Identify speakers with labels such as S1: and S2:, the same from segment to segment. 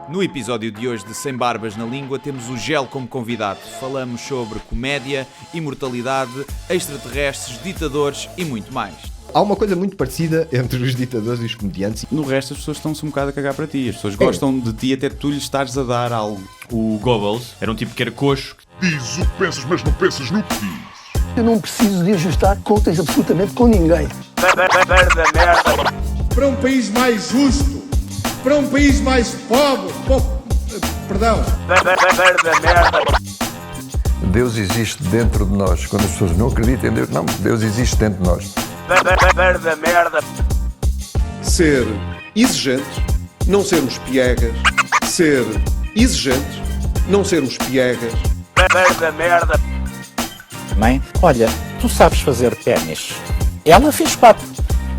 S1: No episódio de hoje de Sem Barbas na Língua temos o Gel como convidado. Falamos sobre comédia, imortalidade, extraterrestres, ditadores e muito mais.
S2: Há uma coisa muito parecida entre os ditadores e os comediantes.
S3: No resto as pessoas estão-se um bocado a cagar para ti. As pessoas gostam de ti até tu lhes estares a dar algo.
S4: O Goebbels era um tipo que era coxo.
S5: Diz o que pensas, mas não pensas no que dizes.
S6: Eu não preciso de ajustar contas absolutamente com ninguém.
S7: Para um país mais justo, para um país mais pobre, perdão.
S8: Deus existe dentro de nós. Quando as pessoas não acreditam em Deus, não, Deus existe dentro de nós.
S9: Ser exigente, não sermos piegas. Ser exigente, não sermos piegas.
S10: Mãe, olha, tu sabes fazer ténis. Ela fez 4,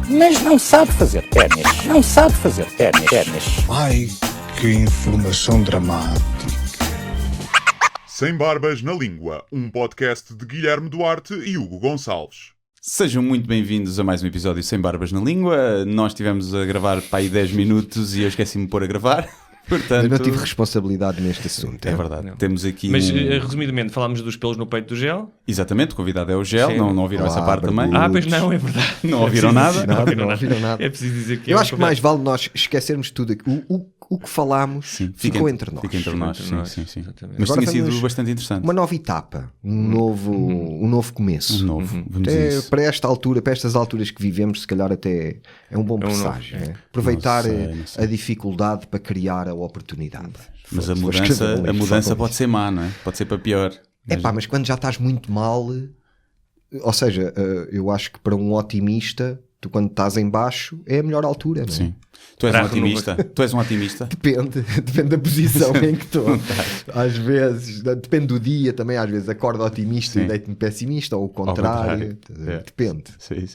S10: mas não sabe fazer ténis. Não sabe fazer ténis.
S5: Ai, que informação dramática.
S11: Sem Barbas na Língua, um podcast de Guilherme Duarte e Hugo Gonçalves.
S3: Sejam muito bem-vindos a mais um episódio Sem Barbas na Língua. Nós estivemos a gravar para aí 10 minutos e eu esqueci-me de pôr a gravar. Portanto,
S2: eu não tive responsabilidade neste assunto.
S3: É verdade. Não. Temos aqui
S4: Mas, resumidamente, falámos dos pelos no peito do Gel.
S3: Exatamente, o convidado é o Gel. Não ouviram essa parte também?
S4: Pois não, é verdade.
S3: Não ouviram nada?
S2: Não ouviram nada.
S4: É preciso dizer que
S2: eu acho que mais vale nós esquecermos tudo. O que falámos ficou entre nós.
S3: Fica entre nós, sim. Mas agora tinha sido bastante interessante.
S2: Uma nova etapa, um novo começo. Para esta altura, para estas alturas que vivemos, se calhar até é um bom presságio. Aproveitar a dificuldade para criar a oportunidade.
S3: Mas a mudança pode ser má, não é? Pode ser para pior.
S2: Mas quando já estás muito mal, ou seja, eu acho que para um otimista, tu quando estás em baixo é a melhor altura, não é?
S3: Sim. Tu és um otimista? Tu és um otimista?
S2: Depende da posição em que estou. Às vezes, depende do dia também, às vezes acordo otimista e deito-me pessimista, ou o contrário. Depende.
S3: Sim.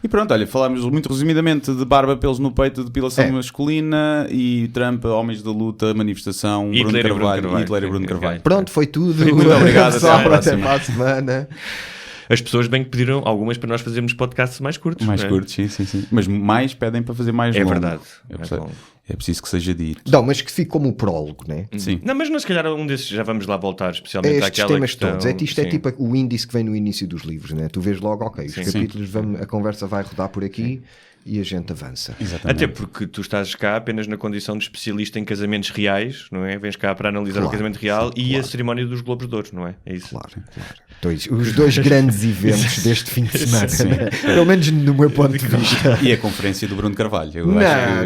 S3: E pronto, olha, falámos muito resumidamente de barba, pelos no peito, depilação masculina e Trump, homens da luta, manifestação, Hitler e Bruno Carvalho.
S2: Pronto, foi tudo.
S3: Muito obrigado,
S2: até para a semana.
S4: As pessoas bem que pediram algumas para nós fazermos podcasts mais curtos.
S3: Mais curtos, sim. Mas mais pedem para fazer mais longo.
S4: É verdade.
S3: É preciso que seja dito.
S2: Não, mas que fique como o prólogo, né?
S3: Sim.
S4: Não, mas se calhar um desses já vamos lá voltar, especialmente àquela
S2: temas
S4: questão.
S2: Todos. Isto é tipo o índice que vem no início dos livros, né? Tu vês logo, ok, os capítulos, a conversa vai rodar por aqui e a gente avança.
S3: Exatamente.
S4: Até porque tu estás cá apenas na condição de especialista em casamentos reais, não é? Vens cá para analisar o casamento real e a cerimónia dos Globos de Ouro, não é? É isso.
S2: Claro. Os dois grandes eventos deste fim de semana, né? Pelo menos no meu ponto de vista.
S3: E a conferência do Bruno Carvalho.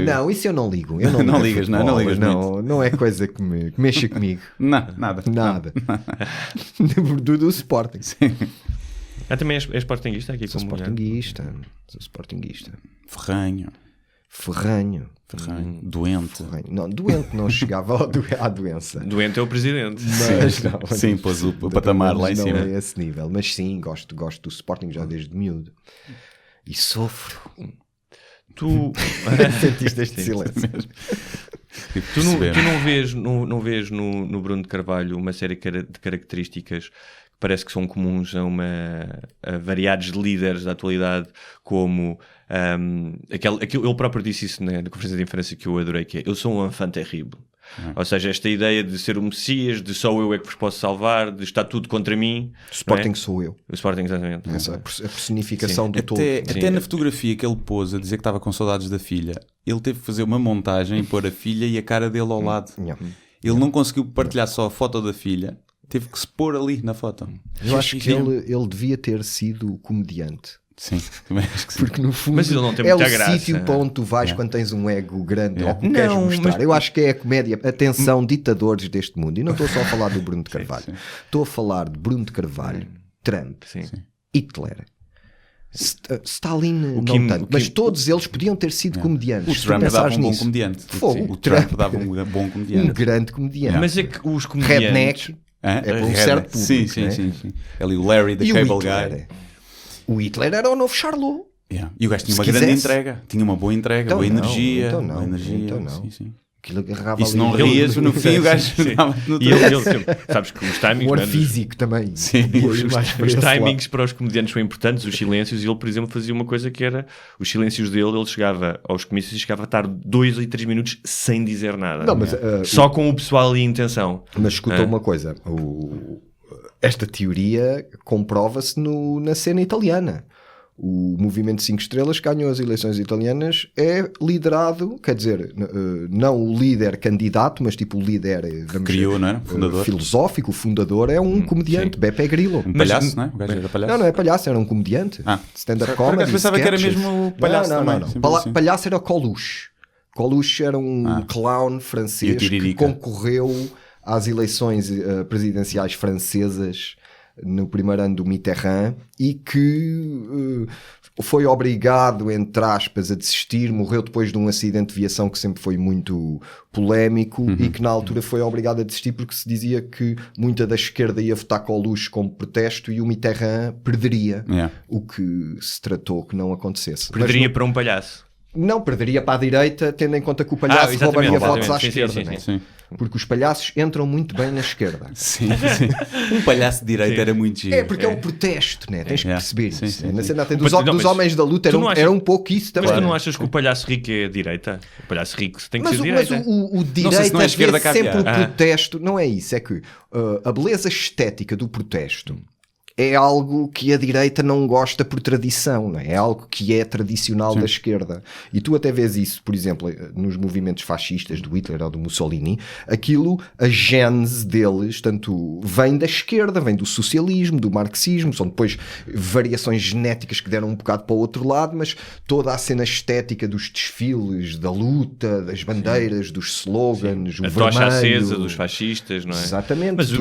S2: Não, isso eu não ligo.
S3: Não ligas muito.
S2: Não é coisa que mexa comigo.
S3: Não, nada.
S2: Do Sporting.
S3: Sim.
S4: Também és sportinguista aqui?
S2: Sou sportinguista.
S3: Ferranho. Doente.
S2: Não, doente não chegava à doença.
S4: Doente é o presidente.
S3: Sim, pôs o patamar lá em cima.
S2: Não é esse nível. Mas sim, gosto do Sporting já desde miúdo. E sofro.
S4: Tu
S2: sentiste este silêncio.
S4: Tu não vês no Bruno de Carvalho uma série de características que parece que são comuns a variados líderes da atualidade, como ele próprio disse isso na conferência de imprensa que eu adorei, que é: eu sou um enfant terrível. Ou seja, esta ideia de ser o Messias, de só eu é que vos posso salvar, de está tudo contra mim.
S2: O Sporting sou eu.
S4: O Sporting, exatamente.
S2: A personificação do todo.
S3: Até na fotografia que ele pôs a dizer que estava com saudades da filha, ele teve que fazer uma montagem e pôr a filha e a cara dele ao lado. Ele não conseguiu partilhar só a foto da filha, teve que se pôr ali na foto.
S2: Eu acho que ele devia ter sido comediante.
S3: Sim, também acho que sim.
S2: Porque no fundo
S4: mas ele não tem muita graça.
S2: Sítio para onde tu vais quando tens um ego grande ou que queres mostrar. Eu acho que é a comédia. Atenção, ditadores deste mundo. E não estou só a falar do Bruno de Carvalho. Estou a falar de Bruno de Carvalho, Trump, Hitler, Stalin, mas todos eles podiam ter sido comediantes.
S3: O Trump dava um bom comediante. O Trump dava um bom comediante.
S2: Um grande comediante.
S4: Mas é que os comediantes...
S2: Redneck é para um certo público.
S3: Sim. Ali o Larry, the Cable Guy.
S2: O Hitler era o novo Charlot.
S3: E o gajo tinha uma grande entrega. Tinha uma boa entrega, boa energia.
S2: Então não.
S3: Sim.
S2: aquilo agarrava
S3: e se não rias, no fim o gajo
S4: e ele, sabes que os timings...
S2: O ar físico também.
S3: Sim.
S4: Os timings para os comediantes são importantes, os silêncios, e ele, por exemplo, fazia uma coisa que era os silêncios dele, ele chegava aos comícios e chegava a estar 2 ou 3 minutos sem dizer nada.
S2: Não, mas,
S4: só com o pessoal ali em intenção.
S2: Mas escuta uma coisa, esta teoria comprova-se na cena italiana. O Movimento 5 Estrelas ganhou as eleições italianas, é liderado, quer dizer, não o líder candidato, mas tipo o líder
S3: criou, não é? Fundador.
S2: Filosófico, o fundador é um comediante, Beppe Grillo.
S3: Um palhaço, não é? O gajo era palhaço?
S2: Não é palhaço, era um comediante. Stand-up comedy.
S3: Pensava que era mesmo o palhaço também.
S2: Não. Palhaço era Coluche. Coluche era um clown francês que concorreu às eleições presidenciais francesas no primeiro ano do Mitterrand e que foi obrigado, entre aspas, a desistir, morreu depois de um acidente de viação que sempre foi muito polémico e que na altura foi obrigado a desistir porque se dizia que muita da esquerda ia votar Coluche como protesto e o Mitterrand perderia, o que se tratou que não acontecesse.
S4: Perderia para um palhaço?
S2: Não, perderia para a direita, tendo em conta que o palhaço roubaria votos à esquerda.
S3: Sim.
S2: Porque os palhaços entram muito bem na esquerda.
S3: Sim. Um palhaço de direita era muito giro.
S2: É, porque é um protesto, né? Tens que perceber isso. Na cena dos homens da luta era um pouco isso também.
S4: Mas tu não achas que o palhaço rico é direita? O palhaço rico tem que ser direita.
S2: Mas o direita é sempre o protesto. Não é isso, é que a beleza estética do protesto é algo que a direita não gosta por tradição, não é? É algo que é tradicional da esquerda. E tu até vês isso, por exemplo, nos movimentos fascistas do Hitler ou do Mussolini, a gênese deles, tanto vem da esquerda, vem do socialismo, do marxismo, são depois variações genéticas que deram um bocado para o outro lado, mas toda a cena estética dos desfiles, da luta, das bandeiras, dos slogans, o
S4: a
S2: vermelho...
S4: tocha acesa dos fascistas, não é?
S2: Exatamente.
S4: Mas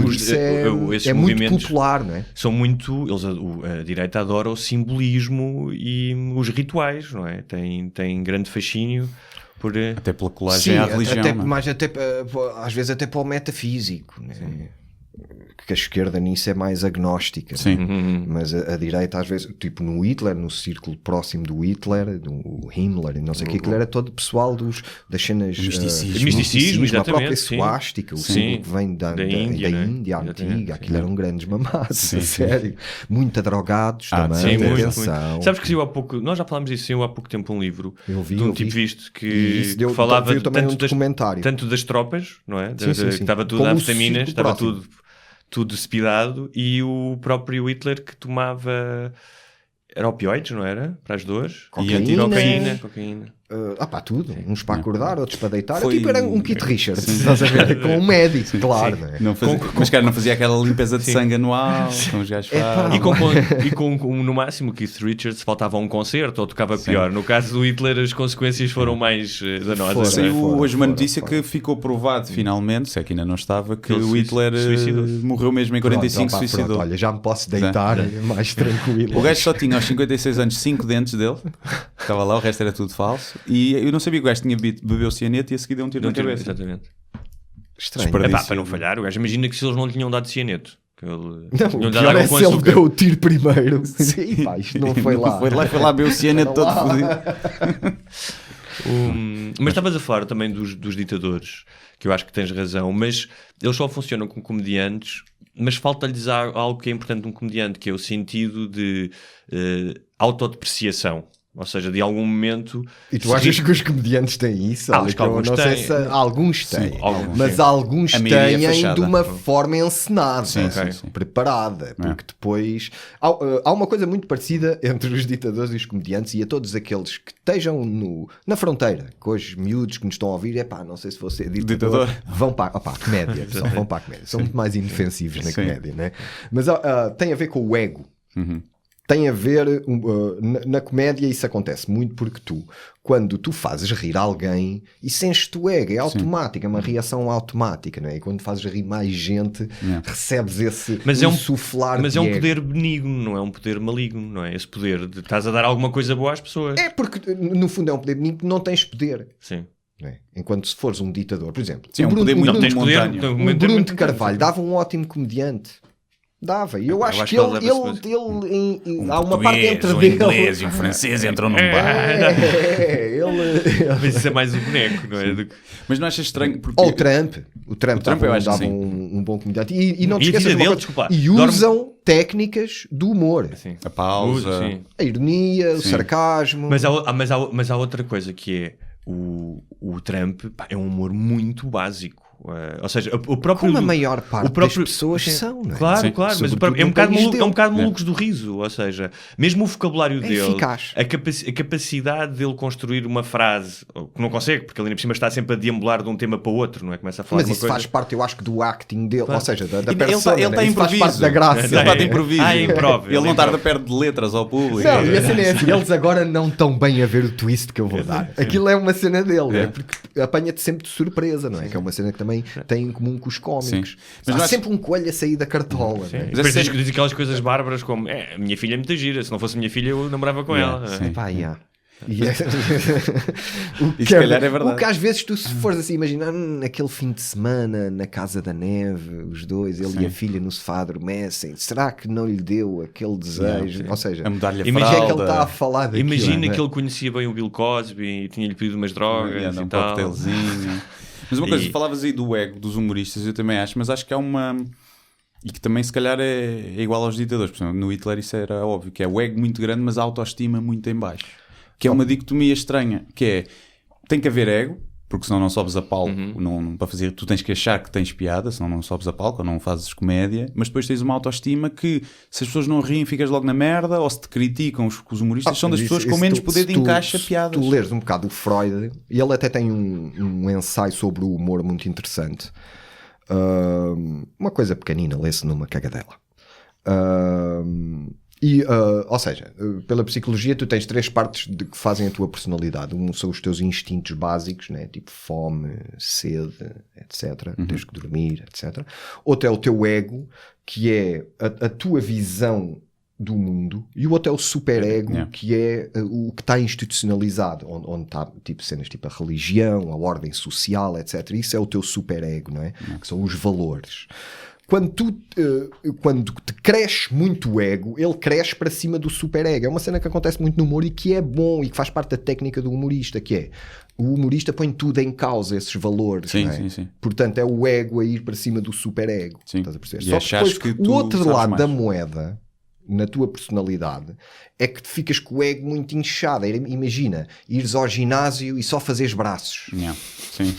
S2: esses muito popular, não é?
S4: São a direita adora o simbolismo e os rituais, não é? Tem grande fascínio por...
S3: Até pela colagem à religião.
S2: Às vezes até para o metafísico, né? Que a esquerda nisso é mais agnóstica.
S3: Sim.
S2: Mas a direita às vezes, tipo no Hitler, no círculo próximo do Hitler, do Himmler e não sei o que, aquilo era todo pessoal das cenas
S4: misticismo,
S2: a própria suástica, o símbolo que vem da Índia antiga, aquilo eram grandes mamados, sério, muito drogados também, atenção.
S4: Sabes que nós já falámos disso há pouco tempo, um livro de um tipo visto que
S2: falava
S4: tanto das tropas, não é? Estava tudo a anfetaminas, estava tudo cepidado, e o próprio Hitler que tomava opioides, não era? Para as dores. Cocaína.
S2: Tudo. Uns para acordar, outros para deitar. Era um Kit Richards, estás a ver? Com um médico, claro. Não é?
S3: Mas cara, não fazia aquela limpeza de sangue anual, como os gajos fazem.
S4: E com no máximo Keith Richards faltava um concerto ou tocava pior. No caso do Hitler as consequências foram mais danosas.
S3: Saiu hoje uma notícia que ficou provado finalmente, se é que ainda não estava, que o Hitler morreu mesmo em 45, suicidou.
S2: Olha, já me posso deitar mais tranquilo.
S3: O gajo só tinha aos 56 anos 5 dentes dele, estava lá, o resto era tudo falso. E eu não sabia que o gajo bebeu cianeto e a seguir deu um tiro na cabeça.
S4: Exatamente.
S2: Estranho.
S4: Para não falhar, o gajo imagina que se eles não lhe tinham dado cianeto.
S2: O pior é se ele deu o tiro primeiro. Sim, isto não foi lá.
S3: Foi lá beber o cianeto todo fodido.
S4: Mas estavas a falar também dos ditadores, que eu acho que tens razão, mas eles só funcionam com comediantes, mas falta-lhes algo que é importante num comediante, que é o sentido de autodepreciação. Ou seja, de algum momento...
S2: E tu achas que os comediantes têm isso?
S4: Acho que alguns têm.
S2: Sei se alguns têm. Mas alguns têm de uma forma encenada, preparada. Porque depois... Há uma coisa muito parecida entre os ditadores e os comediantes, e a todos aqueles que estejam na fronteira, que hoje miúdos que nos estão a ouvir, não sei se vou ser ditador. Vão para a comédia, pessoal, vão para a comédia. São muito mais inofensivos na comédia, né? Mas tem a ver com o ego. Tem a ver, na comédia isso acontece muito porque quando tu fazes rir alguém, isso enche-te o ego, é automático, é uma reação automática, não é? E quando fazes rir mais gente, recebes esse insuflar
S4: Mas é um poder benigno, não é um poder maligno, não é? Esse poder de estás a dar alguma coisa boa às pessoas.
S2: É porque, no fundo, é um poder benigno, não tens poder.
S4: Sim.
S2: É? Enquanto se fores um ditador, por exemplo,
S3: o Bruno de Carvalho
S2: dava um ótimo comediante. Dava. E eu acho que ele há uma parte entre
S3: um inglês e um francês entram num bar.
S4: Mas isso é mais o boneco, não é?
S3: Mas não achas estranho? Porque...
S2: Ou o Trump eu acho dava um bom comediante. E não te esqueças de uma coisa. E usam técnicas do humor.
S4: Sim.
S3: A pausa,
S2: a ironia, o sarcasmo.
S4: Mas há outra coisa que é o Trump é um humor muito básico. Ou seja, o próprio...
S2: Como a maior parte das pessoas são, não é?
S4: Claro, claro, mas é um bocado malucos do riso. Ou seja, mesmo o vocabulário dele,
S2: eficaz.
S4: A capacidade dele construir uma frase, que não consegue, porque ele ainda por cima está sempre a deambular de um tema para o outro, não é? Começa a falar.
S2: Mas isso faz parte, eu acho que do acting dele,
S3: claro.
S2: Ou seja, da persona.
S3: Ele está improviso.
S2: Faz parte da graça.
S3: Ele está de improviso.
S4: Ele
S3: não tarda perto de letras ao público.
S2: Não, e a cena é assim, eles agora não estão bem a ver o twist que eu vou dar. Aquilo é uma cena dele, é porque apanha-te sempre de surpresa, não é? Que é uma cena que também tem em comum com os cómicos. Mas há sempre um coelho a sair da cartola.
S4: Né? Depois diz aquelas coisas bárbaras como a minha filha é muito gira, se não fosse a minha filha eu namorava com ela.
S2: O que é verdade. O que às vezes tu, se fores assim imaginar naquele fim de semana na casa da neve, os dois, ele e a filha no sofá adormecem, será que não lhe deu aquele desejo? Ou seja,
S3: a mudar-lhe a
S2: imagina
S3: fralda.
S2: que ele está a falar daquilo.
S4: Imagina que ele conhecia bem o Bill Cosby e tinha-lhe pedido umas drogas e tal.
S3: Mas uma coisa, falavas aí do ego dos humoristas, eu também acho, mas acho que há uma... E que também se calhar é igual aos ditadores. Por exemplo, no Hitler isso era óbvio, que é o ego muito grande, mas a autoestima muito em baixo. Que é uma dicotomia estranha, que é, tem que haver ego, porque senão não sobes a palco, para fazer, tu tens que achar que tens piada, senão não sobes a palco ou não fazes comédia, mas depois tens uma autoestima que, se as pessoas não riem, ficas logo na merda, ou se te criticam, os humoristas são das pessoas com menos poder de encaixe a piadas.
S2: Tu leres um bocado o Freud, e ele até tem um ensaio sobre o humor muito interessante. Uma coisa pequenina, lê-se numa cagadela. Ou seja, pela psicologia tu tens 3 partes que fazem a tua personalidade. Um são os teus instintos básicos, né? Tipo fome, sede, etc. Tens que dormir, etc. Outro é o teu ego, que é a tua visão do mundo. E o outro é o superego, que é o que está institucionalizado, onde está tipo cenas tipo a religião, a ordem social, etc. Isso é o teu superego, não é? Que são os valores. Quando te cresce muito o ego, ele cresce para cima do superego. É uma cena que acontece muito no humor e que é bom e que faz parte da técnica do humorista, que é o humorista põe tudo em causa, esses valores.
S3: Sim,
S2: não é?
S3: sim.
S2: Portanto, é o ego a ir para cima do superego. Estás a perceber?
S3: Só
S2: que depois, o outro lado da moeda, na tua personalidade, é que te ficas com o ego muito inchado. Imagina, ires ao ginásio e só fazeres braços.
S3: Sim.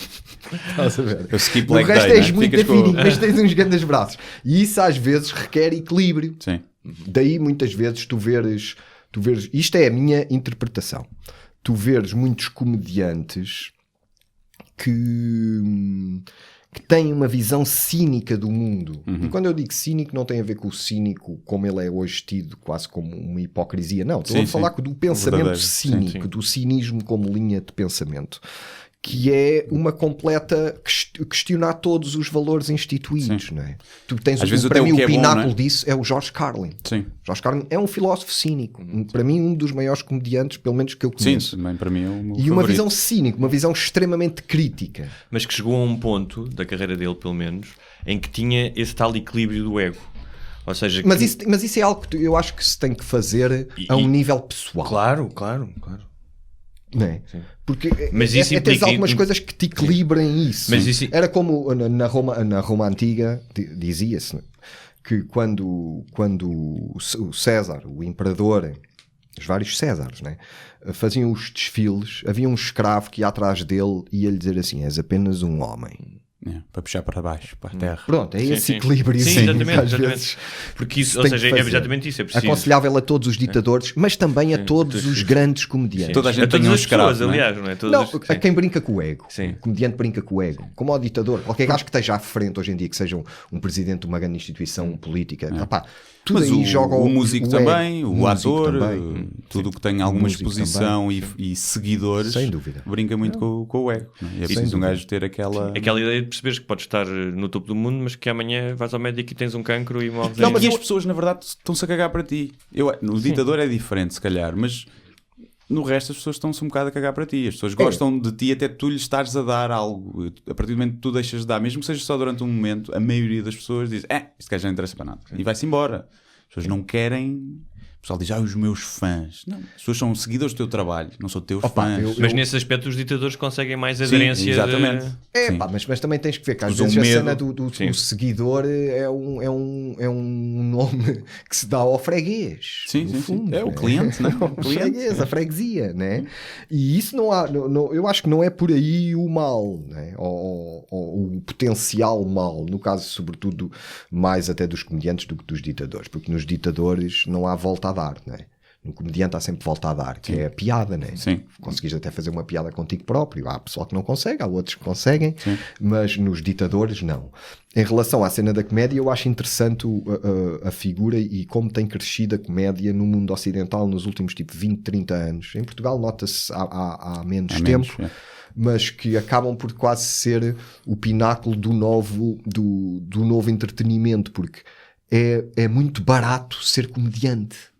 S2: Estás a ver?
S3: Eu skip
S2: o resto és muito fininho, mas tens uns grandes braços. E isso às vezes requer equilíbrio.
S3: Sim.
S2: Daí muitas vezes tu veres, isto é a minha interpretação, tu veres muitos comediantes que têm uma visão cínica do mundo. E quando eu digo cínico, não tem a ver com o cínico como ele é hoje tido, quase como uma hipocrisia. Não, estou a falar do pensamento cínico, do cinismo como linha de pensamento, que é uma completa questionar todos os valores instituídos, não é? Tu tens para mim o pináculo disso é o George Carlin.
S3: Sim.
S2: George Carlin é um filósofo cínico, para mim um dos maiores comediantes, pelo menos que eu conheço.
S3: Sim, também para mim é o meu
S2: e uma visão cínica, uma visão extremamente crítica.
S4: Mas que chegou a um ponto da carreira dele, pelo menos, em que tinha esse tal equilíbrio do ego. Ou seja,
S2: mas isso é algo que eu acho que se tem que fazer a um nível pessoal.
S4: Claro.
S2: Não é? Porque
S4: mas isso
S2: tens algumas coisas que te equilibrem isso.
S4: Mas isso.
S2: Era como na Roma Antiga dizia-se que quando o César, o imperador, os vários Césares, né, faziam os desfiles, havia um escravo que ia atrás dele e ia-lhe dizer assim: és apenas um homem.
S3: Para puxar para baixo, para a terra.
S2: Pronto, é esse equilíbrio.
S4: Sim, exatamente. Porque isso, ou seja, é exatamente isso. É preciso.
S2: Aconselhável a todos os ditadores, mas também a todos os grandes comediantes.
S3: Toda a gente tem um escravo,
S4: aliás, não é?
S2: A quem brinca com o ego. O comediante brinca com o ego. Como ao ditador. Qualquer gajo que esteja à frente hoje em dia, que seja um presidente de uma grande instituição política. Tudo
S3: mas
S2: aí joga
S3: o músico também, o ator,
S2: também.
S3: Tudo que tem alguma exposição e seguidores,
S2: sem dúvida,
S3: brinca muito com o ego. E é preciso um gajo ter aquela
S4: ideia de perceberes que podes estar no topo do mundo, mas que amanhã vais ao médico e tens um cancro e morres.
S3: Não, mas as pessoas na verdade estão-se a cagar para ti. O ditador é diferente, se calhar, mas no resto as pessoas estão-se um bocado a cagar para ti. As pessoas gostam de ti até tu lhes estares a dar algo. A partir do momento que tu deixas de dar, mesmo que seja só durante um momento, a maioria das pessoas diz este gajo já não interessa para nada. E vai-se embora. As pessoas não querem... O pessoal diz, os meus fãs. Não, as pessoas são seguidores do teu trabalho, não são teus fãs.
S4: Mas nesse aspecto os ditadores conseguem mais aderência.
S3: Sim, exatamente.
S2: Mas também tens que ver que às vezes a cena do seguidor é um nome que se dá ao freguês.
S3: Sim, fundo, é o cliente, não é?
S2: O freguês, a freguesia, né? E isso não há, eu acho que não é por aí o mal, né? ou o potencial mal, no caso sobretudo mais até dos comediantes do que dos ditadores, porque nos ditadores não há volta a dar, não é? No comediante há sempre volta a dar, que é a piada, né?
S3: Sim.
S2: Conseguis até fazer uma piada contigo próprio. Há pessoal que não consegue, há outros que conseguem, mas nos ditadores não. Em relação à cena da comédia, eu acho interessante a figura e como tem crescido a comédia no mundo ocidental nos últimos 20, 30 anos. Em Portugal nota-se há menos tempo. Mas que acabam por quase ser o pináculo do novo entretenimento, porque é muito barato ser comediante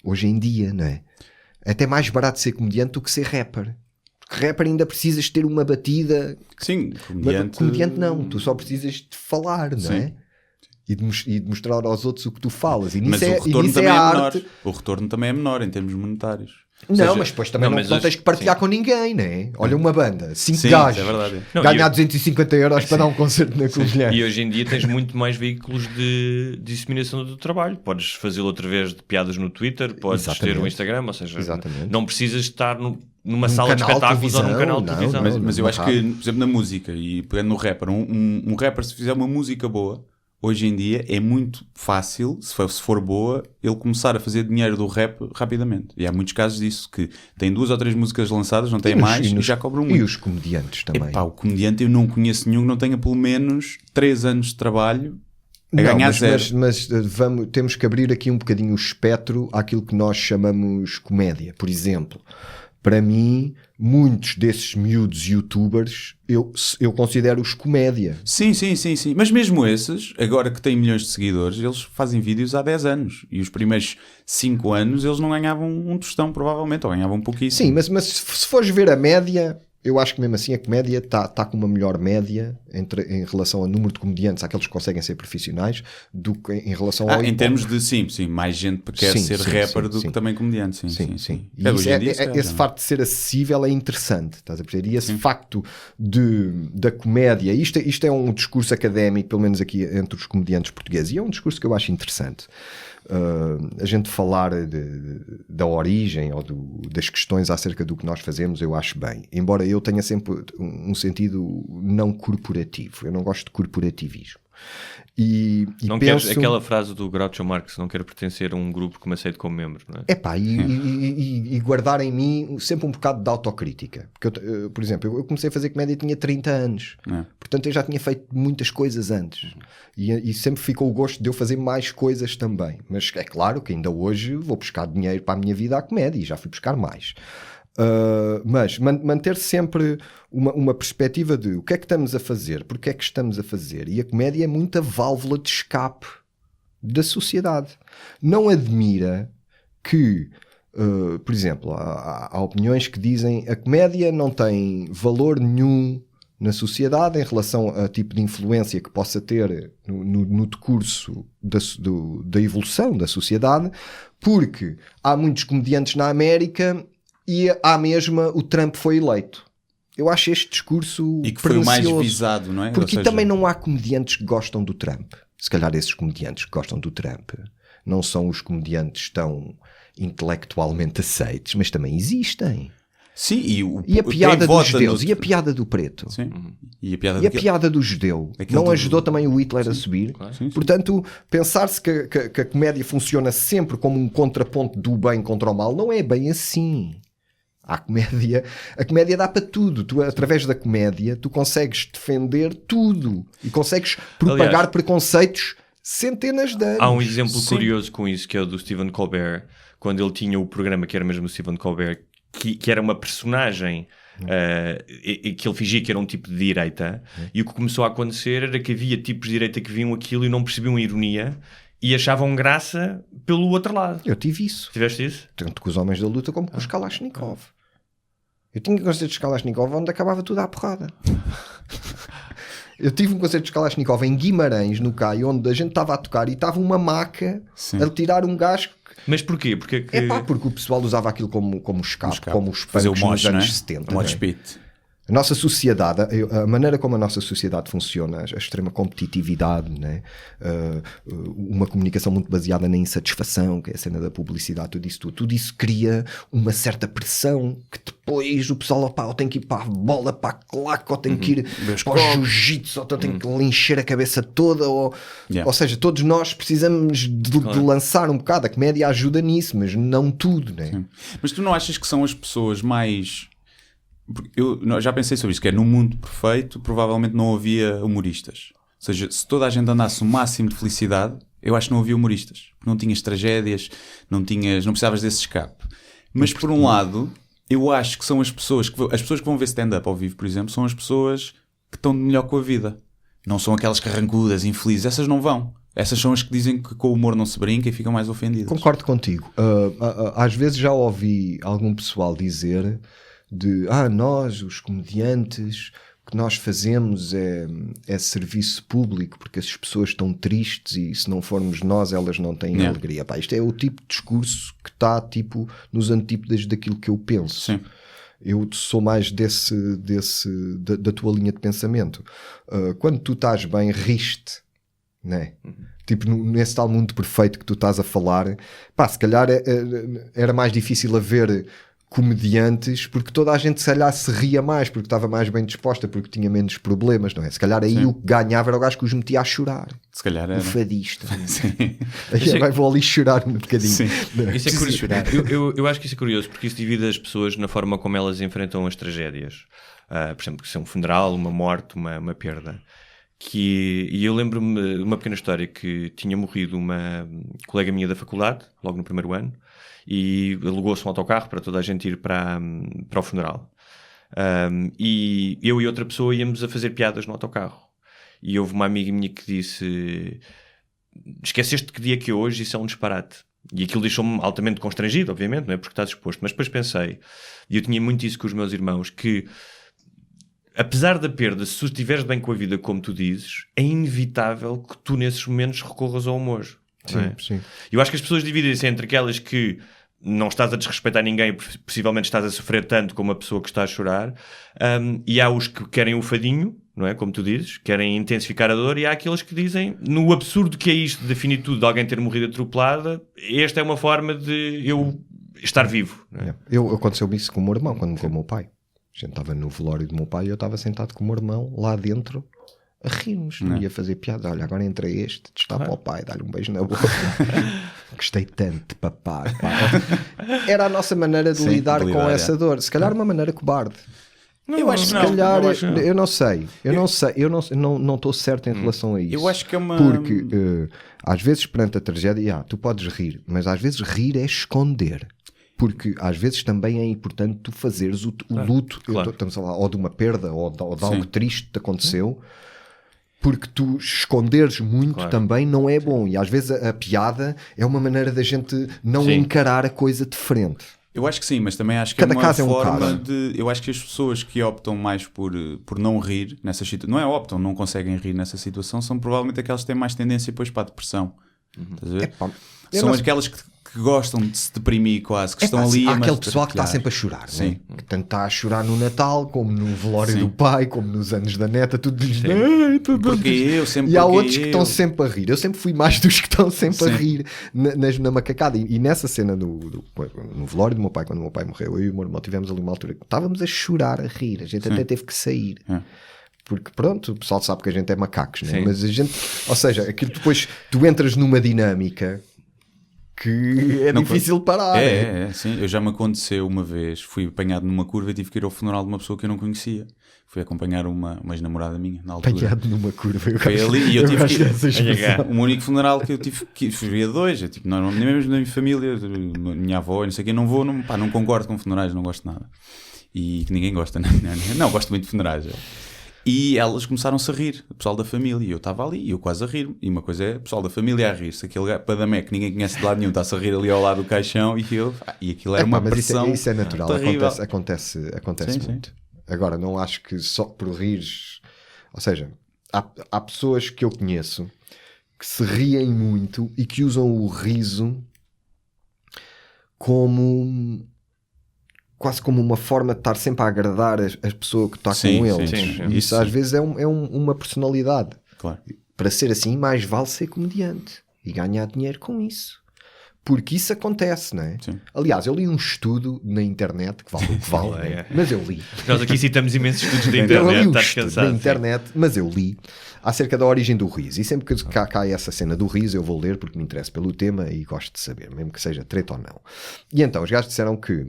S2: hoje em dia, não é? É até mais barato ser comediante do que ser rapper. Porque rapper ainda precisas de ter uma batida.
S3: Sim,
S2: comediante não, tu só precisas de falar, não é? E de mostrar aos outros o que tu falas. E
S3: mas
S2: nisso
S3: o retorno também é menor.
S2: Arte.
S3: O retorno também é menor em termos monetários.
S2: Não, mas depois também não tens que partilhar com ninguém, né? Olha uma banda, 5 gajos, ganhar 250 euros para dar um concerto na Covilhã.
S4: E hoje em dia tens muito mais veículos de disseminação do trabalho. Podes fazê-lo através de piadas no Twitter, podes ter um Instagram, ou seja, não precisas estar numa sala de espetáculos ou num canal de televisão.
S3: Mas eu acho que, por exemplo, na música, e pegando no rapper, um rapper se fizer uma música boa, hoje em dia é muito fácil, se for boa, ele começar a fazer dinheiro do rap rapidamente. E há muitos casos disso, que tem 2 ou 3 músicas lançadas, não tem mais, e já cobram muito.
S2: E os comediantes também.
S3: O comediante eu não conheço nenhum que não tenha pelo menos 3 anos de trabalho a ganhar zero.
S2: Mas temos que abrir aqui um bocadinho o espectro àquilo que nós chamamos comédia. Por exemplo, para mim, muitos desses miúdos youtubers eu considero-os comédia.
S3: Sim. Mas mesmo esses, agora que têm milhões de seguidores, eles fazem vídeos há 10 anos. E os primeiros 5 anos eles não ganhavam um tostão, provavelmente, ou ganhavam pouquíssimo.
S2: Sim, mas se fores ver a média, eu acho que mesmo assim a comédia está com uma melhor média em relação ao número de comediantes, àqueles que conseguem ser profissionais, do que em relação ao...
S3: Em termos de, sim, mais gente quer ser rapper do que também comediante. Sim.
S2: E esse facto de ser acessível é interessante, estás a perceber? E esse facto da comédia, isto é um discurso académico, pelo menos aqui entre os comediantes portugueses, e é um discurso que eu acho interessante. A gente falar da origem ou das questões acerca do que nós fazemos, eu acho bem, embora eu tenha sempre um sentido não corporativo. Eu não gosto de corporativismo. E
S4: não queres aquela frase do Groucho Marx, não quero pertencer a um grupo que me aceite como membro, não é?
S2: E guardar em mim sempre um bocado de autocrítica. Porque por exemplo, eu comecei a fazer comédia e tinha 30 anos. Portanto, eu já tinha feito muitas coisas antes. E sempre ficou o gosto de eu fazer mais coisas também. Mas é claro que ainda hoje vou buscar dinheiro para a minha vida à comédia e já fui buscar mais. Mas manter sempre uma perspectiva de o que é que estamos a fazer, porque é que estamos a fazer, e a comédia é muita válvula de escape da sociedade. Não admira que, por exemplo, há opiniões que dizem a comédia não tem valor nenhum na sociedade em relação a tipo de influência que possa ter no decurso da evolução da sociedade, porque há muitos comediantes na América e à mesma o Trump foi eleito. Eu acho este discurso
S3: e que foi o mais visado, não é?
S2: Porque também não há comediantes que gostam do Trump. Se calhar esses comediantes que gostam do Trump não são os comediantes tão intelectualmente aceitos, mas também existem.
S3: Sim,
S2: e a piada dos judeus, e a piada do preto.
S3: Sim.
S2: E a piada do judeu. Não ajudou também o Hitler a subir?
S3: Claro.
S2: Portanto, pensar-se que a comédia funciona sempre como um contraponto do bem contra o mal, não é bem assim. A comédia dá para tudo. Tu, através da comédia, tu consegues defender tudo e consegues propagar preconceitos centenas de anos.
S4: Há um exemplo curioso com isso, que é o do Stephen Colbert, quando ele tinha o programa que era mesmo o Stephen Colbert, que era uma personagem que ele fingia que era um tipo de direita, e o que começou a acontecer era que havia tipos de direita que viam aquilo e não percebiam a ironia, e achavam graça pelo outro lado.
S2: Eu tive isso.
S4: Tiveste isso?
S2: Tanto com os homens da luta como com os Kalashnikov. Eu tinha concertos de Kalashnikov onde acabava tudo à porrada. Eu tive um concerto de Kalashnikov em Guimarães, no CAI, onde a gente estava a tocar e estava uma maca a tirar um gajo.
S4: Mas porquê? Porque
S2: o pessoal usava aquilo como escape, como os punks nos anos 70. A nossa sociedade, a maneira como a nossa sociedade funciona, a extrema competitividade, né? Uma comunicação muito baseada na insatisfação, que é a cena da publicidade, tudo isso cria uma certa pressão que depois o pessoal, ou tem que ir para a bola, para a claque, ou tem que ir para o jiu-jitsu, ou tem que encher a cabeça toda, ou seja, todos nós precisamos de lançar um bocado. A comédia ajuda nisso, mas não tudo, né?
S3: Sim. Mas tu não achas que são as pessoas mais... Eu já pensei sobre isso, que é, no mundo perfeito provavelmente não havia humoristas. Ou seja, se toda a gente andasse o máximo de felicidade, eu acho que não havia humoristas. Não tinhas tragédias, não precisavas desse escape. Mas por um lado, eu acho que são as pessoas que vão ver stand-up ao vivo, por exemplo, são as pessoas que estão melhor com a vida. Não são aquelas carrancudas, infelizes. Essas não vão. Essas são as que dizem que com o humor não se brinca e ficam mais ofendidas.
S2: Concordo contigo. Às vezes já ouvi algum pessoal dizer... nós, os comediantes, o que nós fazemos é serviço público, porque as pessoas estão tristes e se não formos nós, elas não têm alegria. Isto é o tipo de discurso que está nos antípodas daquilo que eu penso.
S3: Sim.
S2: Eu sou mais da tua linha de pensamento. Quando tu estás bem, riste, né? Tipo, nesse tal mundo perfeito que tu estás a falar, se calhar era mais difícil haver comediantes, porque toda a gente se calhar se ria mais, porque estava mais bem disposta, porque tinha menos problemas, não é? Se calhar aí o que ganhava era o gajo que os metia a chorar.
S3: Se calhar era.
S2: O fadista. Aí vou ali chorar um bocadinho.
S4: Isso é curioso. Eu acho que isso é curioso, porque isso divide as pessoas na forma como elas enfrentam as tragédias. Por exemplo, que é um funeral, uma morte, uma perda. E eu lembro-me de uma pequena história que tinha morrido uma colega minha da faculdade, logo no primeiro ano, e alugou-se um autocarro para toda a gente ir para o funeral. E eu e outra pessoa íamos a fazer piadas no autocarro. E houve uma amiga minha que disse: esqueceste que dia que é hoje? Isso é um disparate. E aquilo deixou-me altamente constrangido, obviamente, não é? Porque estás exposto. Mas depois pensei, e eu tinha muito isso com os meus irmãos, que apesar da perda, se tu estiveres bem com a vida, como tu dizes, é inevitável que tu nesses momentos recorras ao humor.
S2: Sim.
S4: Eu acho que as pessoas dividem-se entre aquelas que não estás a desrespeitar ninguém, possivelmente estás a sofrer tanto como a pessoa que está a chorar, e há os que querem o fadinho, não é? Como tu dizes, querem intensificar a dor, e há aqueles que dizem, no absurdo que é isto de finitude de alguém ter morrido atropelada, esta é uma forma de eu estar vivo. Não é?
S2: Aconteceu-me isso com o meu irmão, quando morreu o meu pai. A gente estava no velório do meu pai e eu estava sentado com o meu irmão lá dentro a rirmos, não ia fazer piada. Olha, agora entra este, está para o pai, dá-lhe um beijo na boca. Gostei tanto de papar. Era a nossa maneira de lidar com essa dor. Se calhar uma maneira cobarde.
S3: Eu acho que não.
S2: Calhar, eu não sei. Eu não estou certo em relação a isso.
S3: Eu acho que é uma...
S2: Porque às vezes perante a tragédia, tu podes rir, mas às vezes rir é esconder. Porque às vezes também é importante tu fazeres o luto, estamos a falar, ou de uma perda, ou de algo triste que te aconteceu, porque tu esconderes muito também não é bom. E às vezes a piada é uma maneira da gente não encarar a coisa de frente.
S3: Eu acho que sim, mas também acho que
S2: cada
S3: é uma
S2: caso
S3: forma
S2: é um
S3: de... Eu acho que as pessoas que optam mais por não rir nessas situações, não é optam, não conseguem rir nessa situação, são provavelmente aquelas que têm mais tendência depois para a depressão. Estás a ver? São aquelas que gostam de se deprimir quase, que estão ali
S2: há aquele pessoal que está sempre a chorar, né? Que tanto está a chorar no Natal, como no velório do pai, como nos anos da neta, tudo diz e há outros que estão sempre a rir. Eu sempre fui mais dos que estão sempre a rir na macacada, e nessa cena no velório do meu pai, quando o meu pai morreu, eu e o meu irmão tivemos ali uma altura que estávamos a chorar, a rir, a gente até teve que sair. Porque pronto, o pessoal sabe que a gente é macacos, né? Mas a gente, ou seja, aquilo depois tu entras numa dinâmica que é difícil parar.
S3: Sim. Eu já me aconteceu uma vez, fui apanhado numa curva e tive que ir ao funeral de uma pessoa que eu não conhecia. Fui acompanhar uma ex-namorada minha na altura.
S2: Apanhado numa curva.
S3: Foi ali e eu tive que ir. O único funeral que eu tive que fui a dois. Eu, tipo, não, nem mesmo na minha família, minha avó, não sei o que, não vou, não concordo com funerais, não gosto de nada. E que ninguém gosta, não gosto muito de funerais. E elas começaram-se a rir, o pessoal da família, e eu estava ali, e eu quase a rir-me. E uma coisa é o pessoal da família a rir-se, aquele padamé que ninguém conhece de lado nenhum está-se a rir ali ao lado do caixão, e aquilo era uma pressão.
S2: Isso é natural,
S3: terrível.
S2: acontece
S3: Sim,
S2: muito. Agora, não acho que só por rires, ou seja, há pessoas que eu conheço que se riem muito e que usam o riso como quase como uma forma de estar sempre a agradar a pessoa que está com eles. E isso às vezes é uma personalidade.
S3: Claro.
S2: Para ser assim, mais vale ser comediante e ganhar dinheiro com isso. Porque isso acontece, não é?
S3: Sim.
S2: Aliás, eu li um estudo na internet, que vale o que vale, né? Mas eu li.
S4: Nós aqui citamos imensos estudos da internet,
S2: eu li
S4: estás cansado.
S2: Da internet, mas eu li acerca da origem do riso. E sempre que cá essa cena do riso, eu vou ler porque me interessa pelo tema e gosto de saber, mesmo que seja treta ou não. E então, os gajos disseram que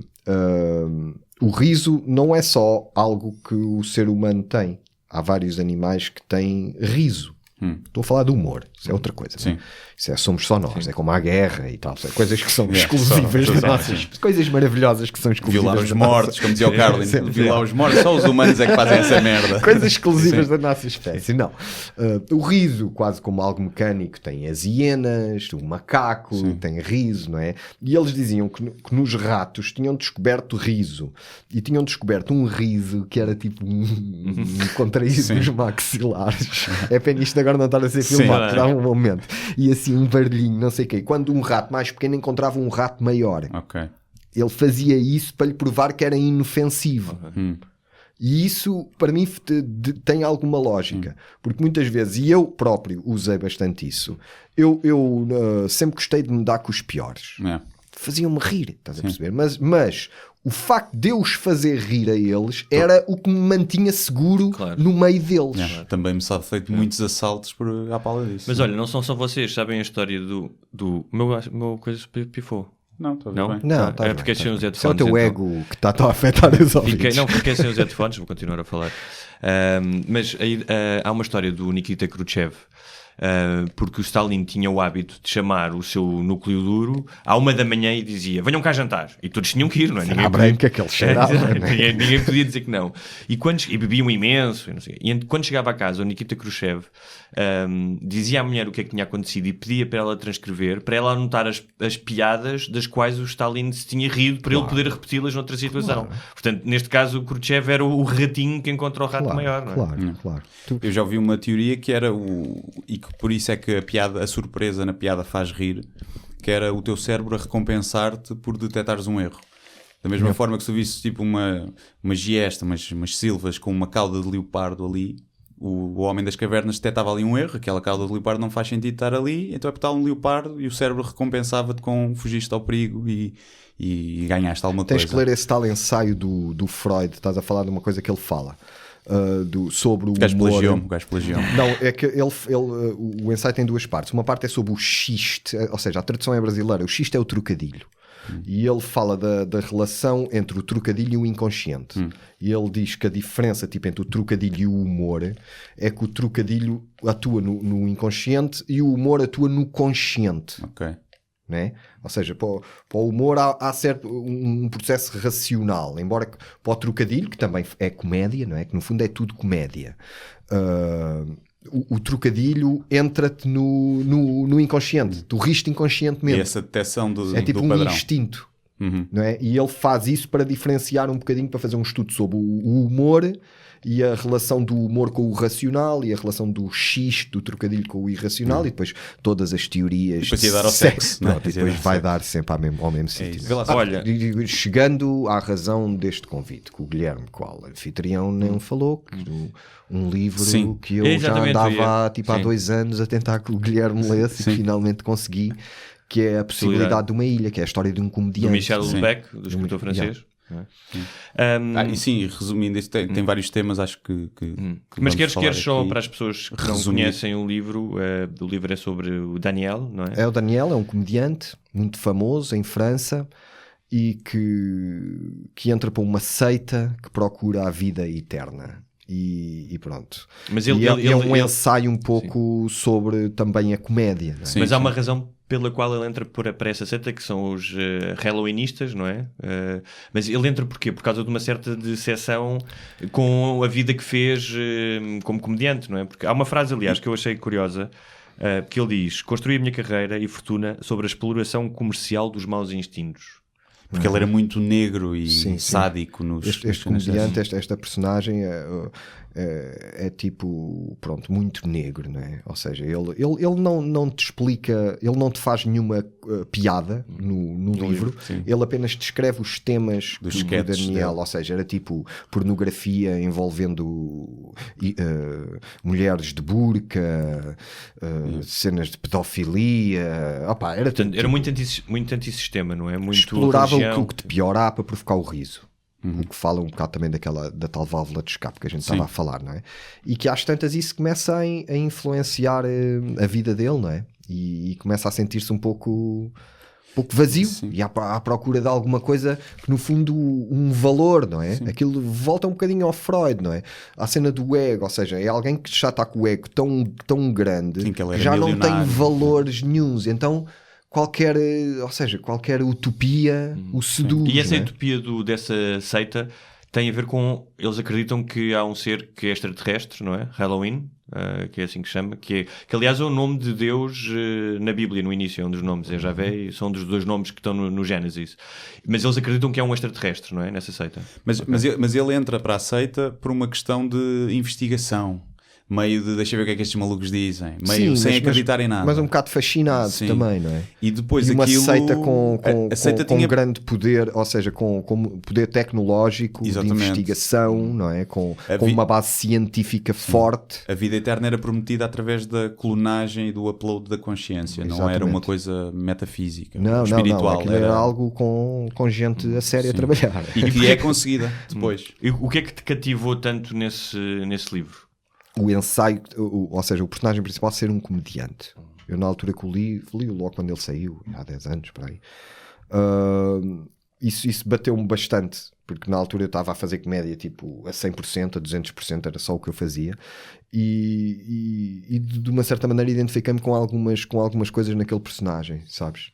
S2: o riso não é só algo que o ser humano tem. Há vários animais que têm riso. Estou a falar de humor, isso é outra coisa.
S3: Sim.
S2: Isso é, somos só nós, é como a guerra e tal, são coisas que são exclusivas das nossas, coisas maravilhosas que são exclusivas.
S3: Violar os mortos, como dizia o Carlin, violar os mortos, só os humanos é que fazem essa merda.
S2: Coisas exclusivas da nossa espécie. Não. O riso, quase como algo mecânico, tem as hienas, o macaco tem riso, não é? E eles diziam que nos ratos tinham descoberto riso e tinham descoberto um riso que era tipo um contraído dos maxilares. É pena isto agora não estar a ser filmado, dá um momento. E assim um barulhinho, não sei o quê. Quando um rato mais pequeno encontrava um rato maior, ele fazia isso para lhe provar que era inofensivo. E isso, para mim, tem alguma lógica. Porque muitas vezes, e eu próprio usei bastante isso, eu sempre gostei de me dar com os piores. Faziam-me rir, estás a perceber? Mas o facto de eu os fazer rir a eles era o que me mantinha seguro no meio deles.
S3: Também me sabe feito muitos assaltos à pala disso.
S4: Mas olha, não são só vocês, sabem a história do meu coisa pifou.
S3: Não, estou bem.
S2: Não,
S4: é porque sem os headphones.
S2: É o teu ego que está a afetar os ouvidos.
S4: Fiquei sem os headphones, vou continuar a falar. Mas aí, há uma história do Nikita Khrushchev. Porque o Stalin tinha o hábito de chamar o seu núcleo duro à 1 da manhã e dizia: venham cá jantar, e todos tinham que ir, não é? Ninguém podia dizer que não. E bebiam imenso, e não sei. E quando chegava a casa, o Nikita Khrushchev dizia à mulher o que é que tinha acontecido e pedia para ela transcrever, para ela anotar as piadas das quais o Stalin se tinha rido, para ele poder repeti-las noutra situação. Portanto, neste caso, o Khrushchev era o ratinho que encontra o rato maior, não é?
S2: Claro.
S3: Eu já ouvi uma teoria que era e que por isso é que a surpresa na piada faz rir, que era o teu cérebro a recompensar-te por detectares um erro. Da mesma forma que se tu visses tipo uma giesta, umas silvas com uma cauda de leopardo ali, o homem das cavernas detectava ali um erro, aquela cauda de leopardo não faz sentido estar ali, então é para um leopardo, e o cérebro recompensava-te com fugiste ao perigo e ganhaste alguma coisa.
S2: Tens que ler esse tal ensaio do Freud, estás a falar de uma coisa que ele fala. Sobre o humor.
S3: O gajo plagiou.
S2: Não, é que o ensaio tem duas partes. Uma parte é sobre o xiste, ou seja, a tradução é brasileira. O xiste é o trocadilho. E ele fala da relação entre o trocadilho e o inconsciente. E ele diz que a diferença entre o trocadilho e o humor é que o trocadilho atua no inconsciente e o humor atua no consciente. Né? Ou seja, para o humor há certo um processo racional, embora que para o trocadilho, que também é comédia, não é? Que no fundo é tudo comédia, o trocadilho entra-te no inconsciente, tu riste inconscientemente.
S3: E essa detecção do
S2: é tipo
S3: do padrão.
S2: Um instinto, não é? E ele faz isso para diferenciar um bocadinho, para fazer um estudo sobre o humor e a relação do humor com o racional e a relação do xiste, do trocadilho com o irracional, e depois todas as teorias.
S3: E depois ia dar ao sexo.
S2: Pronto, e depois vai dar sempre ao mesmo sítio.
S4: Olha,
S2: chegando à razão deste convite, que o Guilherme, qual anfitrião, não falou, que um livro que eu já andava há 2 anos a tentar que o Guilherme lesse e finalmente consegui, que é A Possibilidade de uma Ilha, que é a história de um comediante.
S4: Do Michel Houellebecq, do escritor francês.
S3: E sim, resumindo, isso tem vários temas, acho que
S4: mas queres só para as pessoas que não conhecem o livro é sobre o Daniel, não é?
S2: É o Daniel, é um comediante muito famoso em França e que entra para uma seita que procura a vida eterna. E pronto.
S4: Mas
S2: é um ensaio um pouco sobre também a comédia, não é?
S4: Mas há uma razão pela qual ele entra para essa seita, que são os Halloweenistas, não é? Mas ele entra porquê? Por causa de uma certa decepção com a vida que fez como comediante, não é? Porque há uma frase, aliás, que eu achei curiosa, que ele diz: construí a minha carreira e fortuna sobre a exploração comercial dos maus instintos.
S3: Porque ele era muito negro e sádico.
S2: Este comediante, esta personagem é tipo, pronto, muito negro, não é? Ou seja, ele não te explica, ele não te faz nenhuma piada no livro, ele apenas descreve os temas do Daniel, ou seja, era tipo pornografia envolvendo mulheres de burca, cenas de pedofilia. Opa, era
S4: muito antissistema, não é? Muito
S2: explorava o que te piora para provocar o riso. O que fala um bocado também da tal válvula de escape que a gente estava a falar, não é? E que às tantas isso começa a influenciar a vida dele, não é? E começa a sentir-se um pouco vazio e à procura de alguma coisa que no fundo um valor, não é? Aquilo volta um bocadinho ao Freud, não é? À cena do ego, ou seja, é alguém que já está com o ego tão grande que já não tem valores nenhuns, então qualquer utopia o seduz.
S4: E essa utopia dessa seita tem a ver com... Eles acreditam que há um ser que é extraterrestre, não é? Halloween, que é assim que chama, que aliás é o nome de Deus na Bíblia, no início, é um dos nomes, é Javé, são dos dois nomes que estão no Gênesis. Mas eles acreditam que é um extraterrestre, não é? Nessa seita.
S3: Mas ele entra para a seita por uma questão de investigação. Meio de deixa ver o que é que estes malucos dizem, meio sem acreditar em nada,
S2: mas um bocado fascinado também, não é?
S3: E depois
S2: uma
S3: aquilo,
S2: seita com grande poder, ou seja, com poder tecnológico, de investigação, não é? Com uma base científica forte.
S3: A vida eterna era prometida através da clonagem e do upload da consciência. Não era uma coisa metafísica, espiritual.
S2: Não, era algo com gente a sério a trabalhar.
S3: E que é conseguida depois.
S4: E o que é que te cativou tanto nesse livro?
S2: O ensaio, ou seja, o personagem principal ser um comediante. Eu na altura que o li logo quando ele saiu, há 10 anos, por aí. Isso bateu-me bastante, porque na altura eu estava a fazer comédia tipo a 100%, a 200%, era só o que eu fazia. E de uma certa maneira identifiquei-me com algumas coisas naquele personagem, sabes?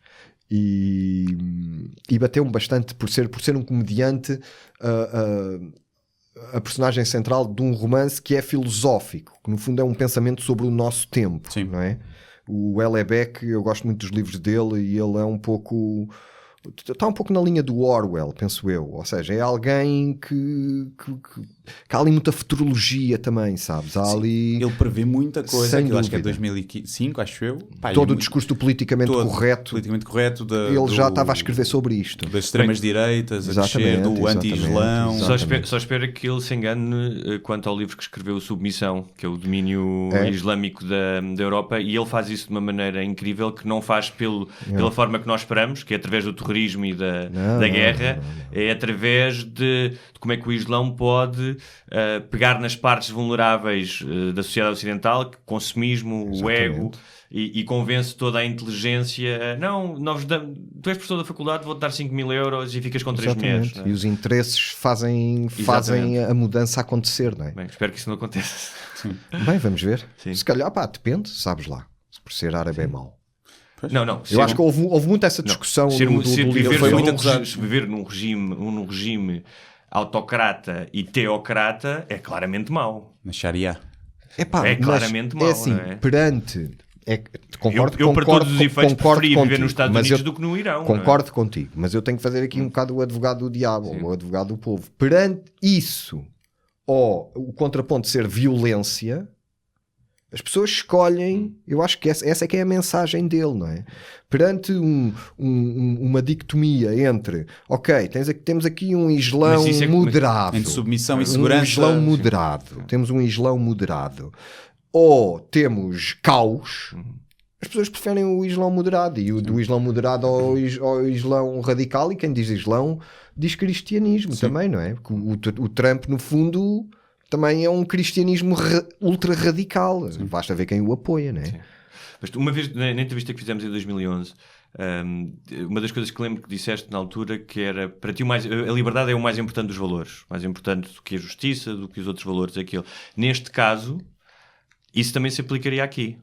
S2: E bateu-me bastante por ser um comediante. A personagem central de um romance que é filosófico, que no fundo é um pensamento sobre o nosso tempo, não é? O Houellebecq, eu gosto muito dos livros dele e ele é está um pouco na linha do Orwell, penso eu, ou seja, é alguém que há ali muita futurologia também, sabes? Há ali...
S3: Ele prevê muita coisa, acho que é 2005, acho eu.
S2: Todo o discurso do politicamente correto, ele já estava a escrever sobre isto.
S3: Das extremas direitas, a descer do anti-islão.
S4: Só espero que ele se engane quanto ao livro que escreveu, Submissão, que é o domínio islâmico da Europa, e ele faz isso de uma maneira incrível, que não faz pela forma que nós esperamos, que é através do terrorismo e da guerra, é através de como é que o Islão pode pegar nas partes vulneráveis da sociedade ocidental, consumismo, o ego, e convence toda a inteligência. Não, tu és professor da faculdade, vou-te dar 5.000 euros e ficas com 3 mulheres.
S2: E os interesses fazem a mudança acontecer, não é?
S4: Bem, espero que isso não aconteça.
S2: Bem, vamos ver. Se calhar, depende, sabes lá. Se por ser árabe é mau.
S4: Não.
S2: Eu acho que houve muito essa discussão do livro.
S4: Viver num regime autocrata e teocrata é claramente mau.
S3: Na Sharia.
S4: É claramente mau.
S2: É assim, perante... Concordo
S4: para todos os efeitos preferia viver nos Estados Unidos do que no Irão.
S2: Concordo contigo, mas eu tenho que fazer aqui um bocado o advogado do diabo, o advogado do povo. Perante isso, ou o contraponto de ser violência... As pessoas escolhem, eu acho que essa é que é a mensagem dele, não é? Perante uma dicotomia entre, temos aqui um Islão moderado.
S3: Entre submissão e segurança.
S2: Um Islão moderado. Temos um Islão moderado. Ou temos caos. As pessoas preferem o Islão moderado. E do Islão moderado ao Islão radical. E quem diz Islão diz cristianismo também, não é? Porque o Trump, no fundo... também é um cristianismo ultra radical. Basta ver quem o apoia, não é? Sim.
S4: Mas uma vez, na entrevista que fizemos em 2011, uma das coisas que lembro que disseste na altura, que era, para ti a liberdade é o mais importante dos valores, mais importante do que a justiça, do que os outros valores, aquilo. Neste caso, isso também se aplicaria aqui.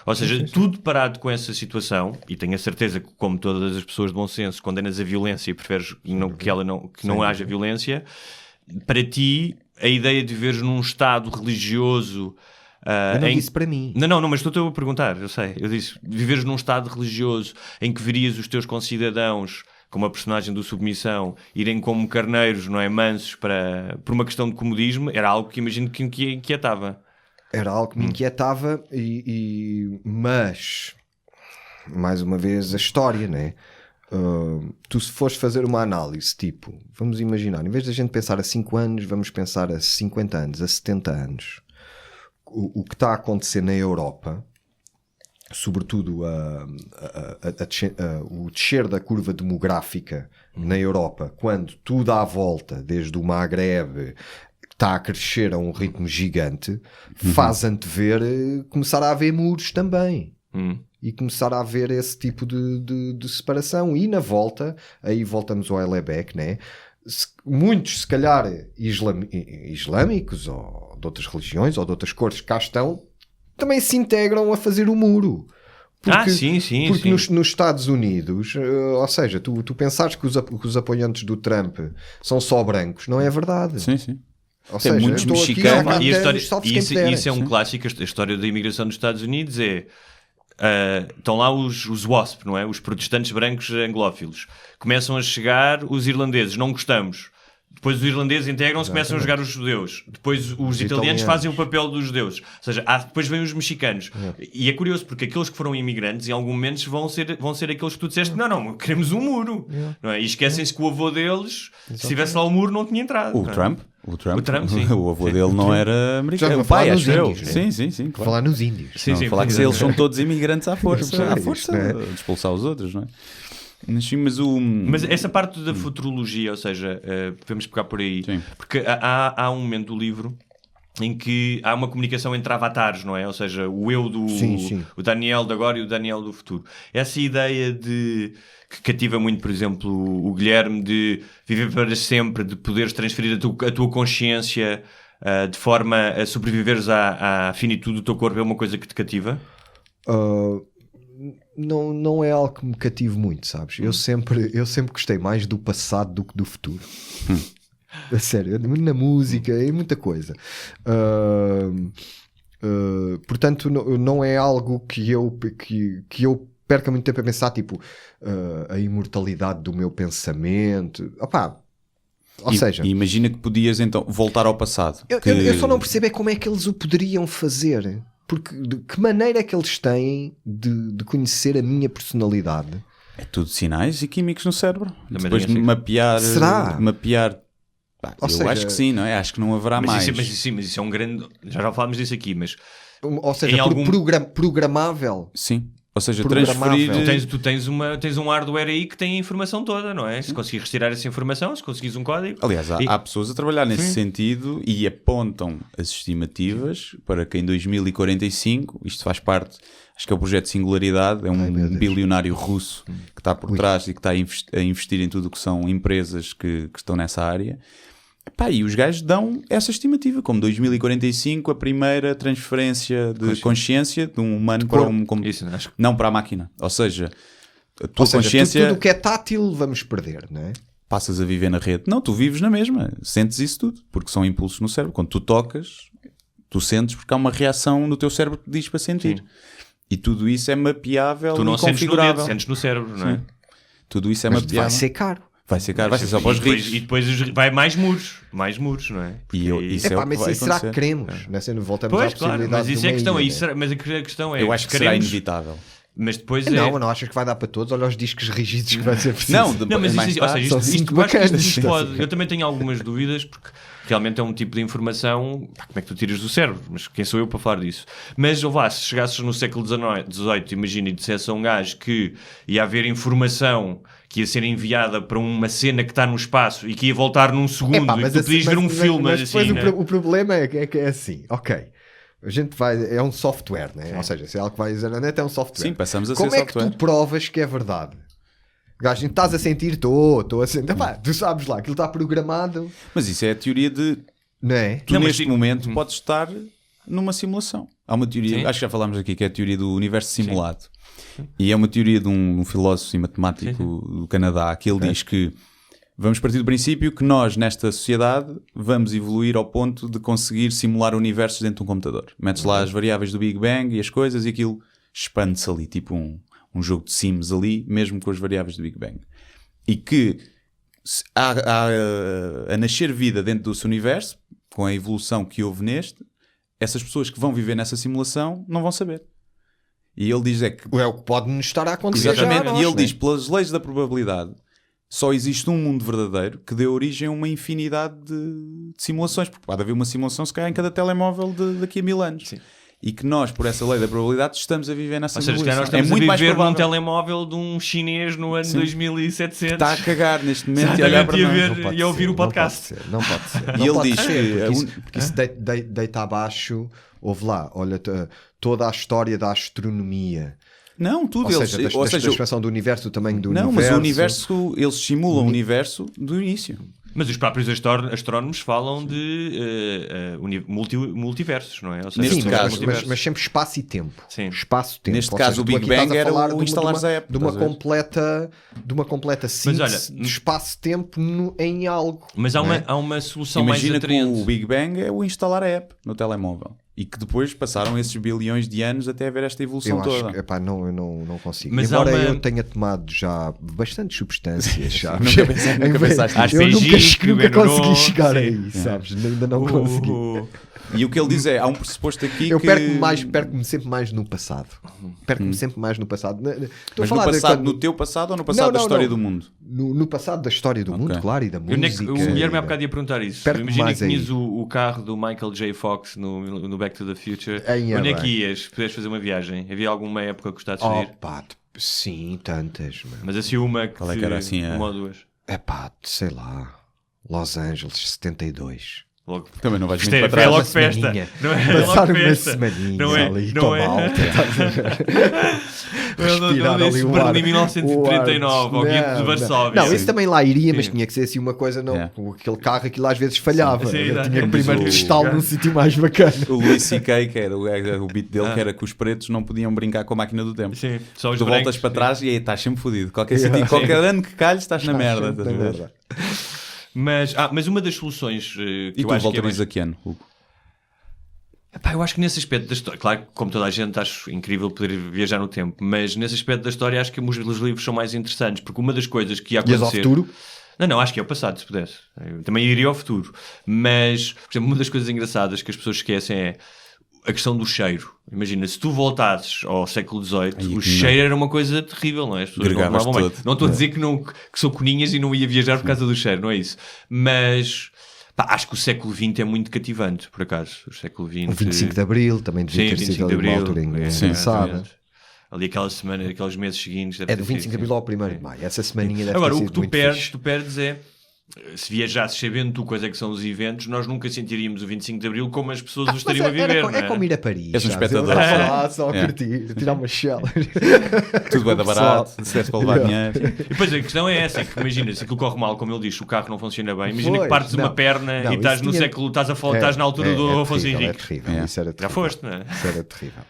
S4: Ou seja, tudo deparado com essa situação, e tenho a certeza que, como todas as pessoas de bom senso, condenas a violência e preferes que não haja violência, para ti, a ideia de viveres num estado religioso...
S2: eu não disse para mim.
S4: Não, mas estou a perguntar, eu sei. Eu disse, viveres num estado religioso em que verias os teus concidadãos, como a personagem do Submissão, irem como carneiros, não é, mansos, por uma questão de comodismo, era algo que imagino que inquietava.
S2: Era algo que me inquietava, mas, mais uma vez, a história, né? Tu se fores fazer uma análise, tipo, vamos imaginar, em vez de a gente pensar a 5 anos, vamos pensar a 50 anos, a 70 anos. O que está a acontecer na Europa, sobretudo o descer da curva demográfica na Europa, quando tudo à volta, desde o Maghreb, está a crescer a um ritmo gigante, faz antever começar a haver muros também. E começar a haver esse tipo de separação. E na volta, aí voltamos ao Houellebecq, né? Muitos, se calhar, islâmicos ou de outras religiões ou de outras cores que cá estão, também se integram a fazer o muro. Porque, porque nos Estados Unidos, ou seja, tu pensares que os apoiantes do Trump são só brancos, não é verdade.
S3: Sim.
S2: Ou seja,
S3: muitos mexicanos.
S4: Isso é um clássico. A história da imigração dos Estados Unidos é... estão lá os WASP, não é? Os protestantes brancos anglófilos. Começam a chegar os irlandeses, não gostamos. Depois os irlandeses integram-se, começam a jogar os judeus. Depois os italianos fazem o papel dos judeus. Ou seja, depois vêm os mexicanos. E é curioso, porque aqueles que foram imigrantes, em algum momento vão ser aqueles que tu disseste, não, queremos um muro. Não é? E esquecem-se que o avô deles, se tivesse lá o muro, não tinha entrado.
S3: O Trump,
S4: sim.
S3: O avô dele não era americano. O pai, acho eu. Sim, claro.
S2: Falar nos índios.
S3: Falar que eles são todos imigrantes à força. De expulsar os outros, não é? Mas
S4: essa parte da futurologia, ou seja, podemos pegar por aí, porque há um momento do livro em que há uma comunicação entre avatares, não é? Ou seja, o eu o Daniel de agora e o Daniel do futuro. Essa ideia que cativa muito, por exemplo, o Guilherme, de viver para sempre, de poderes transferir a tua consciência de forma a sobreviveres à finitude do teu corpo, é uma coisa que te cativa?
S2: Não é algo que me cative muito, sabes? Eu sempre gostei mais do passado do que do futuro. A sério, na música, em muita coisa. Portanto, não é algo que eu perca muito tempo a pensar, tipo, a imortalidade do meu pensamento. Seja...
S3: Imagina que podias então voltar ao passado.
S2: Eu só não percebo é como é que eles o poderiam fazer. Porque de que maneira é que eles têm de conhecer a minha personalidade?
S3: É tudo sinais e químicos no cérebro. Depois de mapear...
S2: Será?
S3: Acho que sim, não é? Acho que não haverá mais.
S4: Mas isso é um grande... Já falámos disso aqui, mas...
S2: Ou seja, programável.
S3: Sim. Ou seja, transferir...
S4: Tu tens um hardware aí que tem a informação toda, não é? Se conseguires retirar essa informação, se conseguires um código...
S3: Aliás, há pessoas a trabalhar nesse sentido e apontam as estimativas para que em 2045, isto faz parte, acho que é o projeto Singularidade, é um bilionário russo que está por trás e que está a investir em tudo o que são empresas que estão nessa área. E os gajos dão essa estimativa, como 2045 a primeira transferência de consciência de um humano para não para a máquina. Ou seja, a tua consciência...
S2: Tudo o que é tátil vamos perder, não é?
S3: Passas a viver na rede. Não, tu vives na mesma, sentes isso tudo, porque são impulsos no cérebro. Quando tu tocas, tu sentes porque há uma reação no teu cérebro que te diz para sentir. E tudo isso é mapeável e configurável. Tu não sentes no dedo,
S4: sentes no cérebro, não é?
S3: Tudo isso é mapeável.
S2: Vai ser caro.
S3: Vai ser caro, vai ser só para os ricos.
S4: E depois vai mais muros, não é?
S2: Mas será que queremos? Voltamos à possibilidade.
S4: Mas isso é a questão, mas a questão é...
S3: Eu acho que será inevitável.
S4: Mas depois
S2: não achas que vai dar para todos? Olha os discos rígidos que vai ser preciso.
S4: Isto pode... Eu também tenho algumas dúvidas, porque realmente é um tipo de informação... Como é que tu tiras do cérebro? Mas quem sou eu para falar disso? Mas se chegasses no século XVIII, imagina, e dissesse a um gajo que ia haver informação que ia ser enviada para uma cena que está no espaço e que ia voltar num segundo, e tu podias ver um filme.
S2: Mas depois o problema é que é assim, ok, a gente é um software, né? Ou seja, se é algo que vai dizer na net é um software.
S3: Sim, passamos a
S2: ser
S3: software.
S2: Como é que tu provas que é verdade? Gajo, estás a sentir? Estou a sentir. Tu sabes lá, aquilo está programado.
S3: Mas isso é a teoria de...
S2: Não é?
S3: Tu neste momento podes estar numa simulação. Há uma teoria, acho que já falámos aqui, que é a teoria do universo simulado. E é uma teoria de um filósofo e matemático do Canadá, que ele diz que vamos partir do princípio que nós, nesta sociedade, vamos evoluir ao ponto de conseguir simular universos dentro de um computador. Metes lá as variáveis do Big Bang e as coisas e aquilo expande-se ali, tipo um jogo de Sims ali, mesmo com as variáveis do Big Bang. E que a nascer vida dentro desse universo, com a evolução que houve neste, essas pessoas que vão viver nessa simulação não vão saber. E ele diz que...
S2: É o que pode nos estar a acontecer.
S3: Exatamente. Já a nós, e ele diz, pelas leis da probabilidade, só existe um mundo verdadeiro que dê origem a uma infinidade de simulações. Porque pode haver uma simulação, se calhar, em cada telemóvel daqui a 1000 anos. Sim. E que nós, por essa lei da probabilidade, estamos a viver nessa simulação.
S4: Nós estamos muito a viver num telemóvel de um chinês no ano 2700.
S3: Que está a cagar neste momento e a olhar para nós.
S4: E a ouvir o podcast.
S2: Não pode ser.
S3: E ele diz que...
S2: Porque isso deita abaixo... Ouve lá, olha, toda a história da astronomia.
S3: Não, tudo.
S2: Ou seja, da expansão do universo, do tamanho do universo.
S3: Não, mas o universo, eles simulam o universo do início.
S4: Mas os próprios astrónomos falam de multiversos, não é? Ou seja,
S2: neste caso, mas sempre espaço e tempo.
S4: Sim.
S2: Espaço-tempo.
S3: Neste caso, o Big Bang era o instalares a app.
S2: De uma completa síntese de espaço-tempo em algo.
S4: Mas há uma solução mais atraente.
S3: Imagina que o Big Bang é o instalar a app no telemóvel. E que depois passaram esses bilhões de anos até haver esta evolução toda.
S2: Eu não consigo.
S4: Mas
S2: embora eu tenha tomado já bastantes substâncias, sabes?
S3: nunca pensaste.
S2: Eu nunca consegui chegar aí, sabes? Ainda não consegui.
S3: E o que ele diz é, há um pressuposto aqui
S2: eu
S3: que...
S2: perco-me sempre mais no passado. Perco-me sempre mais no passado.
S3: Mas no passado, no teu passado ou no passado da história do mundo?
S2: No passado da história do mundo, claro, e da música.
S4: O Guilherme há bocado ia perguntar isso. Imagina que tinhas o carro do Michael J. Fox no Back to the Future. Onde é que ias? Podias fazer uma viagem? Havia alguma época que gostasses de ir?
S2: Sim, tantas.
S4: Mas assim uma que...
S3: Qual é que era assim?
S4: Uma ou duas?
S2: Sei lá. Los Angeles, 72.
S3: Logo. Também não vais muito para trás.
S4: É logo festa.
S2: Passar uma semaninha ali com a malta.
S4: Respirar ali o ar. Em 1939, ao Gueto de Varsóvia.
S2: Não, isso também lá iria, mas tinha que ser assim uma coisa, com aquele carro, aquilo às vezes falhava. Tinha que primeiro testá-lo num sítio mais bacana.
S3: O Louis C.K., que era o beat dele, que era que os pretos não podiam brincar com a máquina do tempo.
S4: Sim, só os
S3: tu voltas para trás e aí estás sempre fodido. Qualquer ano que calhes estás na merda.
S4: Mas uma das soluções que
S3: eu acho que é mais... a que ano, Hugo?
S4: Eu acho que nesse aspecto da história, claro que como toda a gente acho incrível poder viajar no tempo, mas nesse aspecto da história acho que os livros são mais interessantes, porque uma das coisas que ia acontecer...
S2: Ias ao futuro?
S4: Não, acho que é o passado, se pudesse. Eu também iria ao futuro. Mas, por exemplo, uma das coisas engraçadas que as pessoas esquecem é a questão do cheiro. Imagina, se tu voltasses ao século XVIII, o cheiro era uma coisa terrível, não é? As pessoas não estou a dizer que sou coninhas e não ia viajar por causa do cheiro, não é isso. Mas acho que o século XX é muito cativante, por acaso. O século XX...
S2: O 25 de Abril também devia ter sido uma altura engraçada.
S4: Ali aqueles meses seguintes...
S2: É do 25 de Abril ao 1º de Maio. Essa semaninha deve
S4: Agora,
S2: ter
S4: sido muito fixe. Tu perdes é... Se viajasses sabendo tu quais é que são os eventos, nós nunca sentiríamos o 25 de Abril como as pessoas o estariam a viver.
S2: É como ir a Paris.
S3: És um espectador.
S2: Só a curtir, tirar uma shell.
S3: Tudo vai dar barato, se desse para levar dinheiro.
S4: E depois a questão é essa, que imagina, se aquilo corre mal, como ele diz, o carro não funciona bem, imagina que partes uma perna e estás no século, estás na altura do Afonso Henrique.
S2: É terrível, isso era terrível.
S4: Já foste, não é?
S2: Isso era terrível.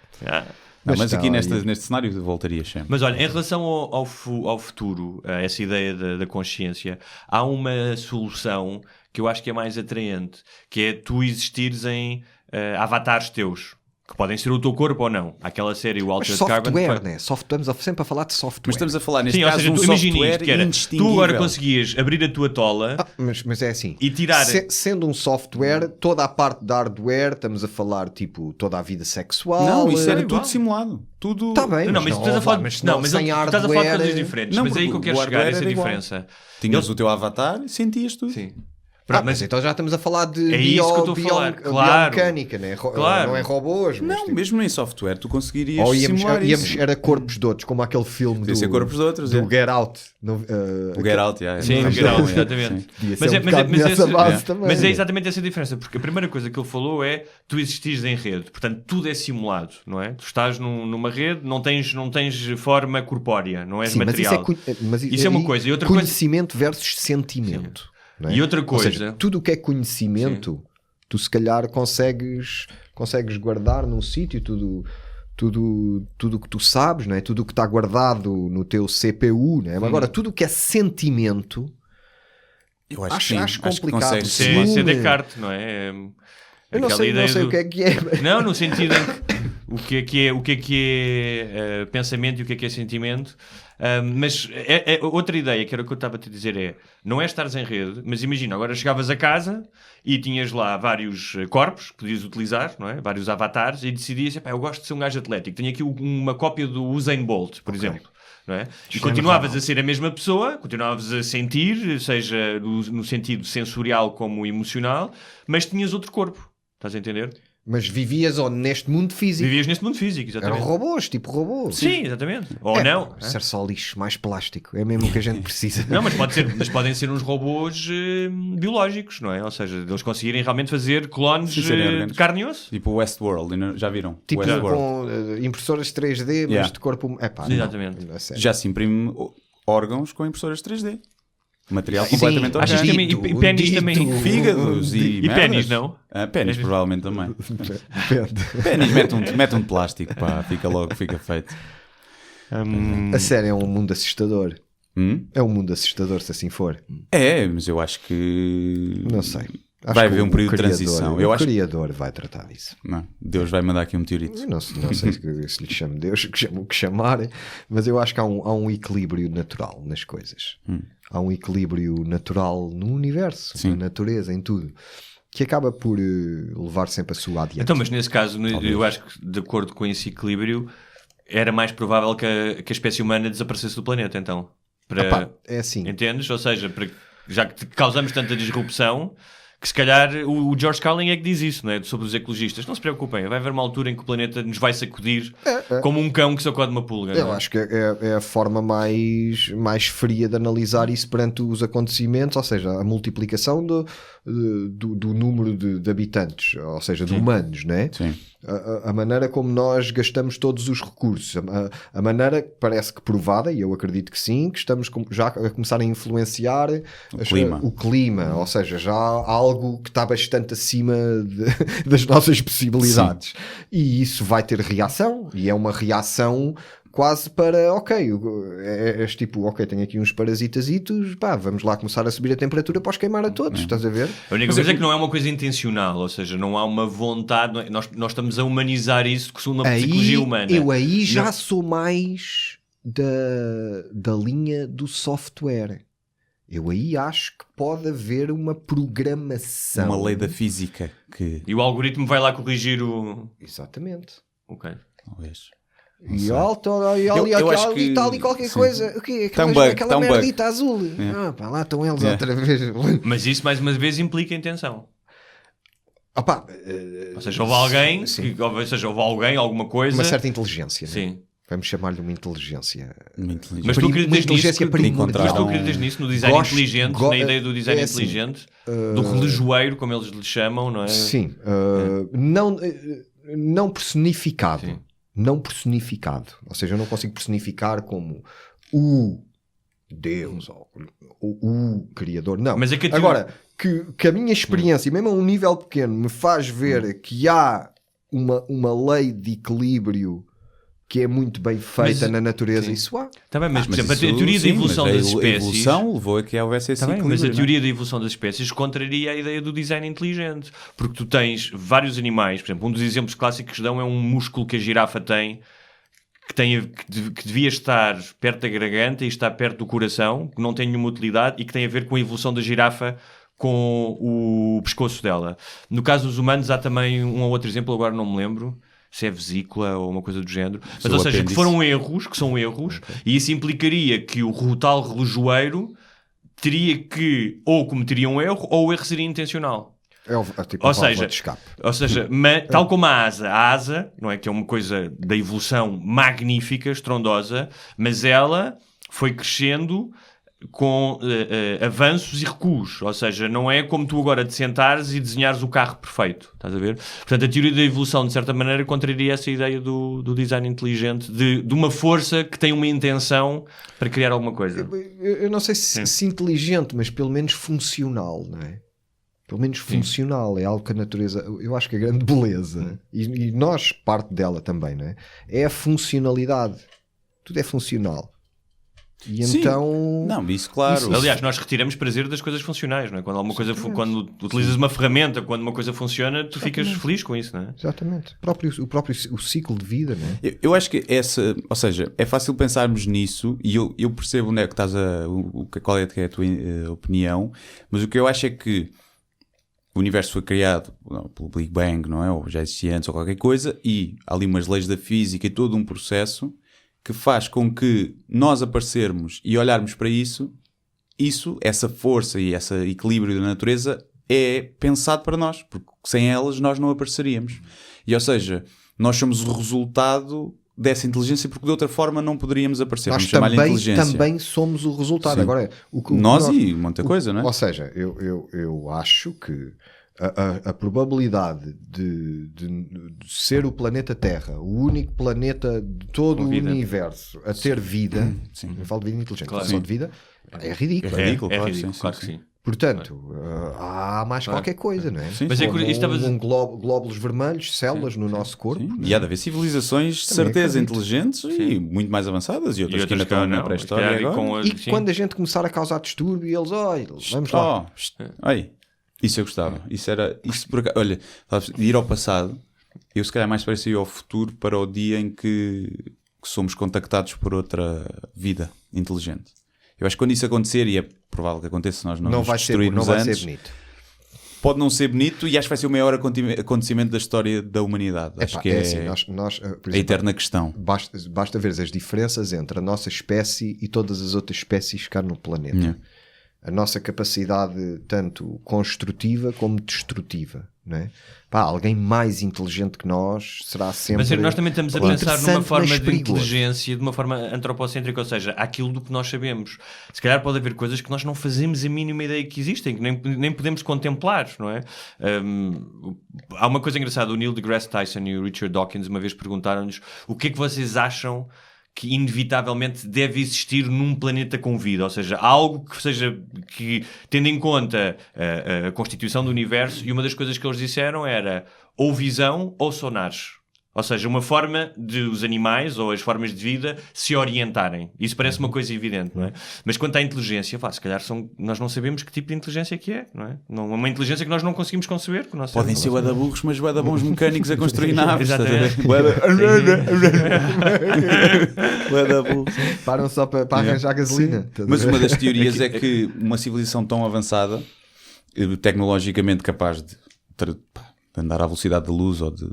S3: Mas aqui neste cenário voltaria sempre.
S4: Mas olha, em relação ao futuro, a essa ideia da consciência, há uma solução que eu acho que é mais atraente, que é tu existires em avatares teus, que podem ser o teu corpo ou não. Aquela série, o Altered Carbon...
S2: software, né? Estamos sempre a falar de software.
S3: Mas estamos a falar, neste caso, de um software indistinguível.
S4: Tu agora conseguias abrir a tua tola...
S2: Mas é assim,
S4: e tirar...
S2: Sendo um software, toda a parte da hardware, estamos a falar, tipo, toda a vida sexual...
S3: Não, isso era tudo simulado. Tudo...
S2: Está bem,
S4: mas estás a falar... estás a falar de coisas diferentes. Mas aí que eu quero chegar a essa diferença.
S3: Tinhas o teu avatar e sentias tudo.
S2: Sim. Mas então já estamos a falar de biomecânica, né?
S4: Claro.
S2: Não é robôs.
S3: Não, tipo... mesmo em software tu conseguirias simular isso.
S2: Era corpos de outros, como aquele filme do
S3: corpos de outros,
S2: do Get Out.
S3: O Get Out,
S4: Sim, o Get Out, exatamente. Mas é exatamente essa diferença, porque a primeira coisa que ele falou é tu existires em rede, portanto tudo é simulado, não é? Tu estás numa rede, não tens forma corpórea, não és material. Isso é uma coisa. E outra
S2: conhecimento versus sentimento.
S4: É? E outra coisa...
S2: Ou seja, tudo o que é conhecimento, tu se calhar consegues consegues guardar num sítio tudo o que tu sabes, não é? Tudo o que está guardado no teu CPU, não é? Agora, tudo o que é sentimento,
S3: eu acho
S2: complicado.
S4: Isso é Descartes, não é?
S2: Eu não sei o que é. Mas...
S4: Não, no sentido em que o que é pensamento e o que é sentimento. Mas outra ideia que era o que eu estava a te dizer não é estares em rede, mas imagina, agora chegavas a casa e tinhas lá vários corpos que podias utilizar, não é? Vários avatares, e decidias, eu gosto de ser um gajo atlético, tenho aqui uma cópia do Usain Bolt, por exemplo. Não é? E continuavas a ser a mesma pessoa, continuavas a sentir, seja no sentido sensorial como emocional, mas tinhas outro corpo. Estás a entender?
S2: Mas vivias neste mundo físico.
S4: Vivias neste mundo físico, exatamente.
S2: Eram robôs, tipo robôs.
S4: Sim, exatamente. Ou não.
S2: Ser só lixo, mais plástico. É mesmo o que a gente precisa.
S4: Não, mas podem ser uns robôs biológicos, não é? Ou seja, eles conseguirem realmente fazer clones de carne e osso.
S3: Tipo Westworld, já viram?
S2: Tipo com impressoras 3D, mas de corpo...
S4: Exatamente.
S3: Já se imprime órgãos com impressoras 3D. Material completamente orgânico.
S4: E pênis também.
S3: Fígados e
S4: pênis, não?
S3: Pênis provavelmente também. Pênis mete um de plástico, pá, fica feito.
S2: A sério, é um mundo assustador. É um mundo assustador se assim for.
S3: Mas eu acho que...
S2: Não sei.
S3: Vai haver um período de transição.
S2: O Criador vai tratar disso.
S3: Não, Deus vai mandar aqui um meteorito.
S2: Eu não sei se lhe chamo Deus, que chamo o que chamar, mas eu acho que há um equilíbrio natural nas coisas. Há um equilíbrio natural no universo, na natureza, em tudo, que acaba por levar sempre a sua adiante.
S4: Então, mas nesse caso, eu acho que de acordo com esse equilíbrio, era mais provável que a espécie humana desaparecesse do planeta, então.
S2: É assim.
S4: Entendes? Ou seja, já que causamos tanta disrupção... Que se calhar o George Carlin é que diz isso, não é? Sobre os ecologistas. Não se preocupem, vai haver uma altura em que o planeta nos vai sacudir como um cão que sacode uma pulga.
S2: Eu acho que é a forma mais fria de analisar isso perante os acontecimentos, ou seja, a multiplicação do número de habitantes, ou seja, de humanos, não é?
S3: Sim.
S2: A maneira como nós gastamos todos os recursos, a maneira que parece que provada, e eu acredito que sim, que estamos já a começar a influenciar o clima, ou seja, já há algo que está bastante acima das nossas possibilidades. Sim. E isso vai ter reação, e é uma reação quase para, tenho aqui uns parasitasitos, vamos lá começar a subir a temperatura para os queimar a todos, estás a ver?
S4: A única coisa é que não é uma coisa intencional, ou seja, não há uma vontade, nós estamos a humanizar isso segundo a psicologia humana.
S2: Eu já sou mais da linha do software. Eu aí acho que pode haver uma programação.
S3: Uma lei da física.
S4: E o algoritmo vai lá corrigir o...
S2: Exatamente.
S4: Ok.
S3: Talvez.
S2: E está ali qualquer coisa. O quê? Aquela merdita azul. Lá estão eles outra vez.
S4: Mas isso mais uma vez implica intenção. Ou seja, houve alguém, alguma coisa.
S2: Uma certa inteligência.
S4: Sim.
S2: Né? Vamos chamar-lhe uma inteligência.
S4: Mas tu acreditas nisso, no design inteligente, na ideia do design inteligente, do relojoeiro, como eles lhe chamam, não é?
S2: Sim. Não personificado. Sim. Não personificado. Ou seja, eu não consigo personificar como Deus ou o Criador. Não.
S4: Mas
S2: agora, que a minha experiência, mesmo a um nível pequeno, me faz ver que há uma lei de equilíbrio que é muito bem feita na natureza. Sim. Isso há.
S4: Tá bem, mas por exemplo, a teoria da evolução das espécies...
S3: A evolução levou a que houvesse esse equilíbrio.
S4: Mas a teoria da evolução das espécies contraria a ideia do design inteligente. Porque tu tens vários animais, por exemplo, um dos exemplos clássicos que dão é um músculo que a girafa tem, que devia estar perto da garganta e está perto do coração, que não tem nenhuma utilidade e que tem a ver com a evolução da girafa com o pescoço dela. No caso dos humanos há também um ou outro exemplo, agora não me lembro, se é vesícula ou uma coisa do género, mas ou seja, que foram erros, que são erros, e isso implicaria que o tal relojoeiro teria que ou cometeria um erro ou o erro seria intencional.
S2: Ou
S4: seja, tal como a asa, não é, que é uma coisa da evolução magnífica, estrondosa, mas ela foi crescendo com avanços e recuos, ou seja, não é como tu agora te sentares e desenhares o carro perfeito, estás a ver? Portanto, a teoria da evolução, de certa maneira, contraria essa ideia do design inteligente, de uma força que tem uma intenção para criar alguma coisa.
S2: Eu não sei se inteligente, mas pelo menos funcional, não é? pelo menos funcional, é algo que a natureza, eu acho que a grande beleza, e nós, parte dela também, não é? É a funcionalidade. Tudo é funcional. E
S3: sim.
S2: Então...
S3: Não, isso claro.
S4: Aliás, nós retiramos prazer das coisas funcionais, não é? Quando alguma coisa, quando utilizas uma ferramenta, quando uma coisa funciona, tu ficas feliz com isso, não é?
S2: Exatamente. O ciclo de vida, não é?
S3: Eu acho que ou seja, é fácil pensarmos nisso e eu percebo onde é que estás qual é que é a tua opinião, mas o que eu acho é que o universo foi criado pelo Big Bang, não é? Ou já existia antes ou qualquer coisa, e há ali umas leis da física e todo um processo que faz com que nós aparecermos e olharmos para isso, essa força e esse equilíbrio da natureza é pensado para nós, porque sem elas nós não apareceríamos. E ou seja, nós somos o resultado dessa inteligência, porque de outra forma não poderíamos aparecer.
S2: Nós também somos o resultado.
S3: Sim.
S2: Agora,
S3: nós e muita coisa, não é?
S2: Ou seja, eu acho que a probabilidade de ser o planeta Terra, o único planeta de todo o universo a ter vida, não falo de vida inteligente, claro, só de vida, é ridículo.
S4: É ridículo, claro que sim.
S2: Portanto, há mais qualquer coisa, não é?
S3: Sim,
S4: mas
S2: glóbulos vermelhos, células no nosso corpo.
S3: E há de haver civilizações de certeza inteligentes e muito mais avançadas e outras que ainda estão na pré-história agora.
S2: E quando a gente começar a causar distúrbio, eles, vamos lá.
S3: Isso eu gostava. Isso por acaso, olha, de ir ao passado, eu se calhar mais parecia ir ao futuro para o dia em que somos contactados por outra vida inteligente. Eu acho que quando isso acontecer, e é provável que aconteça se nós não nos destruirmos antes,
S2: vai ser bonito.
S3: Pode não ser bonito e acho que vai ser o maior acontecimento da história da humanidade. Acho que é assim,
S2: nós, por exemplo,
S3: a eterna questão.
S2: Basta ver as diferenças entre a nossa espécie e todas as outras espécies cá no planeta. A nossa capacidade tanto construtiva como destrutiva, não é? Alguém mais inteligente que nós será sempre...
S4: Mas nós também estamos a pensar numa forma de inteligência, de uma forma antropocêntrica, ou seja, aquilo do que nós sabemos. Se calhar pode haver coisas que nós não fazemos a mínima ideia que existem, que nem podemos contemplar, não é? Há uma coisa engraçada, o Neil deGrasse Tyson e o Richard Dawkins uma vez perguntaram-nos o que é que vocês acham que inevitavelmente deve existir num planeta com vida, ou seja, algo que tendo em conta a constituição do universo, e uma das coisas que eles disseram era ou visão ou sonares. Ou seja, uma forma de os animais ou as formas de vida se orientarem. Isso parece uma coisa evidente, não é? Mas quanto à inteligência, se calhar nós não sabemos que tipo de inteligência que é, não é? Não, uma inteligência que nós não conseguimos conceber.
S3: Podem ser bué da burros, mas bué da bons mecânicos a construir naves.
S2: Bué da burros. Param só para arranjar gasolina.
S3: Mas uma das teorias é que uma civilização tão avançada, tecnologicamente capaz de andar à velocidade da luz ou de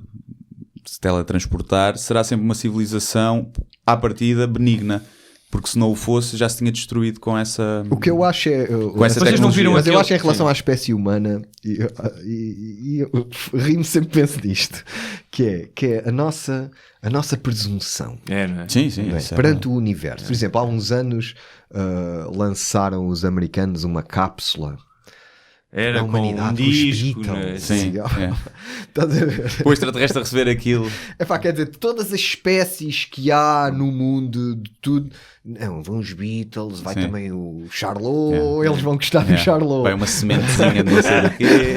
S3: se teletransportar, será sempre uma civilização à partida benigna, porque se não o fosse já se tinha destruído com essa...
S2: O que eu acho é...
S3: Vocês não viram
S2: mas eu acho em relação à espécie humana, e eu rimo sempre penso nisto, que é a nossa presunção.
S4: Não é?
S3: Sim,
S2: não é? Perante o universo. Por exemplo, há uns anos lançaram os americanos uma cápsula
S4: era
S2: da humanidade,
S4: com um disco,
S2: Beatles,
S3: sim, o extraterrestre a receber aquilo.
S2: Quer dizer, todas as espécies que há no mundo, de tudo, não, vão os Beatles, vai também o Charlot, eles vão gostar do Charlot.
S3: Vai uma sementezinha de não sei do quê.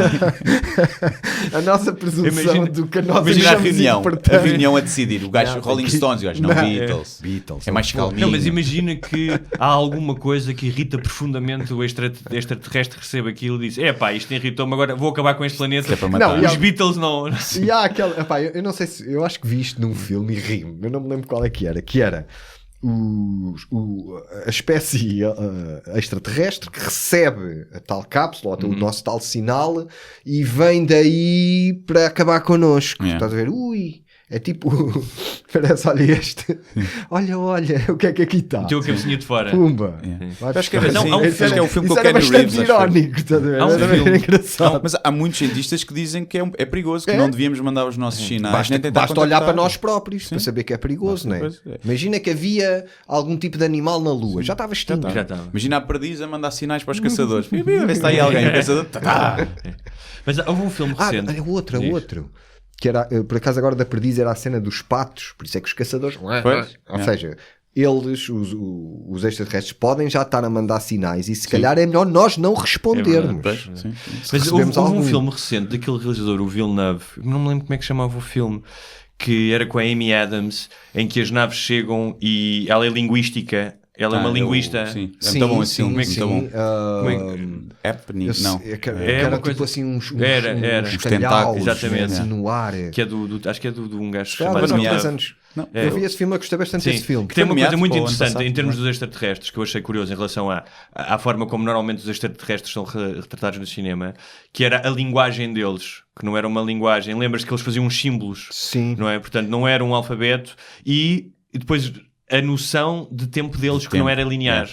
S2: A nossa presunção do que nós achamos importante.
S3: A reunião a decidir, o gajo Rolling Stones, o gajo não, Beatles. É mais calminho.
S4: Não, mas imagina que há alguma coisa que irrita profundamente o extraterrestre, recebe aquilo e diz, isto irritou-me, agora vou acabar com este planeta. Os Beatles não...
S2: E há aquela... eu não sei se... Eu acho que vi isto num filme e rimo. Eu não me lembro qual é que era. A espécie extraterrestre que recebe a tal cápsula, ou o nosso tal sinal, e vem daí para acabar connosco. Estás a ver? É tipo, parece, olha este, olha, o que é que aqui está?
S4: Teu cabecinha de fora.
S2: Pumba.
S3: Acho que é o filme com o Kenny
S2: Reeves. Bastante irónico, está a ver?
S3: Era engraçado. Mas há muitos cientistas que dizem que é perigoso, que não devíamos mandar os nossos sinais.
S2: Basta olhar para nós próprios para saber que é perigoso, não é? Imagina que havia algum tipo de animal na Lua, já estava extinto.
S3: Imagina a perdiz a mandar sinais para os caçadores. Vê se está aí alguém, o caçador.
S4: Mas houve um filme recente.
S2: Outro. Que era, por acaso agora da perdiz era a cena dos patos, por isso é que os caçadores... Ou seja, eles, os extraterrestres, podem já estar a mandar sinais e se calhar é melhor nós não respondermos.
S4: Mas houve um filme recente daquele realizador, o Villeneuve, não me lembro como é que chamava o filme, que era com a Amy Adams, em que as naves chegam e ela é linguística. Ela é uma linguista.
S3: Sim, é muito bom esse filme. Como é que
S2: Happening,
S3: não.
S2: Era tipo coisa... assim uns
S4: tentáculos, exatamente,
S2: assim, no ar.
S4: Que é acho que é de um gajo
S2: chamado anos. Eu vi esse filme, eu gostei bastante desse filme.
S4: Que tem uma coisa muito interessante em termos dos extraterrestres, que eu achei curioso em relação à forma como normalmente os extraterrestres são retratados no cinema, que era a linguagem deles, que não era uma linguagem. Lembras-te que eles faziam uns símbolos, não é? Portanto, não era um alfabeto e depois a noção de tempo deles que não era linear.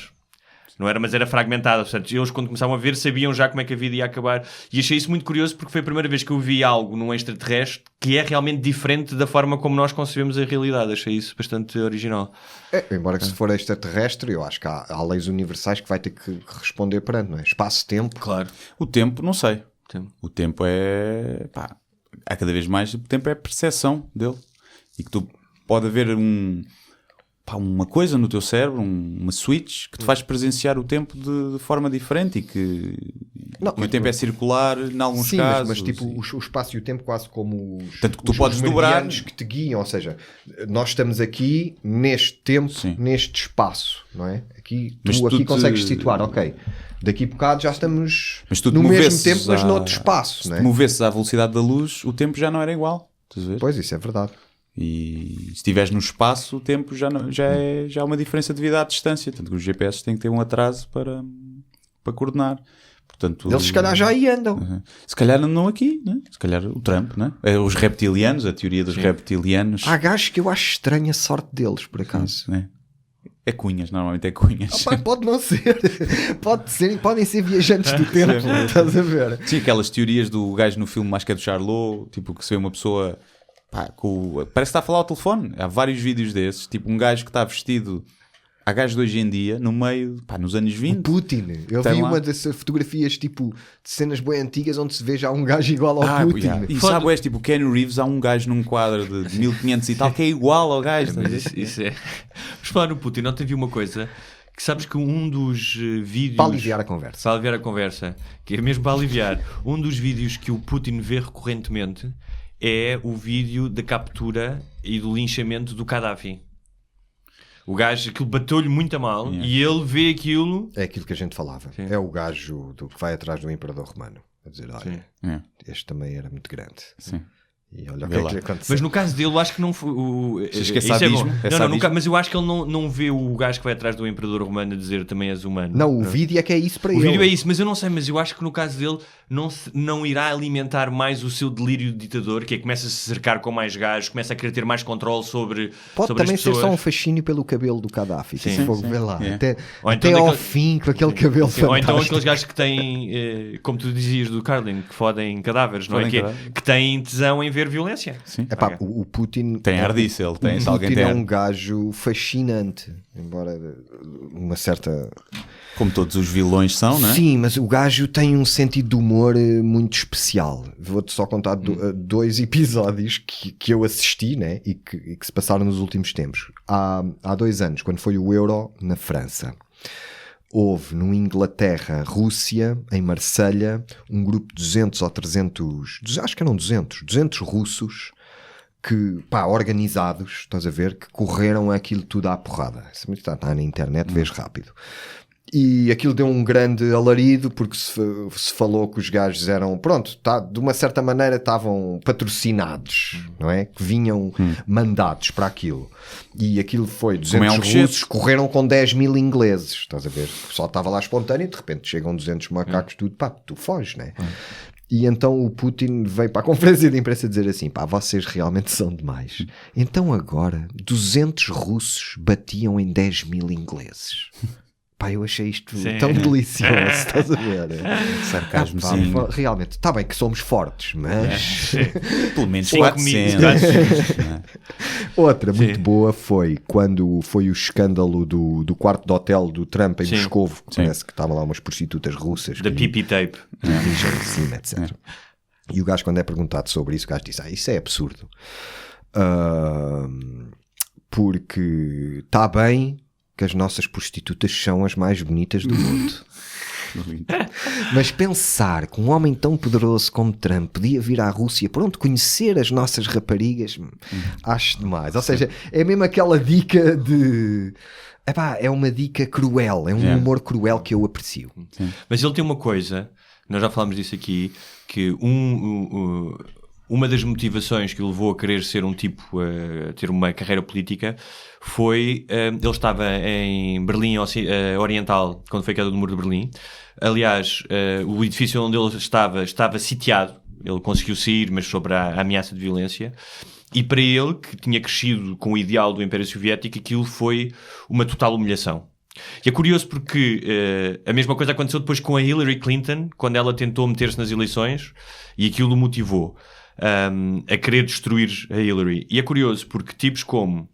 S4: Não era, mas era fragmentada. Portanto, eles quando começavam a ver sabiam já como é que a vida ia acabar. E achei isso muito curioso porque foi a primeira vez que eu vi algo num extraterrestre que é realmente diferente da forma como nós concebemos a realidade. Achei isso bastante original.
S2: Embora que se for extraterrestre, eu acho que há leis universais que vai ter que responder perante, não é? Espaço-tempo.
S4: Claro.
S3: O tempo, não sei. O tempo é... há cada vez mais... O tempo é a percepção dele. E que tu pode haver uma coisa no teu cérebro, uma switch que te faz presenciar o tempo de forma diferente e que o tempo é circular em alguns casos.
S2: Mas tipo o espaço e o tempo quase como
S3: tanto que tu podes dobrar
S2: que te guiam, ou seja, nós estamos aqui neste tempo, neste espaço, não é? Aqui tu aqui consegues situar, ok. Daqui a bocado já estamos no mesmo tempo, mas noutro espaço.
S3: Se te movesses à velocidade da luz, o tempo já não era igual.
S2: Pois, isso é verdade.
S3: E se estiveres no espaço, o tempo já é uma diferença devido à distância. Tanto que os GPS têm que ter um atraso para coordenar. Portanto,
S2: eles se calhar já aí andam.
S3: Se calhar andam aqui, né? Se calhar o Trump, né? Os reptilianos, a teoria dos reptilianos.
S2: Há gajos que eu acho estranha a sorte deles, por acaso.
S3: Né? É cunhas, normalmente é cunhas.
S2: Pode não ser. Podem ser viajantes do tempo. Estás a ver?
S3: Sim, aquelas teorias do gajo no filme, acho que é do Charlot, tipo que se vê uma pessoa... parece que está a falar ao telefone. Há vários vídeos desses, tipo um gajo que está vestido. Há gajos de hoje em dia, no meio, nos anos 20.
S2: O Putin. Eu vi uma dessas fotografias, tipo, de cenas bem antigas, onde se vê já um gajo igual ao Putin.
S3: E sabe, tipo, o Ken Reeves, há um gajo num quadro de 1500 e tal, que é igual ao gajo.
S4: Isso é. Vamos falar no Putin. Ontem vi uma coisa, que sabes que um dos vídeos...
S2: Para aliviar a conversa.
S4: Que é mesmo para aliviar. Um dos vídeos que o Putin vê recorrentemente é o vídeo da captura e do linchamento do Gaddafi. O gajo, aquilo bateu-lhe muito a mal e ele vê aquilo...
S2: É aquilo que a gente falava. Sim. É o gajo que vai atrás do imperador romano. A dizer, olha, este também era muito grande.
S3: Sim.
S2: E olha o que é que lhe aconteceu.
S4: Mas no caso dele, eu acho que não foi... Mas eu acho que ele não vê o gajo que vai atrás do imperador romano a dizer também és humano.
S2: Não, o vídeo é que é isso para ele.
S4: O vídeo é isso, mas eu não sei, mas eu acho que no caso dele não irá alimentar mais o seu delírio de ditador, que é que começa a se cercar com mais gajos, começa a querer ter mais controle sobre
S2: também
S4: as pessoas.
S2: ser só um fascínio pelo cabelo do Gaddafi.
S4: Sim,
S2: se for ver lá. Até ao fim com aquele cabelo fantástico.
S4: Ou então aqueles gajos que têm, como tu dizias do Carlin, que fodem cadáveres, não é? Que têm tesão em ver violência.
S3: Sim.
S2: O Putin
S3: tem ar disso, ele tem.
S2: O Putin é um gajo fascinante, embora uma certa...
S3: Como todos os vilões são, não é?
S2: Sim, mas o gajo tem um sentido de humor muito especial. Vou-te só contar 2 episódios que eu assisti, né? e que se passaram nos últimos tempos. Há 2 anos, quando foi o Euro na França, houve no Inglaterra, Rússia, em Marselha, um grupo de 200 ou 300, acho que eram 200 russos organizados, estás a ver, que correram aquilo tudo à porrada. Isso está na internet, vês rápido. E aquilo deu um grande alarido porque se falou que os gajos eram, de uma certa maneira estavam patrocinados, não é? Que vinham mandados para aquilo. E aquilo foi 200 russos, correram com 10 mil ingleses, estás a ver? O pessoal estava lá espontâneo e de repente chegam 200 macacos, tudo, tu foges, não é? E então o Putin veio para a conferência de imprensa dizer assim, vocês realmente são demais. Então agora 200 russos batiam em 10 mil ingleses. Eu achei isto tão delicioso, estás a ver?
S3: Sarcasmo,
S2: realmente, está bem que somos fortes, mas...
S3: Pelo menos 400.
S2: Outra muito boa foi quando foi o escândalo do quarto de hotel do Trump em Moscovo. Parece que estavam lá umas prostitutas russas.
S4: Da pipi tape.
S2: Mijam em cima, etc. E o gajo, quando é perguntado sobre isso, o gajo disse, isso é absurdo. porque está bem que as nossas prostitutas são as mais bonitas do mundo. Mas pensar que um homem tão poderoso como Trump podia vir à Rússia pronto, conhecer as nossas raparigas, acho demais. Ou seja, é mesmo aquela dica de... é uma dica cruel, é um humor cruel que eu aprecio.
S4: Mas ele tem uma coisa, nós já falámos disso aqui, que uma das motivações que o levou a querer ser um tipo, a ter uma carreira política, foi, ele estava em Berlim Oriental, quando foi a queda do Muro de Berlim. Aliás, o edifício onde ele estava sitiado, ele conseguiu sair, mas sobre a ameaça de violência. E para ele, que tinha crescido com o ideal do Império Soviético, aquilo foi uma total humilhação. E é curioso porque a mesma coisa aconteceu depois com a Hillary Clinton, quando ela tentou meter-se nas eleições, e aquilo o motivou a querer destruir a Hillary. E é curioso porque tipos como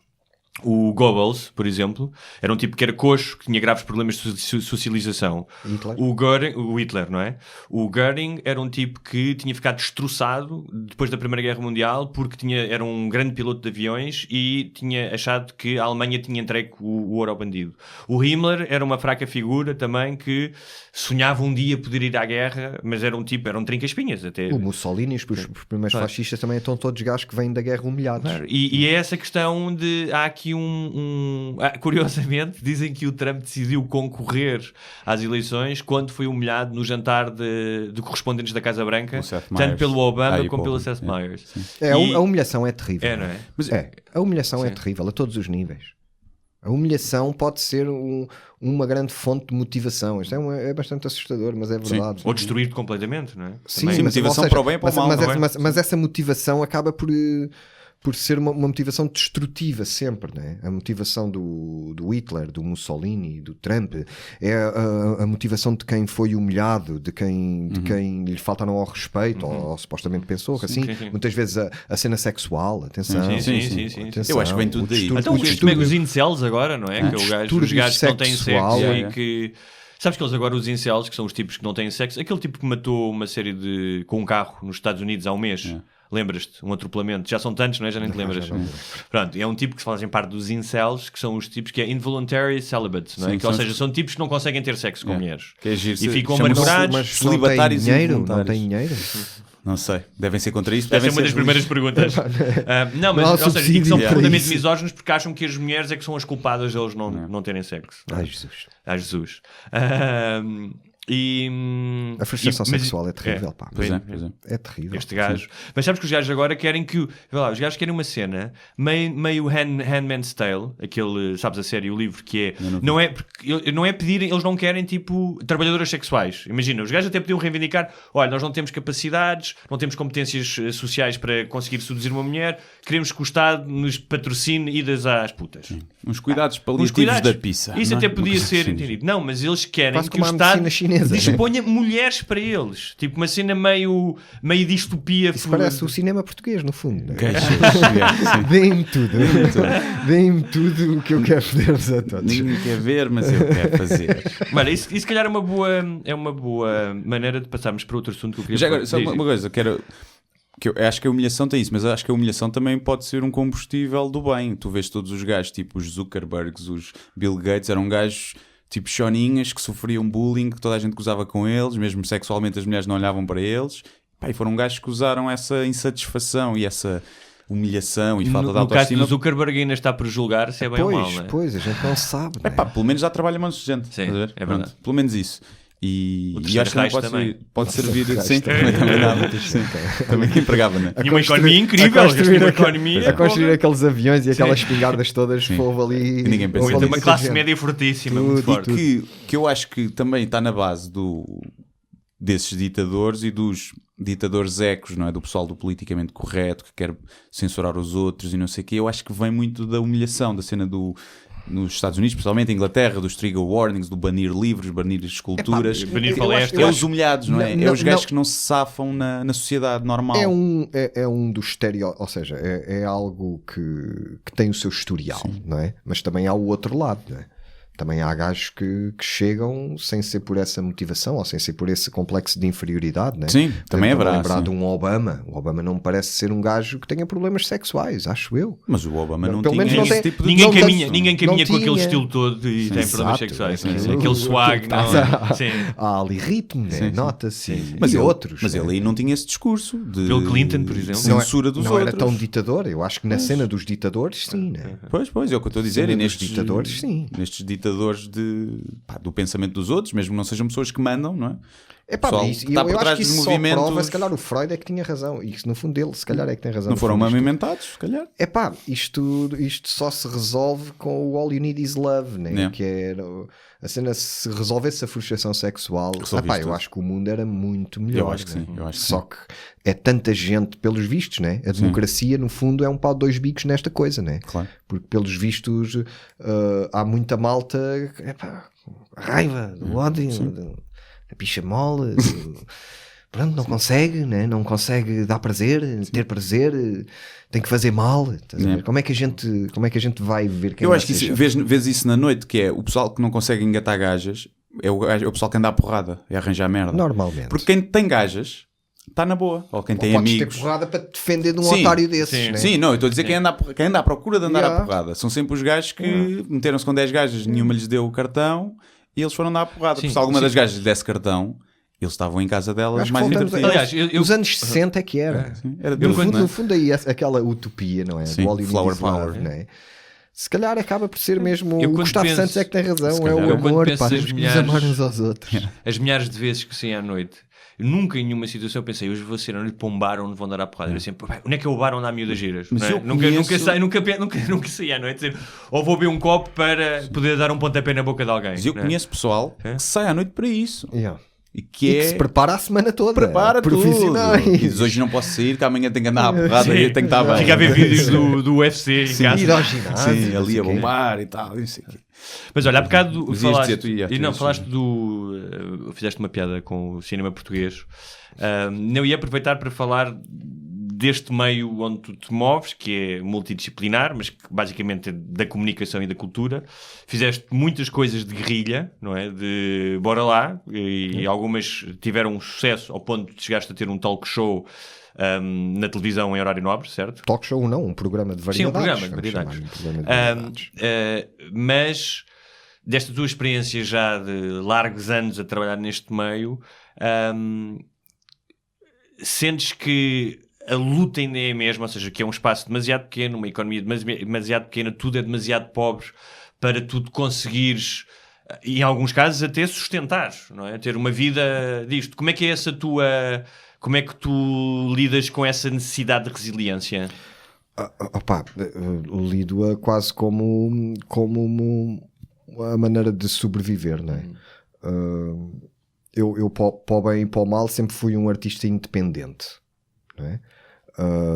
S4: o Goebbels, por exemplo, era um tipo que era coxo, que tinha graves problemas de socialização. O Hitler, não é? O Göring era um tipo que tinha ficado destroçado depois da Primeira Guerra Mundial porque era um grande piloto de aviões e tinha achado que a Alemanha tinha entregue o ouro ao bandido. O Himmler era uma fraca figura também que sonhava um dia poder ir à guerra, mas era um trinca-espinhas até.
S2: O Mussolini, os primeiros fascistas também estão todos gajos que vêm da guerra humilhados.
S4: E é essa questão de... Há aqui curiosamente, dizem que o Trump decidiu concorrer às eleições quando foi humilhado no jantar de correspondentes da Casa Branca, tanto pelo Obama como pelo Seth Meyers.
S2: A humilhação é terrível.
S4: Não é?
S2: A humilhação é terrível a todos os níveis. A humilhação pode ser uma grande fonte de motivação. Isto é bastante assustador, mas é verdade.
S4: Ou destruir-te completamente, não é?
S2: Sim, mas, motivação para o bem e para o mal. Mas essa motivação acaba por ser uma motivação destrutiva sempre, né? A motivação do Hitler, do Mussolini, do Trump é a motivação de quem foi humilhado, de quem lhe faltaram ao respeito, ou supostamente pensou que assim, muitas vezes a cena sexual, atenção.
S4: Sim.
S3: Eu acho que vem tudo daí.
S4: Então os incels agora, não é? Que é os gajos que não têm sexo e que... Sabes que eles agora, os incels, que são os tipos que não têm sexo, aquele tipo que matou uma série com um carro nos Estados Unidos há um mês... Lembras-te? Um atropelamento. Já são tantos, não é? Já nem te lembras. Pronto, é um tipo que fazem parte dos incels, que são os tipos que é involuntary celibates, não é? Ou seja, são tipos que não conseguem ter sexo com mulheres.
S3: Que é giro,
S4: e ficam amargurados.
S2: Mas celibatários não têm dinheiro?
S3: Não sei. Devem ser contra isso.
S4: Deve ser uma das primeiras perguntas. Não, mas ou seja, são profundamente misóginos porque acham que as mulheres é que são as culpadas de eles não terem sexo. Ai, Jesus.
S2: A frustração sexual é terrível, pá.
S3: Pois
S2: é terrível.
S4: Este gajo. Mas sabes que os gajos agora querem que... os gajos querem uma cena meio Handmaid's Tale, aquele, sabes a série, o livro, que é... Não é pedirem... Eles não querem, tipo, trabalhadoras sexuais. Imagina, os gajos até podiam reivindicar: olha, nós não temos capacidades, não temos competências sociais para conseguir seduzir uma mulher, queremos que o Estado nos patrocine idas às putas.
S3: Uns cuidados paliativos da pizza.
S4: Isso até podia ser entendido. Não, mas eles querem que o Estado disponha mulheres para eles. Tipo uma cena meio distopia.
S2: Isso parece o cinema português, no fundo. Deem-me tudo. Deem-me tudo o que eu quero fazer a todos.
S3: Ninguém quer ver, mas eu quero fazer.
S4: Mano, isso se calhar é uma boa maneira de passarmos para outro assunto que eu queria
S3: falar. Só uma coisa, que eu acho que a humilhação tem isso, mas acho que a humilhação também pode ser um combustível do bem. Tu vês todos os gajos, tipo os Zuckerbergs, os Bill Gates, eram gajos tipo choninhas que sofriam bullying, que toda a gente gozava com eles, mesmo sexualmente as mulheres não olhavam para eles. E foram gajos que usaram essa insatisfação e essa humilhação e falta de autoestima.
S4: No caso do Zuckerberg ainda está por julgar se é bem ou mal, não é?
S2: Pois, a gente não sabe.
S3: Pelo menos já trabalha mais gente.
S4: Sim, é verdade.
S3: Pelo menos isso. E acho que pode servir também empregava, né?
S4: E uma economia incrível,
S2: a construir aqueles aviões e aquelas espingardas todas que houve ali.
S3: Ninguém pensa.
S4: Tem uma classe média fortíssima, muito forte.
S3: Que eu acho que também está na base desses ditadores e dos ditadores ecos, não é? Do pessoal do politicamente correto que quer censurar os outros e não sei o quê. Eu acho que vem muito da humilhação, da cena nos Estados Unidos, principalmente em Inglaterra, dos trigger warnings, do banir livros, banir esculturas,
S4: banir palestras.
S3: É os humilhados, não é? É os gajos que não se safam na sociedade normal.
S2: É um dos estereótipos, ou seja, é algo que tem o seu historial, não é? Mas também há o outro lado, não é? Também há gajos que chegam sem ser por essa motivação ou sem ser por esse complexo de inferioridade, né?
S3: Sim, também é verdade.
S2: Lembrar de um Obama. O Obama não me parece ser um gajo que tenha problemas sexuais, acho eu.
S3: Mas o Obama não
S2: pelo
S3: tinha
S2: menos
S3: esse tipo de...
S4: Ninguém caminha com aquele estilo todo e tem problemas sexuais. Aquele swag.
S2: Há ali ritmo, né? Nota-se.
S3: Mas
S2: outros.
S3: Mas ele aí não tinha esse discurso de
S4: Bill Clinton, por exemplo.
S3: Censura dos
S2: não
S3: outros.
S2: Era tão ditador. Eu acho que na cena dos ditadores, sim, né?
S3: Pois, é o que eu estou a dizer. E nestes
S2: ditadores, sim.
S3: Nestes ditadores do pensamento dos outros, mesmo que não sejam pessoas que mandam, não é?
S2: Eu acho que isso movimentos... só prova, se calhar o Freud é que tinha razão. E no fundo dele, se calhar é que tem razão.
S3: Não foram amamentados, se calhar.
S2: Isto só se resolve com o All You Need Is Love, né? Que é a cena, se resolvesse a frustração sexual, eu acho que o mundo era muito melhor.
S3: Eu acho que sim.
S2: Só que é tanta gente, pelos vistos, né? A democracia, no fundo, é um pau de dois bicos nesta coisa, né?
S3: Claro.
S2: Porque pelos vistos há muita malta, raiva, do ódio, a picha mole, pronto, não consegue, né? Não consegue dar prazer, ter prazer, tem que fazer mal. Como é que a gente vai ver quem
S3: eu acho que vês isso na noite, que é o pessoal que não consegue engatar gajas, é o pessoal que anda à porrada, é arranjar merda.
S2: Normalmente.
S3: Porque quem tem gajas está na boa, ou quem tem amigos.
S2: Podes ter porrada para te defender de um otário desses, né?
S3: Sim, não, eu estou a dizer quem anda à procura de andar à porrada. São sempre os gajos que meteram-se com 10 gajas, nenhuma lhes deu o cartão e eles foram dar a porrada. Porque se alguma das gajas lhe desse cartão, eles estavam em casa delas mais entretidos.
S2: Aliás, os anos 60 é que era.
S3: Era
S2: no fundo aí aquela utopia, não é?
S3: Sim, Flower Power,
S2: não é? Se calhar acaba por ser mesmo o Gustavo Santos é que tem razão, é o amor, temos que nos amar uns aos outros.
S4: As milhares de vezes que saí à noite, eu nunca em nenhuma situação eu pensei, hoje vou sair à noite para um bar onde vão dar à porrada. Eu sempre, onde é que é o bar onde há miúdas giras? Nunca saí à noite, ou vou beber um copo para poder dar um pontapé na boca de alguém.
S3: Mas eu conheço pessoal que sai à noite para isso.
S2: E que se prepara a semana toda.
S3: Prepara
S2: profissionais.
S3: Tudo. E diz, hoje não posso sair, que amanhã tenho que andar à porrada e tenho que estar bem.
S4: Fica a ver vídeos do UFC em casa.
S2: Ir ao ginásio.
S3: Sim, ali a bombar e tal.
S4: Mas olha, há bocado falaste fizeste uma piada com o cinema português. Eu ia aproveitar para falar deste meio onde tu te moves, que é multidisciplinar, mas que basicamente é da comunicação e da cultura. Fizeste muitas coisas de guerrilha, não é? De bora lá, e algumas tiveram um sucesso ao ponto de chegaste a ter um talk show na televisão em horário nobre, certo?
S2: Talk show não, um programa de variedades.
S4: Sim, um programa de variedades. Mas desta tua experiência já de largos anos a trabalhar neste meio, sentes que a luta ainda é a mesma, ou seja, que é um espaço demasiado pequeno, uma economia demasiado pequena, tudo é demasiado pobre para tu conseguires, e em alguns casos até sustentar, não é? Ter uma vida disto. Como é que é como é que tu lidas com essa necessidade de resiliência?
S2: Lido-a quase como a maneira de sobreviver, não é? Eu para o bem e para o mal, sempre fui um artista independente, não é?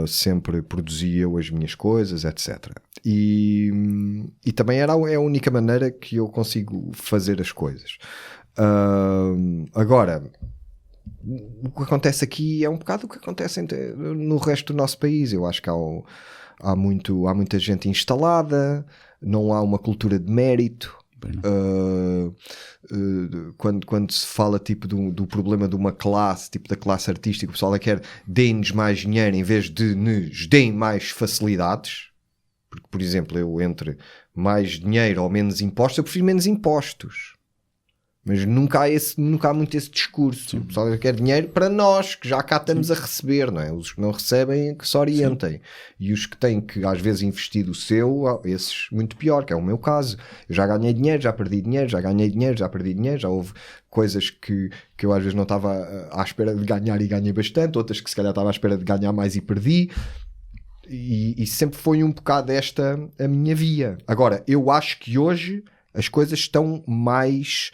S2: Sempre produzia eu as minhas coisas, etc. E também é a única maneira que eu consigo fazer as coisas. Agora, o que acontece aqui é um bocado o que acontece no resto do nosso país. Eu acho que há muita gente instalada, não há uma cultura de mérito. Quando se fala tipo do problema de uma classe, tipo da classe artística, o pessoal quer deem-nos mais dinheiro em vez de nos deem mais facilidades, porque, por exemplo, eu entre mais dinheiro ou menos impostos, eu prefiro menos impostos. Mas nunca há muito esse discurso. Sim. O pessoal quer dinheiro para nós, que já cá estamos a receber, não é? Os que não recebem, que se orientem. Sim. E os que têm que, às vezes, investir do seu, esses, muito pior, que é o meu caso. Eu já ganhei dinheiro, já perdi dinheiro, já ganhei dinheiro, já perdi dinheiro, já houve coisas que eu às vezes não estava à espera de ganhar e ganhei bastante, outras que se calhar estava à espera de ganhar mais e perdi. E sempre foi um bocado esta a minha via. Agora, eu acho que hoje as coisas estão mais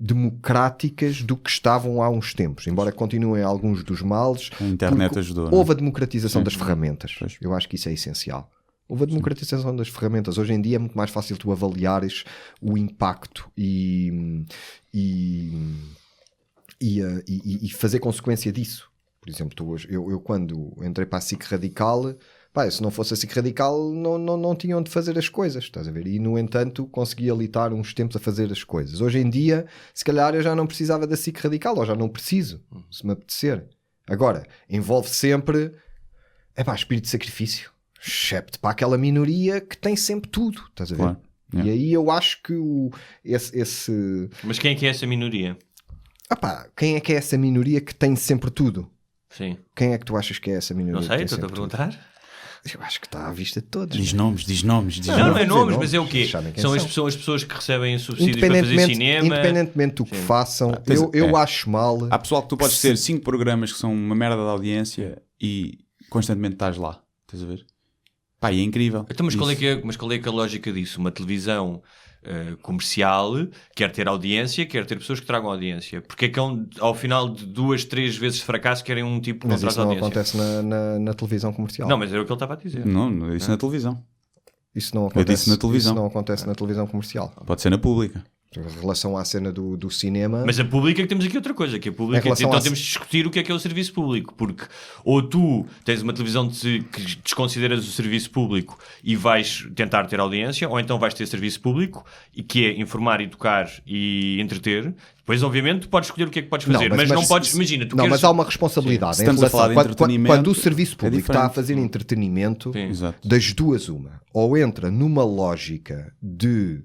S2: democráticas do que estavam há uns tempos, embora continuem alguns dos males.
S3: A internet ajudou.
S2: Houve a democratização das ferramentas. Eu acho que isso é essencial. Houve a democratização das ferramentas. Hoje em dia é muito mais fácil tu avaliares o impacto e fazer consequência disso. Por exemplo, eu quando entrei para a SIC Radical Pá, se não fosse a SIC Radical não tinham de fazer as coisas, estás a ver? E no entanto conseguia ali estar uns tempos a fazer as coisas. Hoje em dia, se calhar eu já não precisava da SIC Radical, ou já não preciso, se me apetecer. Agora, envolve sempre espírito de sacrifício, excepto para aquela minoria que tem sempre tudo, estás a ver? Claro. E aí eu acho que esse...
S4: Mas quem é que é essa minoria?
S2: Quem é que é essa minoria que tem sempre tudo?
S4: Sim.
S2: Quem é que tu achas que é essa minoria?
S4: Não sei, estou-te a perguntar.
S2: Tudo? Eu acho que está à vista de todos.
S3: Diz nomes.
S4: Não é nomes, mas é o quê? São as pessoas que recebem subsídios para fazer cinema.
S2: Independentemente do que façam, eu acho mal.
S3: Há pessoal que tu podes ter 5 programas que são uma merda de audiência e constantemente estás lá. Estás a ver? Pá, e é incrível.
S4: Então, mas qual é que a lógica disso? Uma televisão comercial quer ter audiência, quer ter pessoas que tragam audiência. Porque é que ao final de 2, 3 vezes de fracasso querem um tipo que não traz audiência?
S2: Mas isso não acontece na televisão comercial.
S4: Não, mas era o que ele estava a dizer.
S3: Não, eu disse na televisão.
S2: Isso não acontece,
S3: eu disse na televisão.
S2: Isso não acontece na televisão comercial.
S3: Pode ser na pública.
S2: Em relação à cena do cinema...
S4: Mas a pública é que temos aqui outra coisa, que a pública, então temos de discutir o que é o serviço público, porque ou tu tens uma televisão que desconsideras o serviço público e vais tentar ter audiência, ou então vais ter serviço público, e que é informar, educar e entreter. Depois, obviamente, tu podes escolher o que é que podes fazer, mas não podes, imagina...
S2: Mas há uma responsabilidade.
S3: Estamos a falar de entretenimento.
S2: Quando o serviço público está a fazer entretenimento, das duas uma. Ou entra numa lógica de...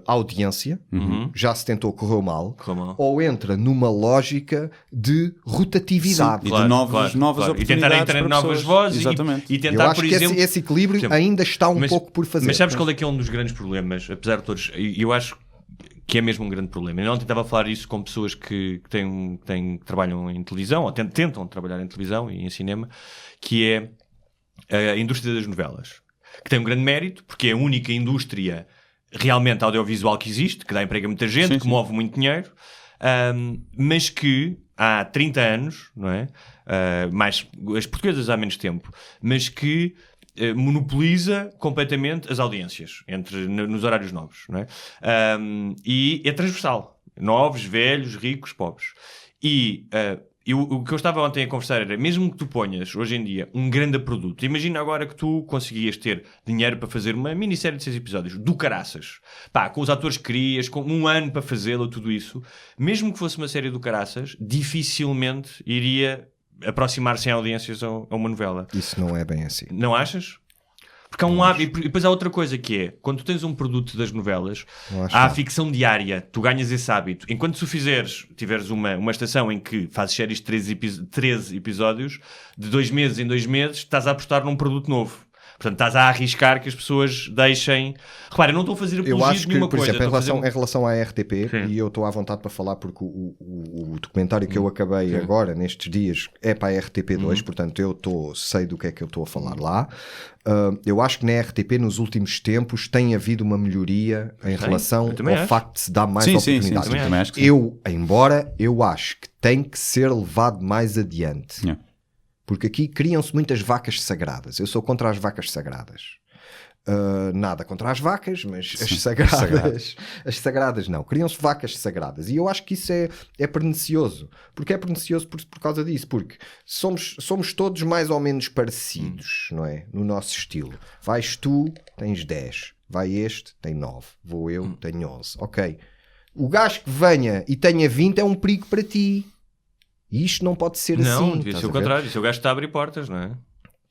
S2: audiência, já se tentou, correu mal, ou entra numa lógica de rotatividade.
S3: Sim, e de novas oportunidades.
S4: E tentar entrar em novas vozes e tentar,
S2: eu acho
S4: por
S2: que
S4: exemplo...
S2: esse equilíbrio ainda está um pouco por fazer.
S4: Mas sabes qual é que é um dos grandes problemas? Apesar de todos, eu acho que é mesmo um grande problema. Eu ontem estava a falar isso com pessoas que trabalham em televisão, ou tentam trabalhar em televisão e em cinema, que é a indústria das novelas. Que tem um grande mérito, porque é a única indústria realmente audiovisual que existe, que dá emprego a muita gente, que move muito dinheiro, mas que há 30 anos, não é? Mais, as portuguesas há menos tempo, mas que monopoliza completamente as audiências nos horários novos, não é? E é transversal. Novos, velhos, ricos, pobres. E o que eu estava ontem a conversar era, mesmo que tu ponhas, hoje em dia, um grande produto, imagina agora que tu conseguias ter dinheiro para fazer uma minissérie de 6 episódios, do caraças, pá, com os atores que querias, com 1 ano para fazê-lo, tudo isso, mesmo que fosse uma série do caraças, dificilmente iria aproximar-se em audiências a uma novela.
S2: Isso não é bem assim.
S4: Não achas? Porque há um hábito, e depois há outra coisa que é, quando tu tens um produto das novelas, há a ficção diária, tu ganhas esse hábito. Enquanto tu tiveres uma estação em que fazes séries de 13 episódios, de 2 meses em 2 meses, estás a apostar num produto novo. Portanto, estás a arriscar que as pessoas deixem... Repara, eu não estou a fazer apologia de nenhuma coisa.
S2: Eu acho que, por exemplo, em relação à RTP, e eu estou à vontade para falar porque o documentário que eu acabei agora, nestes dias, é para a RTP2, portanto sei do que é que eu estou a falar lá. Eu acho que na RTP, nos últimos tempos, tem havido uma melhoria em relação ao facto de se dar mais oportunidades. Embora eu acho que tem que ser levado mais adiante. Porque aqui criam-se muitas vacas sagradas. Eu sou contra as vacas sagradas. Nada contra as vacas, mas as sagradas não. Criam-se vacas sagradas. E eu acho que isso é pernicioso. Porque é pernicioso por causa disso. Porque somos todos mais ou menos parecidos, não é? No nosso estilo. Vais tu, tens 10. Vai este, tem 9. Vou eu, tenho 11. Ok. O gajo que venha e tenha 20 é um perigo para ti. E isto não pode ser assim.
S4: Não, devia ser o contrário. Se o gajo está a abrir portas, não é?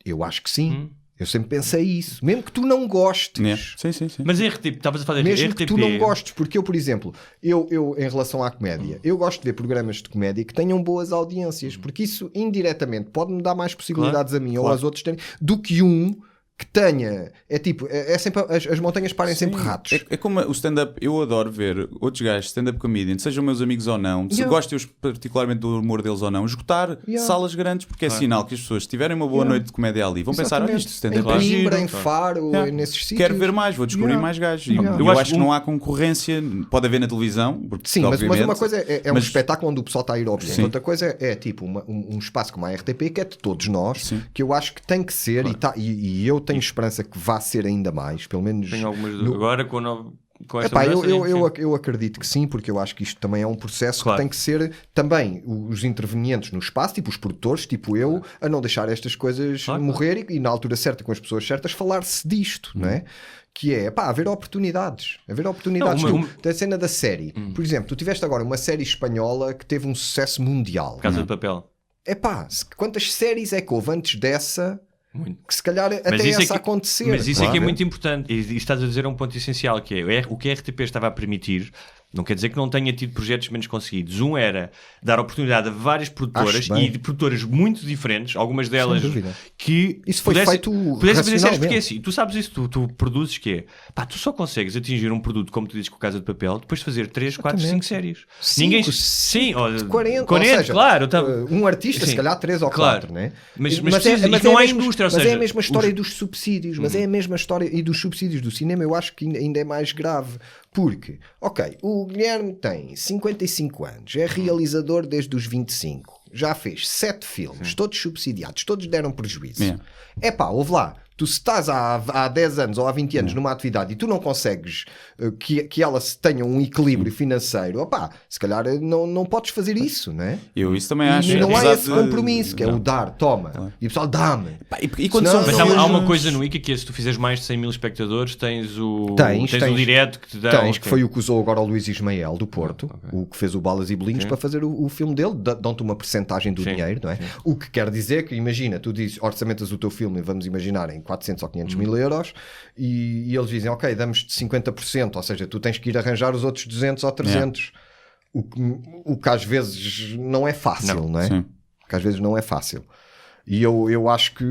S2: Eu acho que sim. Eu sempre pensei isso. Mesmo que tu não gostes.
S3: Sim.
S4: Mas estavas a falar de
S2: mesmo
S4: RTP.
S2: que tu não gostes. Porque eu, por exemplo, eu em relação à comédia, eu gosto de ver programas de comédia que tenham boas audiências. Porque isso, indiretamente, pode-me dar mais possibilidades a mim ou aos outros do que que tenha, é sempre, as montanhas parem sempre ratos.
S3: É como o stand-up, eu adoro ver outros gajos stand-up comedian, sejam meus amigos ou não, se gosto eu particularmente do humor deles ou não, esgotar salas grandes, porque é sinal que as pessoas, se tiverem uma boa noite de comédia ali, vão pensar, olha, isto stand-up é giro.
S2: Em Faro, nesses sítios.
S3: Quero ver mais, vou descobrir mais gajos. Eu acho que não há concorrência, pode haver na televisão, porque,
S2: sim, mas uma coisa é um espetáculo onde o pessoal está a ir ao objeto. Outra coisa é tipo um espaço como a RTP, que é de todos nós, que eu acho que tem que ser, e eu tenho esperança que vá ser ainda mais, pelo menos...
S4: Tenho algumas agora com com esta mudança?
S2: Eu acredito que sim, porque eu acho que isto também é um processo que tem que ser também os intervenientes no espaço, tipo os produtores, tipo eu, a não deixar estas coisas morrer e na altura certa, com as pessoas certas, falar-se disto, não é? Que é, haver oportunidades. A cena da série. Por exemplo, tu tiveste agora uma série espanhola que teve um sucesso mundial.
S4: Casa de Papel.
S2: Quantas séries é que houve antes dessa... Muito. Que se calhar até essa acontecer.
S4: Mas isso é que é muito importante. E estás a dizer um ponto essencial, que é o que a RTP estava a permitir. Não quer dizer que não tenha tido projetos menos conseguidos. Um era dar oportunidade a várias produtoras e de produtoras muito diferentes, algumas delas que
S2: isso foi feito
S4: fazer séries, porque é assim, tu sabes isso, tu produzes que é, tu só consegues atingir um produto, como tu dizes, com Casa de Papel, depois de fazer 3, 4, 5 séries. Ninguém... Sim,
S2: 40
S4: ou seja, claro.
S2: Um artista, se calhar 3 ou 4, né?
S4: Mas não há indústria, ou seja...
S2: Mas é a mesma história dos subsídios, mas é a mesma história e dos subsídios do cinema, eu acho que ainda é mais grave. Porque, o Guilherme tem 55 anos, é realizador desde os 25, já fez 7 filmes, todos subsidiados, todos deram prejuízo. Ouve lá, tu se estás há 10 anos ou há 20 anos numa atividade e tu não consegues que ela tenha um equilíbrio financeiro, se calhar não podes fazer isso, não é?
S3: Eu isso também acho.
S2: E não há esse compromisso, que é o dar, toma. Claro. E o pessoal dá-me.
S4: E quando são há uma coisa no ICA que é, se tu fizeres mais de 100 mil espectadores, tens o direto que te dá...
S2: Que foi o que usou agora o Luís Ismael do Porto, o que fez o Balas e Bolinhos para fazer o filme dele, dão-te uma percentagem do dinheiro, não é? O que quer dizer que, imagina, tu dizes, orçamentas o teu filme, vamos imaginar, em 400 ou 500 mil euros, e eles dizem, damos-te 50%, ou seja, tu tens que ir arranjar os outros 200 ou 300. O que às vezes não é fácil, não é? Sim. Que às vezes não é fácil. E eu acho que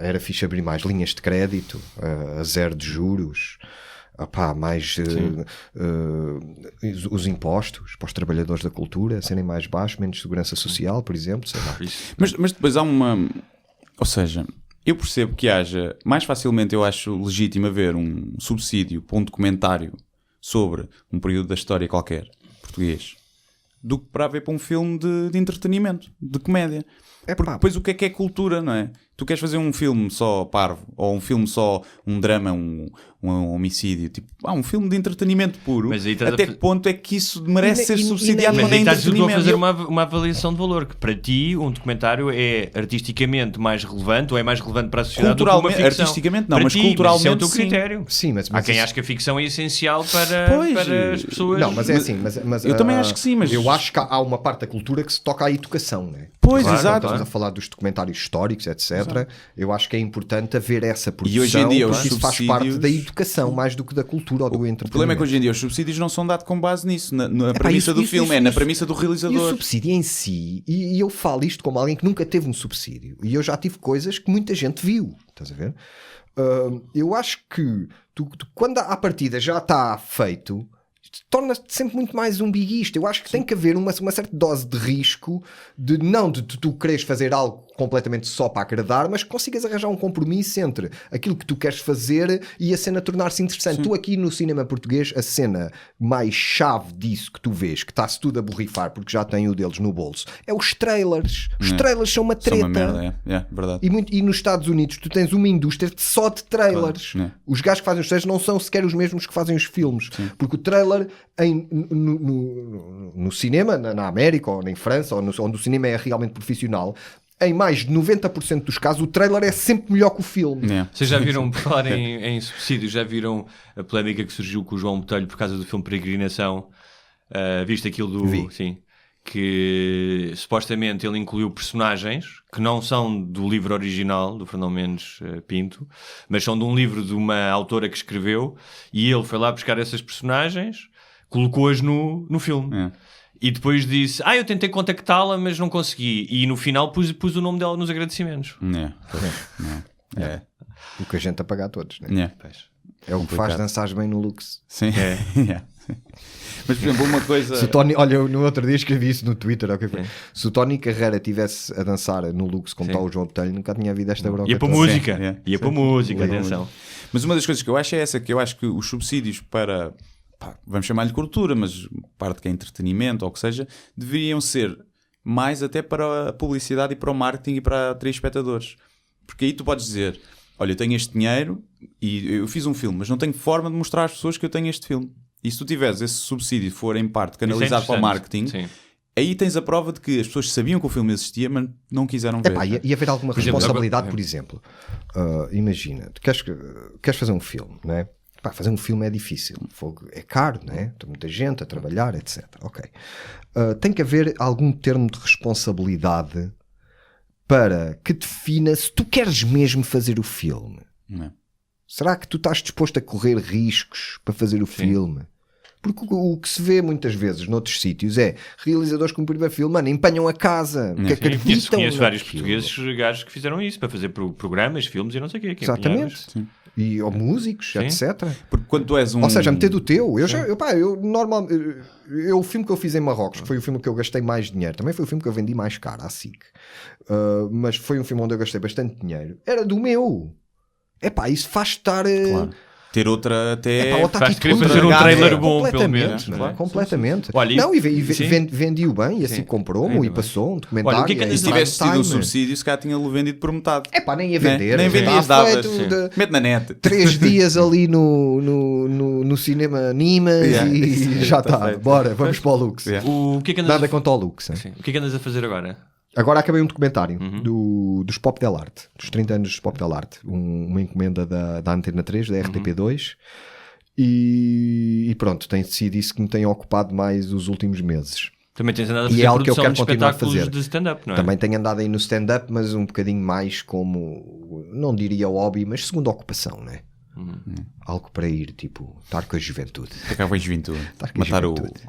S2: era fixe abrir mais linhas de crédito, a zero de juros, mais os impostos para os trabalhadores da cultura serem mais baixos, menos segurança social, por exemplo, sei lá.
S3: Mas depois há uma... Ou seja... Eu percebo que haja, mais facilmente eu acho legítimo haver um subsídio para um documentário sobre um período da história qualquer, português, do que para haver para um filme de entretenimento, de comédia. Porque depois o que é cultura, não é? Tu queres fazer um filme só parvo, ou um filme só um drama, um homicídio, tipo, um filme de entretenimento puro. Mas até que ponto é que isso merece ser subsidiado quando é entretenimento?
S4: Mas aí estás a fazer uma avaliação de valor, que para ti um documentário é artisticamente mais relevante, ou é mais relevante para a sociedade do que uma ficção?
S3: Artisticamente não,
S4: para
S3: mas
S4: ti,
S3: culturalmente
S4: sim. É o teu critério.
S2: Sim, mas
S4: há quem acha que a ficção é essencial para as pessoas.
S2: Não, mas é assim, mas
S3: eu também acho que sim, mas...
S2: Eu acho que há uma parte da cultura que se toca à educação, não é?
S3: Pois, exato.
S2: Estamos a falar dos documentários históricos, etc. Exato. Eu acho que é importante haver essa produção,
S3: e hoje em dia
S2: porque isso faz parte da educação mais do que da cultura ou do entretenimento.
S3: O problema é que hoje em dia os subsídios não são dados com base nisso, na premissa do filme, na premissa do realizador.
S2: E o subsídio em si, e eu falo isto como alguém que nunca teve um subsídio, e eu já tive coisas que muita gente viu, estás a ver? Eu acho que tu, quando à partida já está feito, torna-te sempre muito mais umbiguista. Eu acho que tem que haver uma certa dose de risco de tu queres fazer algo completamente só para agradar, mas que consigas arranjar um compromisso entre aquilo que tu queres fazer e a cena tornar-se interessante. Sim. Tu aqui no cinema português, a cena mais chave disso que tu vês, que está-se tudo a borrifar porque já tem o deles no bolso, é os trailers. Os trailers são uma treta.
S3: São uma merda, verdade.
S2: E nos Estados Unidos tu tens uma indústria só de trailers. Os gajos que fazem os trailers não são sequer os mesmos que fazem os filmes. Sim. Porque o trailer no cinema, na América ou em França, onde o cinema é realmente profissional, em mais de 90% dos casos o trailer é sempre melhor que o filme.
S4: Vocês já viram, por falar em subsídios, já viram a polémica que surgiu com o João Botelho por causa do filme Peregrinação? Viste aquilo do...
S2: Vi.
S4: Sim. Que supostamente ele incluiu personagens que não são do livro original do Fernão Mendes Pinto, mas são de um livro de uma autora que escreveu, e ele foi lá buscar essas personagens, colocou-as no filme. E depois disse, eu tentei contactá-la, mas não consegui. E no final pus o nome dela nos agradecimentos.
S2: O que a gente apaga a todos, né? É o que faz dançares bem no Lux.
S3: Sim. Mas, por exemplo, uma coisa...
S2: Se o Tony, olha, eu no outro dia escrevi isso no Twitter. Se o Tony Carreira estivesse a dançar no Lux como está o João Botelho, nunca tinha havido esta bronca.
S4: Ia para música. Ia para música, atenção.
S3: Mas uma das coisas que eu acho é essa, que eu acho que os subsídios para... vamos chamar-lhe cultura, mas parte que é entretenimento ou o que seja, deveriam ser mais até para a publicidade e para o marketing e para telespectadores. Porque aí tu podes dizer, olha, eu tenho este dinheiro e eu fiz um filme, mas não tenho forma de mostrar às pessoas que eu tenho este filme. E se tu tiveres esse subsídio for em parte canalizado para o marketing, aí tens a prova de que as pessoas sabiam que o filme existia, mas não quiseram ver.
S2: E haver alguma responsabilidade, por exemplo. Imagina, tu queres fazer um filme, não é? Fazer um filme é difícil, é caro, não é? Tem muita gente a trabalhar, etc. Ok. Tem que haver algum termo de responsabilidade para que defina se tu queres mesmo fazer o filme.
S3: Não.
S2: Será que tu estás disposto a correr riscos para fazer o filme? Porque o que se vê muitas vezes noutros sítios é realizadores com o primeiro filme, mano, empenham a casa. Que acreditam
S4: conheço vários portugueses gajos que fizeram isso para fazer programas, filmes e não sei o quê.
S2: Exatamente. Ou músicos, etc.
S3: Porque quando tu és
S2: Ou seja, meter do teu. O filme que eu fiz em Marrocos, que foi o filme que eu gastei mais dinheiro, também foi o filme que eu vendi mais caro à SIC. Mas foi um filme onde eu gastei bastante dinheiro. Era do meu. Isso faz estar...
S3: Claro. Ter outra até...
S4: faz querer fazer um trailer bom, pelo menos.
S2: Completamente. Olha, vendi-o bem, e assim comprou-me e passou um documentário.
S3: Olha, se tivesse tido um subsídio, se calhar tinha-o vendido por metade.
S2: Nem ia vender.
S3: Nem vendias, davas. Mete na net.
S2: 3 dias ali no cinema Nimas e já está. Bora, vamos para o Lux. Nada contra o Lux.
S4: O que é que andas a fazer agora?
S2: Agora acabei um documentário dos Pop Del Arte, dos 30 anos dos Pop Del Arte, uma encomenda da Antena 3, da RTP2, e pronto, tem sido isso que me tem ocupado mais os últimos meses.
S4: Também tens andado a fazer produção de espetáculos de stand-up, não é?
S2: Também tenho andado aí no stand-up, mas um bocadinho mais como, não diria hobby, mas segunda ocupação, não é? Algo para ir, tipo, estar com a juventude.
S3: Estar com a juventude. Matar
S2: juventude.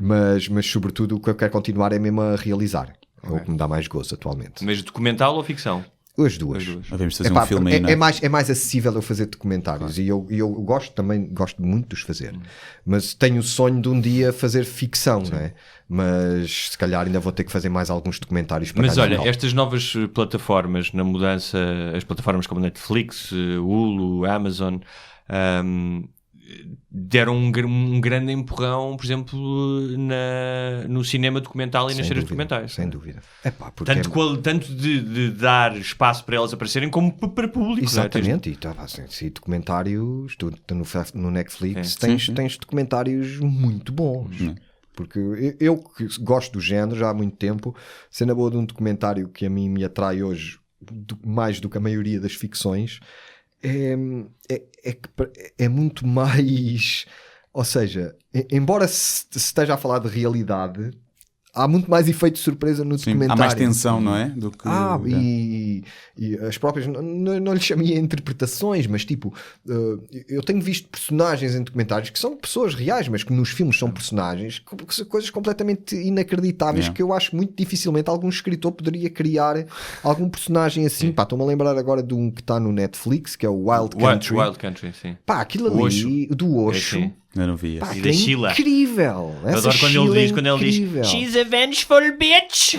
S2: Mas sobretudo o que eu quero continuar é mesmo a realizar. É o que me dá mais gozo atualmente.
S4: Mas documental ou ficção?
S2: As duas.
S3: Devemos fazer um filme aí, não é?
S2: É mais acessível eu fazer documentários, e eu gosto muito de os fazer. Mas tenho o sonho de um dia fazer ficção, não é? Mas se calhar ainda vou ter que fazer mais alguns documentários para
S4: Mas olha, estas novas plataformas, na mudança, as plataformas como Netflix, Hulu, Amazon, deram um grande empurrão, por exemplo, no cinema documental e nas séries documentais.
S2: Sem dúvida.
S4: Tanto de dar espaço para elas aparecerem, como para público.
S2: Exatamente. E documentários, no Netflix, tens documentários muito bons. Porque eu que gosto do género já há muito tempo, sendo a boa de um documentário que a mim me atrai hoje mais do que a maioria das ficções, é muito mais, ou seja, embora se esteja a falar de realidade, há muito mais efeito de surpresa no documentário.
S3: Há mais tensão, não é? Do que...
S2: E as próprias, não lhe chamei interpretações, mas tipo, eu tenho visto personagens em documentários que são pessoas reais, mas que nos filmes são personagens, coisas completamente inacreditáveis, que eu acho muito dificilmente algum escritor poderia criar algum personagem assim. Estou-me a lembrar agora de um que está no Netflix, que é o Wild Country.
S4: Wild Country, sim.
S2: Aquilo ali, do Osho.
S3: Eu não vi
S4: e da Sheila.
S2: Incrível.
S4: Eu adoro quando ele diz She's a vengeful bitch.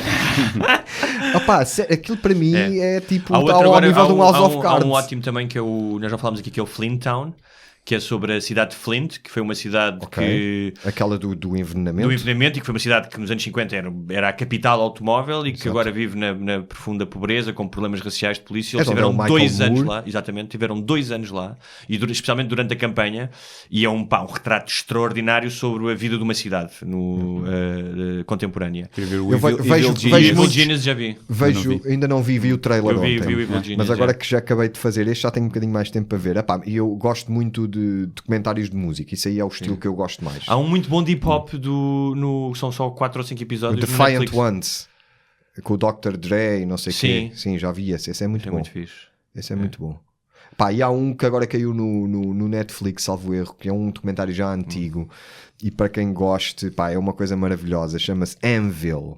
S2: Aquilo para mim é tipo ao nível de um House of Cards.
S4: Há um ótimo também que nós já falámos aqui, que é o Flint Town, que é sobre a cidade de Flint, que foi uma cidade que...
S2: Aquela do envenenamento.
S4: Do envenenamento, e que foi uma cidade que nos anos 50 era a capital automóvel e que agora vive na profunda pobreza, com problemas raciais de polícia. Eles tiveram 2 anos lá, exatamente, tiveram 2 anos lá, e especialmente durante a campanha, e é um retrato extraordinário sobre a vida de uma cidade contemporânea.
S2: Evil
S4: Genius já vi.
S2: Ainda não vi o trailer ontem.
S4: Vi o Evil Genius,
S2: mas agora que já acabei de fazer este, já tenho um bocadinho mais tempo para ver. E eu gosto muito de documentários de música, isso aí é o estilo que eu gosto mais.
S4: Há um muito bom de hip-hop são só 4 ou 5 episódios.
S2: O Defiant Ones, com o Dr. Dre e não sei o quê. Sim, já vi esse é muito bom.
S4: Muito fixe.
S2: Esse é muito bom. E há um que agora caiu no Netflix, salvo erro, que é um documentário já antigo, e para quem goste, é uma coisa maravilhosa, chama-se Anvil,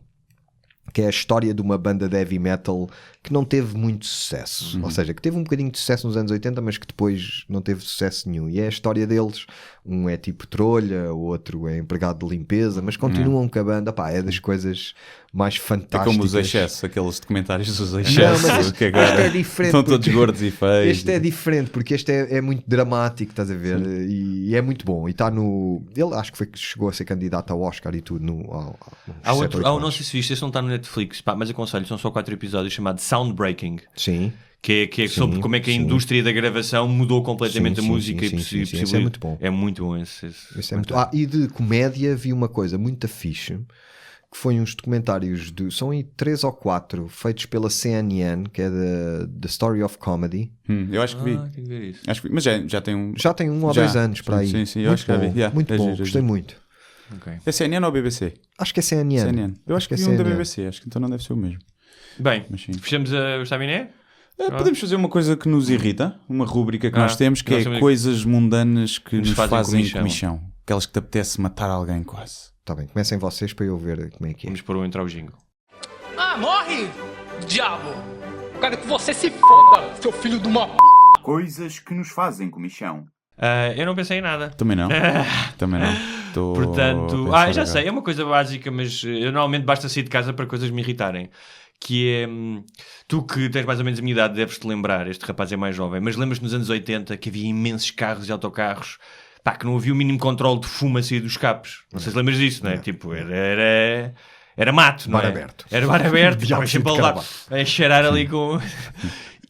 S2: que é a história de uma banda de heavy metal que não teve muito sucesso. Ou seja, que teve um bocadinho de sucesso nos anos 80, mas que depois não teve sucesso nenhum. E é a história deles. Um é tipo trolha, o outro é empregado de limpeza, mas continuam com a banda. É das coisas mais fantásticas.
S3: É como os excessos, aqueles documentários dos excessos, que agora
S2: é diferente,
S3: estão todos gordos e feios.
S2: Este é diferente, porque este é muito dramático, estás a ver? E é muito bom. E está no... Ele acho que chegou a ser candidato ao Oscar e tudo.
S4: Não sei se viste, esse não está no Netflix, mas aconselho, são só 4 episódios, chamado Soundbreaking.
S2: Sim.
S4: Que é sobre como é que a indústria da gravação mudou completamente a música e
S2: isso é muito bom.
S4: É muito bom esse
S2: é muito... E de comédia vi uma coisa muito fixe, que foi uns documentários, são aí 3 ou 4, feitos pela CNN, que é The Story of Comedy.
S3: Eu acho que vi.
S4: Tenho que ver isso.
S3: Acho que vi. Mas já tem um...
S2: Já tem 1 ou 2 anos para aí.
S3: Sim, eu acho que já vi.
S2: Muito bom, gostei muito.
S4: Okay.
S3: É CNN ou BBC?
S2: Acho que é CNN.
S3: Eu acho que vi um da BBC, acho que então não deve ser o mesmo.
S4: Bem, fechamos o Estaminé?
S3: Podemos fazer uma coisa que nos irrita, uma rúbrica que nós temos, que é coisas mundanas que nos fazem comichão. Aquelas que te apetece matar alguém quase.
S2: Tá bem, comecem vocês para eu ver como é que é.
S4: Vamos pôr entrar o jingle.
S12: Morre, diabo! Eu quero que você se foda, seu filho de uma p...
S1: Coisas que nos fazem comichão.
S4: Eu não pensei em nada.
S3: Também não. Também não.
S4: Portanto, já sei, é uma coisa básica, mas eu normalmente basta sair de casa para coisas me irritarem. Que é, tu que tens mais ou menos a minha idade deves-te lembrar, este rapaz é mais jovem, mas lembras-te nos anos 80 que havia imensos carros e autocarros, que não havia o mínimo controle de fumo a sair dos escapos. Não sei se lembras disso, não é? Tipo, era mato, não é?
S2: Aberto.
S4: Era bar aberto, mas sempre a cheirar ali com...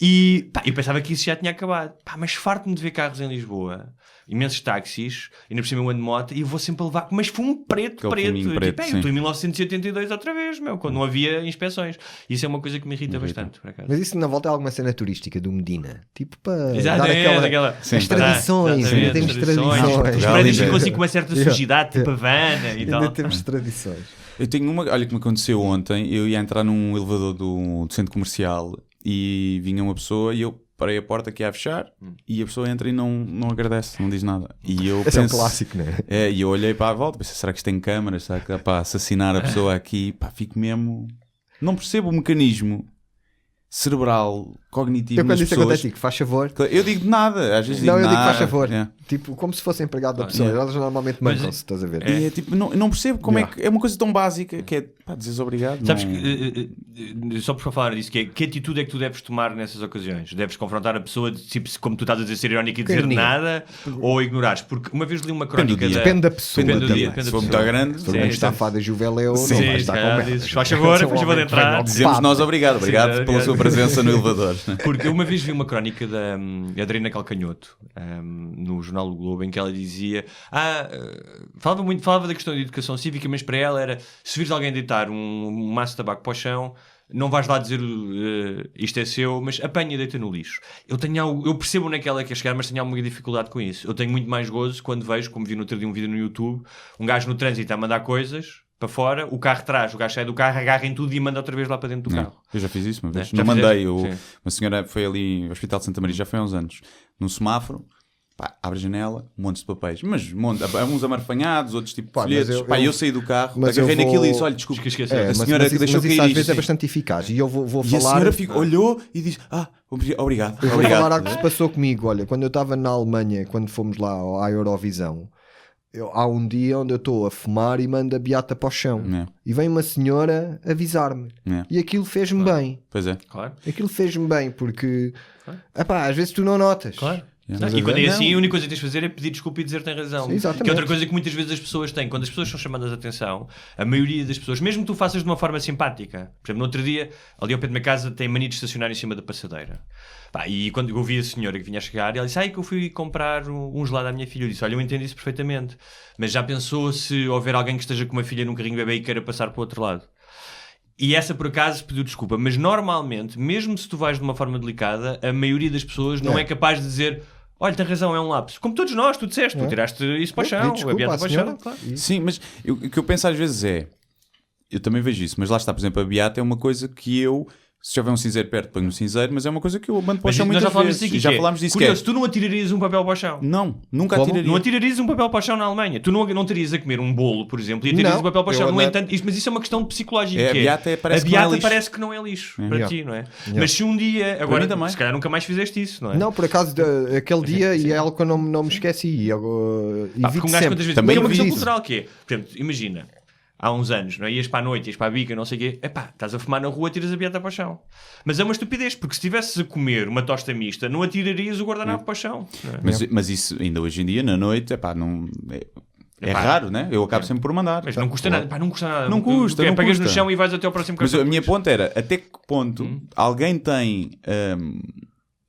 S4: E eu pensava que isso já tinha acabado. Mas farto-me de ver carros em Lisboa, imensos táxis, ainda por cima eu ando de moto e eu vou sempre a levar, mas fumo preto.
S3: Tipo,
S4: Eu estou em 1982 outra vez, quando não havia inspeções. Isso é uma coisa que me irrita bastante, por acaso.
S2: Mas isso na volta é alguma cena turística do Medina, tipo para
S4: dar aquela...
S2: as tradições, ainda temos tradições.
S4: Os prédios ficam assim com uma certa sujidade, tipo Havana e tal.
S2: Ainda temos tradições.
S3: Eu tenho uma, olha que me aconteceu ontem, eu ia entrar num elevador do centro comercial e vinha uma pessoa e eu parei a porta que ia a fechar e a pessoa entra e não agradece, não diz nada. E eu
S2: esse é um clássico, não é?
S3: E eu olhei para a volta, pensei, será que isto tem câmaras? Será que dá para assassinar a pessoa aqui? Fico mesmo... Não percebo o mecanismo cerebral, cognitivo
S2: eu
S3: nas
S2: isso
S3: pessoas.
S2: Acontece, que faz favor.
S3: Eu digo nada, às vezes digo nada.
S2: Não, eu digo faz favor. Tipo, como se fosse empregado da pessoa. Elas normalmente mancam-se, estás a ver?
S3: E tipo, não percebo como é que é uma coisa tão básica que é, dizes obrigado.
S4: Sabes que, só por falar disso, que atitude é que tu deves tomar nessas ocasiões? Deves confrontar a pessoa, tipo, como tu estás a dizer, ser irónico e dizer nada, ou ignorares? Porque uma vez li uma crónica
S2: Depende da pessoa.
S4: Depende do dia.
S3: Se for muito grande,
S2: se for uma estafada juveleu, não vai estar com merda.
S4: Faz favor de entrar.
S3: Dizemos nós obrigado pela sua presença no elevador.
S4: Porque uma vez vi uma crónica da Adriana Calcanhoto no jornal O Globo, em que ela dizia falava da questão de educação cívica, mas para ela era, se vires alguém deitar um maço de tabaco para o chão, não vais lá dizer isto é seu, mas apanha e deita no lixo. Eu percebo onde é que ela quer chegar, mas tenho alguma dificuldade com isso. Eu tenho muito mais gozo quando vejo, como vi no outro dia um vídeo no YouTube, um gajo no trânsito a mandar coisas para fora, o carro atrás, o gajo sai do carro, agarra em tudo e manda outra vez lá para dentro do carro.
S3: Eu já fiz isso uma vez. Não mandei. Uma senhora foi ali ao Hospital de Santa Maria, já foi há uns anos, num semáforo, abre a janela, montes de papéis, mas uns amarfanhados, outros tipo folhetos. Eu saí do carro, agarrei naquilo e disse, olha, desculpa, a senhora que deixou cair
S2: isso às vezes
S3: isto.
S2: É bastante eficaz. E eu vou
S3: e
S2: falar...
S3: a senhora olhou e disse, obrigado.
S2: Eu vou falar algo que se passou comigo. Olha, quando eu estava na Alemanha, quando fomos lá à Eurovisão, há um dia onde eu estou a fumar e mando a beata para o chão. E vem uma senhora avisar-me. E aquilo fez-me bem.
S3: Pois é.
S4: Claro.
S2: Aquilo fez-me bem, porque às vezes tu não notas.
S4: Claro. E quando é assim, a única coisa que tens de fazer é pedir desculpa e dizer que tem razão.
S2: Sim,
S4: que é outra coisa que muitas vezes as pessoas têm. Quando as pessoas são chamadas a atenção, a maioria das pessoas, mesmo que tu faças de uma forma simpática, por exemplo, no outro dia, ali ao pé da minha casa, tem mania de estacionar em cima da passadeira. E quando eu vi a senhora que vinha a chegar, ela disse, que eu fui comprar um gelado à minha filha. Eu disse, olha, eu entendo isso perfeitamente, mas já pensou se houver alguém que esteja com uma filha num carrinho bebê e queira passar para o outro lado? E essa, por acaso, pediu desculpa. Mas normalmente, mesmo se tu vais de uma forma delicada, a maioria das pessoas não é capaz de dizer, olha, tem razão, é um lapso. Como todos nós, tu disseste, tu tiraste isso para o chão, a beata para o chão. Claro.
S3: Sim, mas o que eu penso às vezes é, eu também vejo isso, mas lá está, por exemplo, a beata é uma coisa que eu, se houver um cinzeiro perto, ponho um cinzeiro, mas é uma coisa que eu mando para o chão muitas vezes. Já falámos disso.
S4: Curioso, tu não atirarias um papel para o chão?
S3: Não, nunca atiraria.
S4: Não atirarias um papel para o chão na Alemanha? Tu não terias a comer um bolo, por exemplo, e atirarias um papel para o chão. No entanto, mas isso é uma questão psicológica.
S3: A beata
S4: parece que não é lixo para ti, não é? Mas se um dia, agora, se calhar nunca mais fizeste isso, não é?
S2: Não, por acaso, aquele dia, e é algo que eu não me esqueci.
S4: Porque um gajo quantas vezes... Também é uma questão cultural que é, por exemplo, imagina, há uns anos, não é? Ias para a noite, ias para a bica, não sei o quê, estás a fumar na rua, tiras a beata para o chão. Mas é uma estupidez, porque se estivesses a comer uma tosta mista, não atirarias o guardanapo para o chão.
S3: Mas isso, ainda hoje em dia, na noite, É raro, né? Eu acabo sempre por mandar.
S4: Mas não custa nada. Não custa nada.
S3: Não custa.
S4: Pegas no chão e vais até ao próximo cartão.
S3: Mas a minha ponta era, até que ponto alguém tem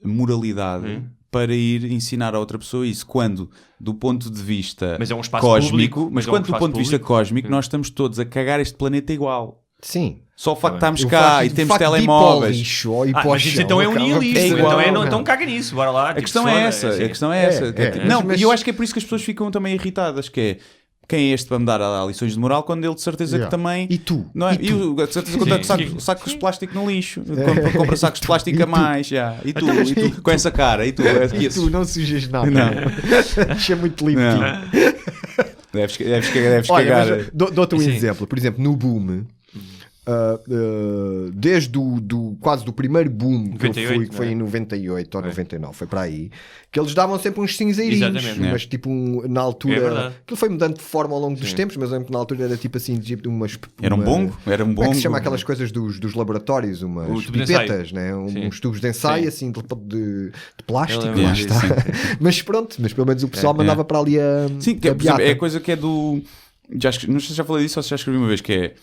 S3: moralidade para ir ensinar a outra pessoa isso, quando do ponto de vista cósmico, mas quando do ponto de vista cósmico nós estamos todos a cagar este planeta igual.
S2: Sim.
S3: Só o facto de estarmos cá e temos telemóveis.
S4: Mas isso então é um nihilismo. Então caga nisso. Bora lá.
S3: A questão é essa. Não, e eu acho que é por isso que as pessoas ficam também irritadas, que é quem é este para me dar lições de moral quando ele de certeza que também...
S2: E tu?
S3: Não é? E de certeza que sacos de plástico no lixo. Compra sacos de plástico a mais. E tu? Com essa cara. E tu?
S2: E tu não sujas nada. Isto é muito limpinho.
S3: Deves cagar.
S2: Dou-te um exemplo. Por exemplo, no Boom... desde quase do primeiro boom 98, que eu fui, que foi em 98 ou 99, foi para aí, que eles davam sempre uns cinzeirinhos, mas tipo na altura aquilo foi mudando de forma ao longo dos tempos, mas na altura era tipo assim, tipo umas,
S3: era um bongo,
S2: como é que se chama aquelas coisas dos laboratórios, umas pipetas, né? Uns tubos de ensaio assim de plástico, lá está. Mas pronto, mas pelo menos o pessoal mandava para ali a
S3: é a coisa que é do não sei se já falei disso ou se já escrevi uma vez, que é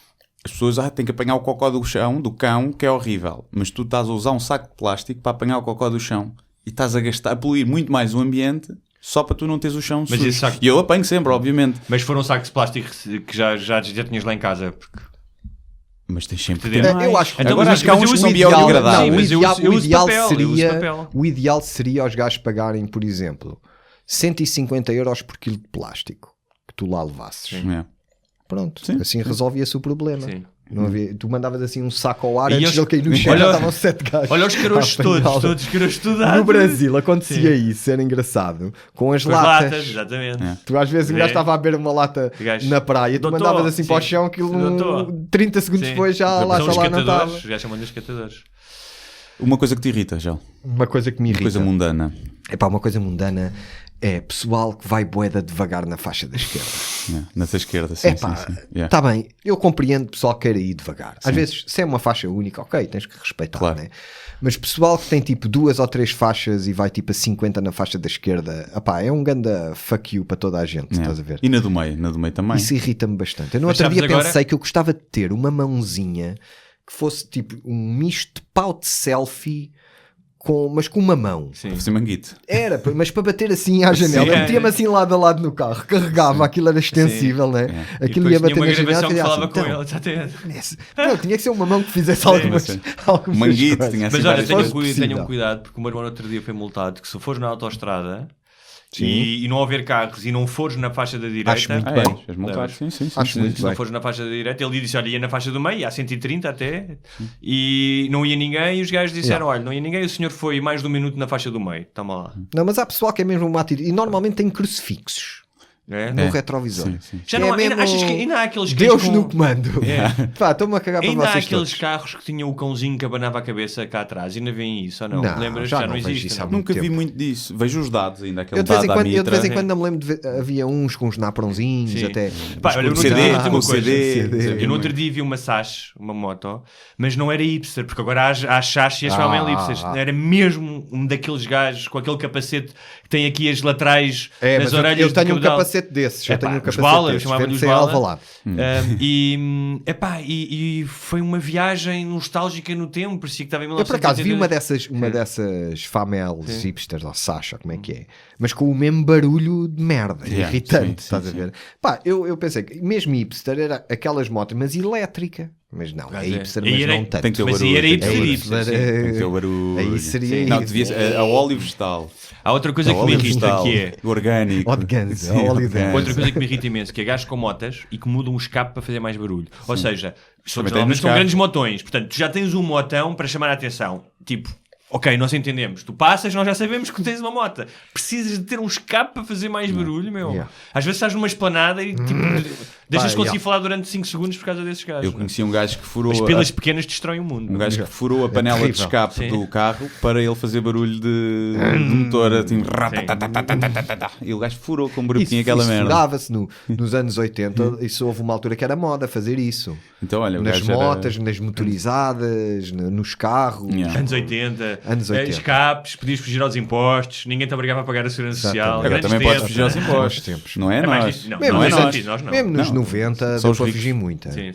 S3: as pessoas têm que apanhar o cocó do chão, do cão, que é horrível. Mas tu estás a usar um saco de plástico para apanhar o cocó do chão e estás a poluir muito mais o ambiente só para tu não teres o chão sujo. E eu apanho sempre, obviamente.
S4: Mas foram sacos de plástico que já tinhas lá em casa.
S3: Mas tens sempre
S2: eu acho que
S3: agora acho que há uns que são biodegradáveis.
S2: O ideal seria os gajos pagarem, por exemplo, 150€ por quilo de plástico que tu lá levasses. Pronto, assim resolvia-se o problema. Não havia, tu mandavas assim um saco ao ar e antes de ele cair no chão já estavam 7 gajos.
S4: Olha os caroços todos caroços estudados.
S2: No Brasil acontecia isso, era engraçado. Com as latas.
S4: Exatamente.
S2: Tu às vezes o gajo estava a beber uma lata na praia, tu mandavas assim para o chão, aquilo 30 segundos depois já lá não estava.
S4: Os gajos chamam de escatadores.
S3: Uma coisa que te irrita, já.
S2: Uma coisa que me irrita.
S3: Uma coisa mundana.
S2: Uma coisa mundana é pessoal que vai boeda devagar na faixa da esquerda.
S3: Nessa esquerda, sim.
S2: Está bem, eu compreendo pessoal que queira ir devagar. Às vezes, se é uma faixa única, ok, tens que respeitar, né? Mas pessoal que tem tipo 2 ou 3 faixas e vai tipo a 50 na faixa da esquerda, é um ganda fuck you para toda a gente, estás a ver?
S3: E na do meio também.
S2: Isso irrita-me bastante. Eu no outro dia pensei que eu gostava de ter uma mãozinha que fosse tipo um misto de pau de selfie, mas com uma mão.
S3: Para fazer manguite.
S2: Era, mas para bater assim à janela. Eu metia-me assim lado a lado no carro, carregava, aquilo era extensível, né? Aquilo ia bater na janela e
S4: falava
S2: assim,
S4: com ele, já tem.
S2: Tinha que ser uma mão que fizesse algumas
S3: manguite, tinha assim.
S4: Mas olha, tenham cuidado, porque o meu irmão no outro dia foi multado que se fores na autoestrada e não houver carros e não fores na faixa da direita,
S2: acho muito bem.
S4: Acho muito bem. Se não fores na faixa da direita, ele disse: olha, ia na faixa do meio, há 130 até, e não ia ninguém. E os gajos disseram: olha, não ia ninguém. O senhor foi mais de 1 minuto na faixa do meio, toma lá.
S2: Não, mas há pessoal que é mesmo uma atitude, e normalmente tem crucifixos no retrovisor.
S4: Já não, achas que ainda há aqueles
S2: Deus no comando. Estou-me a cagar para
S4: ainda
S2: vocês.
S4: Ainda há aqueles
S2: todos.
S4: carros que tinham o cãozinho que abanava a cabeça cá atrás. Ainda vêem isso ou não? Lembras?
S2: Já
S4: não existe.
S3: Nunca vi muito disso. Vejo os dados ainda.
S2: Eu de vez em quando não me lembro de ver, havia uns com os naprãozinhos até.
S4: Olha,
S3: o CD.
S4: Eu no outro dia vi uma Sash, uma moto, mas não era hipster, porque agora há Sash e as famílias hipsters. Era mesmo um daqueles gajos com aquele capacete que tem aqui as laterais nas orelhas.
S2: Eu tenho um capacete desses. Já tenho um capacete
S4: chamavam-lhe os Bala. E foi uma viagem nostálgica no tempo, parecia que estava em 1982.
S2: Eu por acaso vi uma dessas famels hipsters, ou Sacha, como é que é? Mas com o mesmo barulho de merda, irritante, estás a ver? Eu pensei que mesmo hipster era aquelas motos, mas elétrica. Mas não, é hipster, mas não tanto.
S3: Tem que ter
S4: mas
S3: barulho.
S4: Era hipster.
S3: Tem que ter barulho.
S2: Aí seria
S3: não, devia a óleo vegetal.
S4: Há outra coisa que me irrita, que é
S3: orgânico.
S4: Outra coisa que me irrita imenso, que é gajos com motas e que mudam o escape para fazer mais barulho. Ou seja, são grandes motões. Portanto, tu já tens um motão para chamar a atenção. Tipo, ok, nós entendemos. Tu passas, nós já sabemos que tens uma moto. Precisas de ter um escape para fazer mais barulho, meu. Às vezes estás numa esplanada e tipo... Deixas conseguir falar durante 5 segundos por causa desses gajos.
S3: Eu conheci um gajo que furou...
S4: As pilas pequenas destroem o mundo.
S3: Um gajo que furou a panela de escape do carro para ele fazer barulho de motor, assim, e o gajo furou com um brutinho aquela merda.
S2: Furava-se nos anos 80, isso houve uma altura que era moda fazer isso.
S3: Então, olha,
S2: nas motas, nas motorizadas, nos carros.
S4: Anos 80, escapes, podias fugir aos impostos, ninguém te obrigava a pagar a segurança social.
S3: Agora também podes fugir aos impostos. Não é nós.
S2: Não é nós. Mesmo nos 90 deu para fugir muito.
S4: Sim.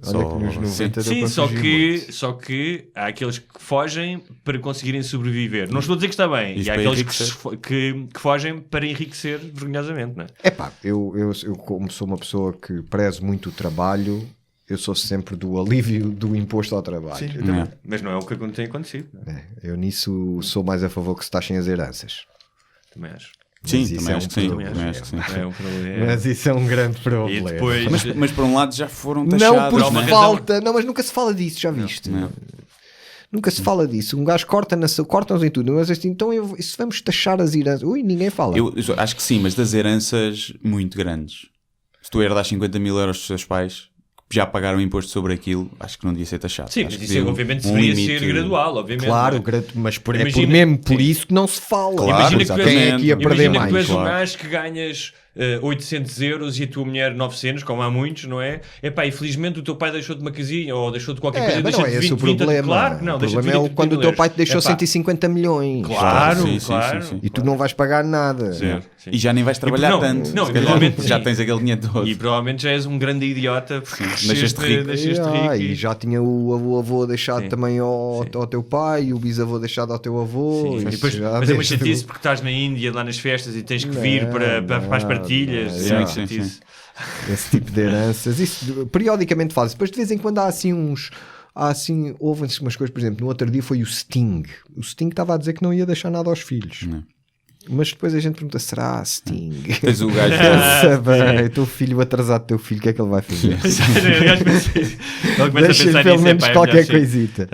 S2: Olha que nos 90 deu para
S4: só
S2: fugir muito.
S4: Só que há aqueles que fogem para conseguirem sobreviver. Não estou a dizer que está bem. E há aqueles que fogem para enriquecer vergonhosamente, não é?
S2: Epá, eu como sou uma pessoa que prezo muito o trabalho, eu sou sempre do alívio do imposto ao trabalho.
S4: Sim, eu também. Mas não é o que tem acontecido.
S2: Eu nisso sou mais a favor que se taxem as heranças.
S4: Também acho.
S3: Sim, também acho que sim.
S4: É um problema.
S2: Mas isso é um grande problema.
S3: Depois... Mas por um lado já foram taxados.
S2: Não, por falta. Não, mas nunca se fala disso, já viste? Nunca se fala disso. Um gajo cortam-nos em tudo. Mas assim, então se vamos taxar as heranças. Ui, ninguém fala.
S3: Eu acho que sim, mas das heranças muito grandes. Se tu herdas 50 mil euros dos teus pais, já pagaram imposto sobre aquilo, acho que não devia ser taxado.
S4: Sim, mas isso obviamente deveria ser gradual, obviamente.
S2: Claro, mas por isso que não se fala.
S3: Claro,
S4: imagina que
S2: quem é que ia perder mais.
S4: Imagina que tu és um gajo que ganhas 800 euros e a tua mulher 900, como há muitos, não é? Epá, infelizmente o teu pai deixou-te uma casinha ou deixou-te qualquer coisa.
S2: Mas não é esse o problema.
S4: Claro que não.
S2: O problema é quando o teu pai te deixou 150 milhões.
S4: Claro.
S2: E tu não vais pagar nada.
S3: E já nem vais trabalhar tanto.
S4: Não, provavelmente
S3: já tens aquele dinheiro todo.
S4: E provavelmente já és um grande idiota.
S3: Deixaste rico.
S2: E já tinha o avô deixado também ao teu pai, o bisavô deixado ao teu avô.
S4: Mas é uma chatice porque estás na Índia, lá nas festas, e tens que vir para as partilhas.
S2: Esse tipo de heranças. Isso periodicamente faz. Depois de vez em quando há assim houve umas coisas, por exemplo, no outro dia foi o Sting. O Sting estava a dizer que não ia deixar nada aos filhos. Mas depois a gente pergunta, será Sting?
S3: Tens o gajo
S2: o teu filho atrasado, teu filho, o que é que ele vai fazer?
S4: Deixa
S2: pelo menos qualquer coisita.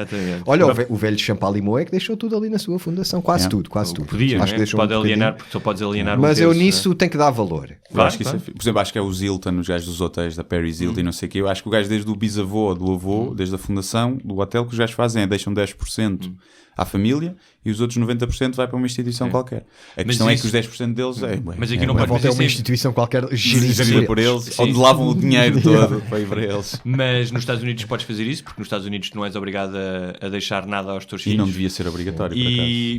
S2: Olha, o velho Champalimau é que deixou tudo ali na sua fundação, quase tudo.
S4: Podia,
S2: acho que deixou
S4: pode alienar, porque só podes alienar
S2: mas eu nisso tenho que dar valor.
S3: Claro, acho que isso por exemplo, acho que é o Hilton, os gajos dos hotéis da Paris Hilton e não sei o quê. Eu acho que o gajo desde o bisavô ou do avô, desde a fundação do hotel, que os gajos fazem é deixam 10% à família e os outros 90% vai para uma instituição qualquer. A questão é que os 10% deles
S4: mas aqui não pode
S2: ter uma instituição qualquer gerida
S3: por eles, onde lavam o dinheiro todo para ir para eles.
S4: Mas nos Estados Unidos podes fazer isso, porque nos Estados Unidos tu não és obrigado a deixar nada aos teus filhos.
S3: E não devia ser obrigatório,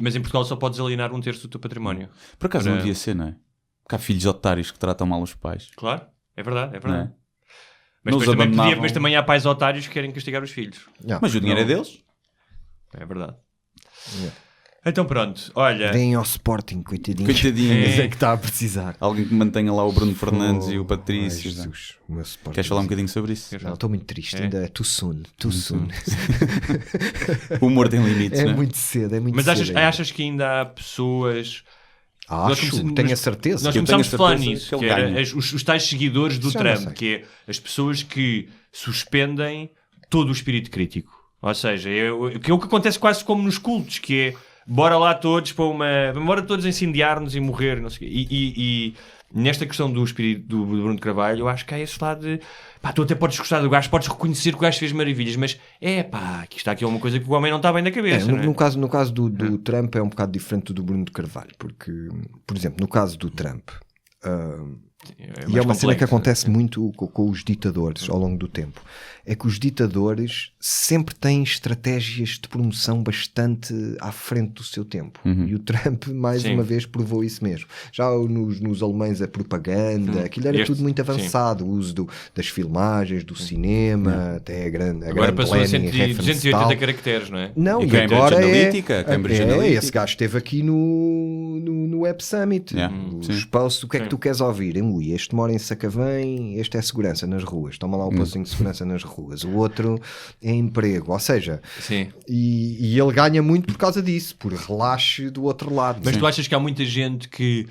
S4: mas em Portugal só podes alienar 1/3 do teu património.
S3: Por acaso não devia ser, não é? Porque há filhos otários que tratam mal os pais.
S4: Claro, é verdade.
S3: É?
S4: Mas também há pais otários que querem castigar os filhos.
S3: Mas o dinheiro é deles.
S4: É verdade. Então pronto, olha.
S2: Deem ao Sporting, coitadinhos. É que está a precisar.
S3: Alguém que mantenha lá o Bruno Fernandes e o Patrício. Queres falar um bocadinho sobre isso?
S2: Não, estou muito triste, ainda é too soon.
S3: O humor tem limites, não é?
S2: Muito cedo,
S4: Mas achas que ainda há pessoas...
S2: tenho a certeza.
S4: Nós começámos a falar nisso, que era os tais seguidores do Trump, que é as pessoas que suspendem todo o espírito crítico. Ou seja, que é o que acontece quase como nos cultos, que é bora lá todos bora todos incendiar-nos e morrer, não sei o quê. E nesta questão do espírito do Bruno de Carvalho, eu acho que há esse lado de tu até podes gostar do gajo, podes reconhecer que o gajo fez maravilhas, mas aqui está aqui uma coisa que o homem não está bem na cabeça.
S2: No caso do Trump é um bocado diferente do Bruno de Carvalho, porque, por exemplo, no caso do Trump, e é uma cena que acontece muito com os ditadores ao longo do tempo, é que os ditadores sempre têm estratégias de promoção bastante à frente do seu tempo, e o Trump mais uma vez provou isso mesmo. Já nos alemães a propaganda, aquilo era tudo muito avançado, o uso das filmagens, do cinema, até a grande
S4: agora passou a 280 caracteres, não é?
S2: Não, e agora esse gajo esteve aqui no Web Summit, os posts, o que é que tu queres ouvir? Este mora em Sacavém, este é segurança nas ruas, toma lá o postinho de segurança nas ruas, o outro é emprego, ou seja, e ele ganha muito por causa disso, por relaxe do outro lado.
S4: Mas tu achas que há muita gente que,